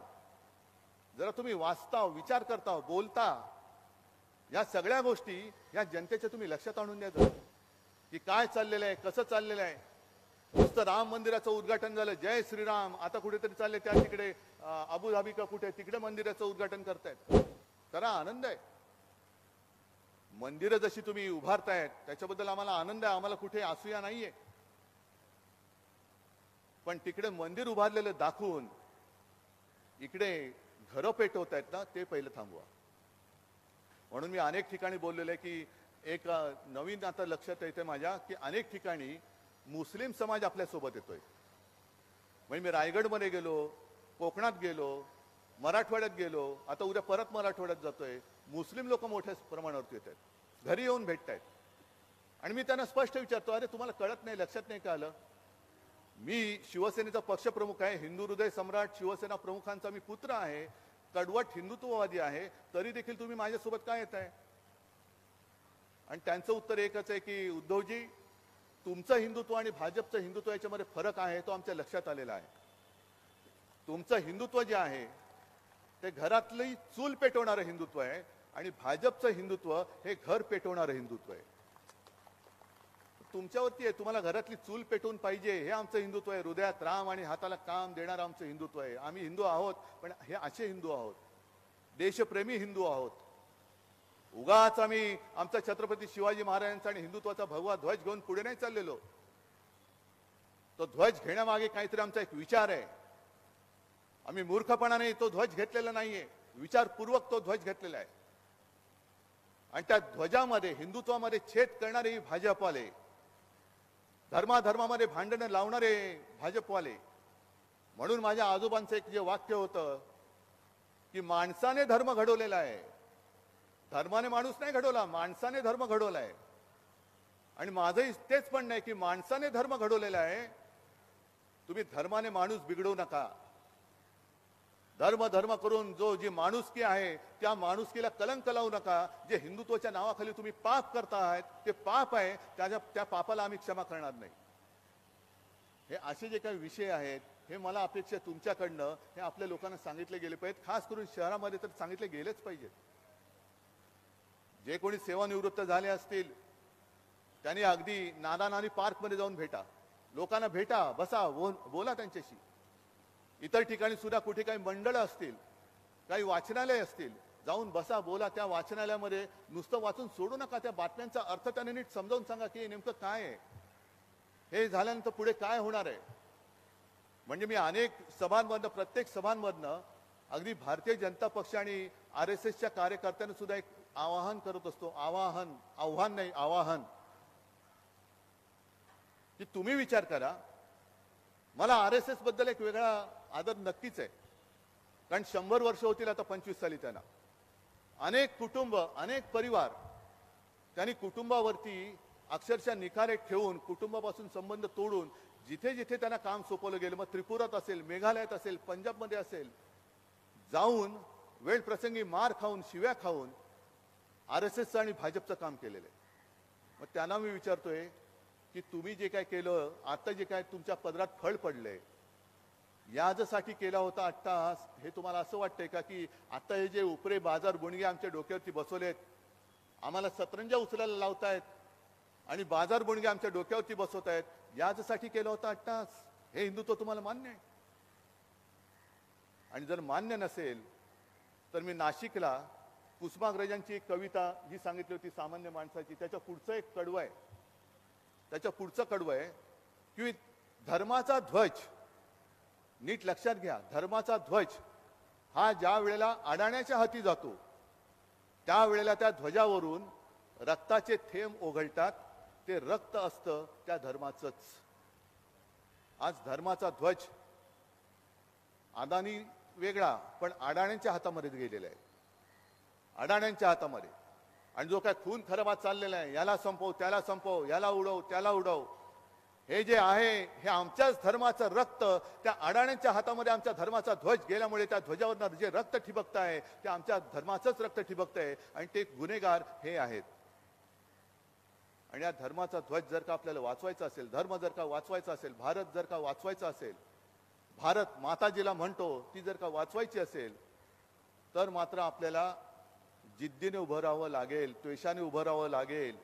जरा तुम्ही वाचता, विचार करता, बोलता, या सगळ्या गोष्टी या जनतेच्या तुम्ही लक्षात आणून द्या की काय चाललेलं आहे, कसं चाललेलं आहे. नुसतं राम मंदिराचं उद्घाटन झालं, जय श्रीराम, आता कुठेतरी चालले त्या तिकडे अबुधाबी का कुठे तिकडे मंदिराचं उद्घाटन करतायत. करा, आनंद आहे. मंदिरं जशी तुम्ही उभारतायत त्याच्याबद्दल आम्हाला आनंद आहे, आम्हाला कुठे असूया नाहीये. पण तिकडे मंदिर उभारलेलं दाखवून इकडे घरं पेटवतायत ना, ते पहिलं थांबवा. म्हणून मी अनेक ठिकाणी बोललेलं आहे की एक नवीन आता लक्षात येते माझ्या की अनेक ठिकाणी मुस्लिम समाज आपल्यासोबत येतोय. म्हणजे मी रायगडमध्ये गेलो, कोकणात गेलो, मराठवाड्यात गेलो, आता उद्या परत मराठवाड्यात जातोय. मुस्लिम लोक मोठ्या प्रमाणावरती येत आहेत, घरी येऊन भेटतायत. आणि मी त्यांना स्पष्ट विचारतो, अरे तुम्हाला कळत नाही, लक्षात नाही का आलं? मी शिवसेनेचा पक्षप्रमुख आहे, हिंदू हृदय सम्राट शिवसेना प्रमुखांचा मी पुत्र आहे, कडवट हिंदुत्ववादी आहे, तरी देखील तुम्ही माझ्यासोबत काय येत आहे? आणि त्यांचं उत्तर एकच आहे की उद्धवजी, तुमचं हिंदुत्व आणि भाजपचं हिंदुत्व याच्यामध्ये फरक आहे, तो आमच्या लक्षात आलेला आहे. तुमचं हिंदुत्व जे आहे ते घरातली चूल पेटवणारं हिंदुत्व आहे आणि भाजपचं हिंदुत्व हे घर पेटवणारं हिंदुत्व आहे. तुमच्यावरती आहे, तुम्हाला घरातली चूल पेटवून पाहिजे, हे आमचं हिंदुत्व आहे. हृदयात राम आणि हाताला काम देणारं आमचं हिंदुत्व आहे. आम्ही हिंदू आहोत, पण हे असे हिंदू आहोत, देशप्रेमी हिंदू आहोत. उगाच आम्ही आमचा छत्रपती शिवाजी महाराजांचा आणि हिंदुत्वाचा भगवा ध्वज घेऊन पुढे नाही चाललेलो. तो ध्वज घेण्यामागे काहीतरी आमचा एक विचार आहे. आम्ही मूर्खपणाने तो ध्वज घेतलेला नाहीये, विचारपूर्वक तो ध्वज घेतलेला आहे. आणि त्या ध्वजामध्ये हिंदुत्वामध्ये छेद करणारे भाजपवाले, धर्माधर्मामध्ये भांडणं लावणारे भाजपवाले, म्हणून माझ्या आजोबांचं एक जे वाक्य होतं की माणसाने धर्म घडवलेला आहे, धर्माने माणूस नाही घडवला, माणसाने धर्म घडवला आहे. आणि माझंही तेच म्हणणं आहे की माणसाने धर्म घडवलेला आहे, तुम्ही धर्माने माणूस बिघडवू नका. धर्म करून जी माणुसकी आहे त्या माणुसकीला कलंक लावू नका. जे हिंदुत्वाच्या नावाखाली तुम्ही पाप करता आहात ते पाप आहे, त्या पापाला आम्ही क्षमा करणार नाही. हे असे जे काही विषय आहेत हे मला अपेक्षा तुमच्याकडनं हे आपल्या लोकांना सांगितले गेले पाहिजेत. खास करून शहरामध्ये तर सांगितले गेलेच पाहिजेत. जे कोणी सेवानिवृत्त झाले असतील त्यांनी अगदी नाना-नानी पार्कमध्ये जाऊन भेटा, लोकांना भेटा, बसा, बोला त्यांच्याशी. इतर ठिकाणी सुद्धा कुठे काही मंडळं असतील, काही वाचनालय असतील, जाऊन बसा, बोला. त्या वाचनालयामध्ये नुसतं वाचून सोडू नका, त्या बातम्यांचा अर्थ त्यांनी नीट समजावून सांगा की नेमकं काय आहे, हे झाल्यानंतर पुढे काय होणार आहे. म्हणजे मी अनेक सभांमधनं, प्रत्येक सभांमधनं अगदी भारतीय जनता पक्ष आणि RSSच्या कार्यकर्त्यांना सुद्धा एक आवाहन करत असतो. आव्हान नाही, आवाहन, की तुम्ही विचार करा. मला RSS बद्दल एक वेगळा आदर नक्कीच आहे, कारण 100 वर्ष होतील आता 25 साली त्यांना. अनेक कुटुंब, अनेक परिवार, त्यांनी कुटुंबावरती अक्षरशः निखारे ठेवून, कुटुंबापासून संबंध तोडून जिथे जिथे त्यांना काम सोपवलं गेलं, मग त्रिपुरात असेल, मेघालयात असेल, पंजाबमध्ये असेल, जाऊन वेळ प्रसंगी मार खाऊन, शिव्या खाऊन RSSचं आणि भाजपचं काम केलेलं आहे. मग त्यांना मी विचारतोय की तुम्ही जे काय केलं, आता जे काय तुमच्या पदरात फळ पडलंय, यासाठी केला होता अट्टहास, हे तुम्हाला असं वाटतंय का की आता हे जे उपरे बाजार गुणगे आमच्या डोक्यावरती बसवलेत, आम्हाला सतरंजा उचलायला लावतायत आणि बाजार गुणगे आमच्या डोक्यावरती बसवतायत, यासाठी केला होता अट्टहास? हे हिंदुत्व तुम्हाला मान्य आहे? आणि जर मान्य नसेल तर मी नाशिकला कुसुमाग्रजांची एक कविता जी सांगितली होती सामान्य माणसाची, त्याच्या पुढचं एक कडवं आहे, त्याच्या पुढचं कडवं आहे की धर्माचा ध्वज, नीट लक्षात घ्या, धर्माचा ध्वज हा ज्या वेळेला अडाण्याच्या हाती जातो त्यावेळेला त्या ध्वजावरून रक्ताचे थेंब ओघळतात, ते रक्त असतं त्या धर्माचंच. आज धर्माचा ध्वज अदानी वेगळा पण अडाण्यांच्या हातामध्ये गेलेला आहे, अडाण्यांच्या हातामध्ये. आणि जो काय खून खराबा चाललेला आहे, याला संपव, त्याला संपव, याला उडव, त्याला उडव, हे जे आहे हे आमच्याच धर्माचं रक्त त्या अडाण्यांच्या हातामध्ये आमच्या धर्माचा ध्वज गेल्यामुळे त्या ध्वजावरनं जे रक्त ठिबकत आहे ते आमच्या धर्माचंच रक्त ठिबकत आहे आणि ते गुन्हेगार हे आहेत. आणि या धर्माचा ध्वज जर का आपल्याला वाचवायचा असेल, धर्म जर का वाचवायचा असेल, भारत जर का वाचवायचा असेल, भारत माता जिला म्हणतो ती जर का वाचवायची असेल, तर मात्र आपल्याला जिद्दीने उभं राहावं लागेल, त्वेषाने उभं राहावं लागेल.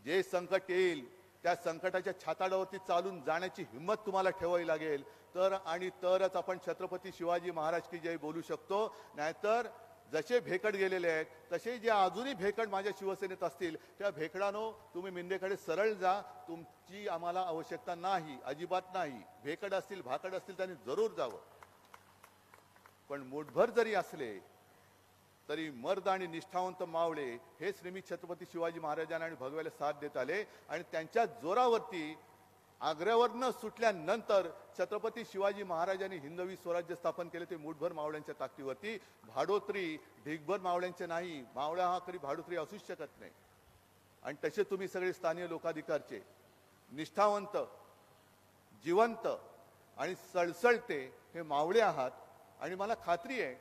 जे संकट येईल त्या संकटाच्या छाताडावरती चालून जाण्याची हिंमत तुम्हाला ठेवावी लागेल, तरच आपण छत्रपती शिवाजी महाराज की जय बोलू शकतो. नाहीतर जसे भेकड गेलेले आहेत तसे जे अजूनही भेकड माझ्या शिवसेनेत असतील त्या भेकडांनो तुम्ही मिंदेकडे सरळ जा, तुमची आम्हाला आवश्यकता नाही, अजिबात नाही. भेकड असतील, भाकड असतील त्यांनी जरूर जावं, पण मुठभर जरी असले तरी मर्द आणि निष्ठावंत मावळे हेच नेहमी छत्रपती शिवाजी महाराजांना आणि भगव्याला साथ देत आले. आणि त्यांच्या जोरावरती आग्र्यावरनं सुटल्यानंतर छत्रपती शिवाजी महाराजांनी हिंदवी स्वराज्य स्थापन केले, ते मुठभर मावळ्यांच्या ताकदीवरती. भाडोत्री ढिगभर मावळ्यांचे नाही, मावळा हा कधी भाडोत्री असूच शकत नाही. आणि तसे तुम्ही सगळे स्थानिक लोकाधिकारचे निष्ठावंत, जिवंत आणि सळसळते हे मावळे आहात. आणि मला खात्री आहे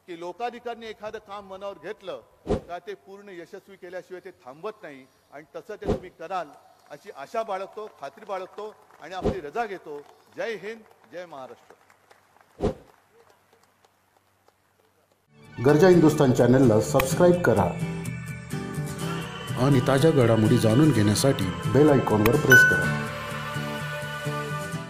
की लोकाधिकारने एखादं काम मनावर घेतलं का ते पूर्ण यशस्वी केल्याशिवाय ते थांबत नाही. आणि तसं ते तुम्ही कराल अशी आशा बाळगतो, खात्री बाळगतो आणि आपली रजा घेतो. जय हिंद, जय महाराष्ट्र. गरजा हिंदुस्तान चॅनलला सबस्क्राईब करा आणि ताज्या घडामोडी जाणून घेण्यासाठी बेल आयकॉनवर प्रेस करा.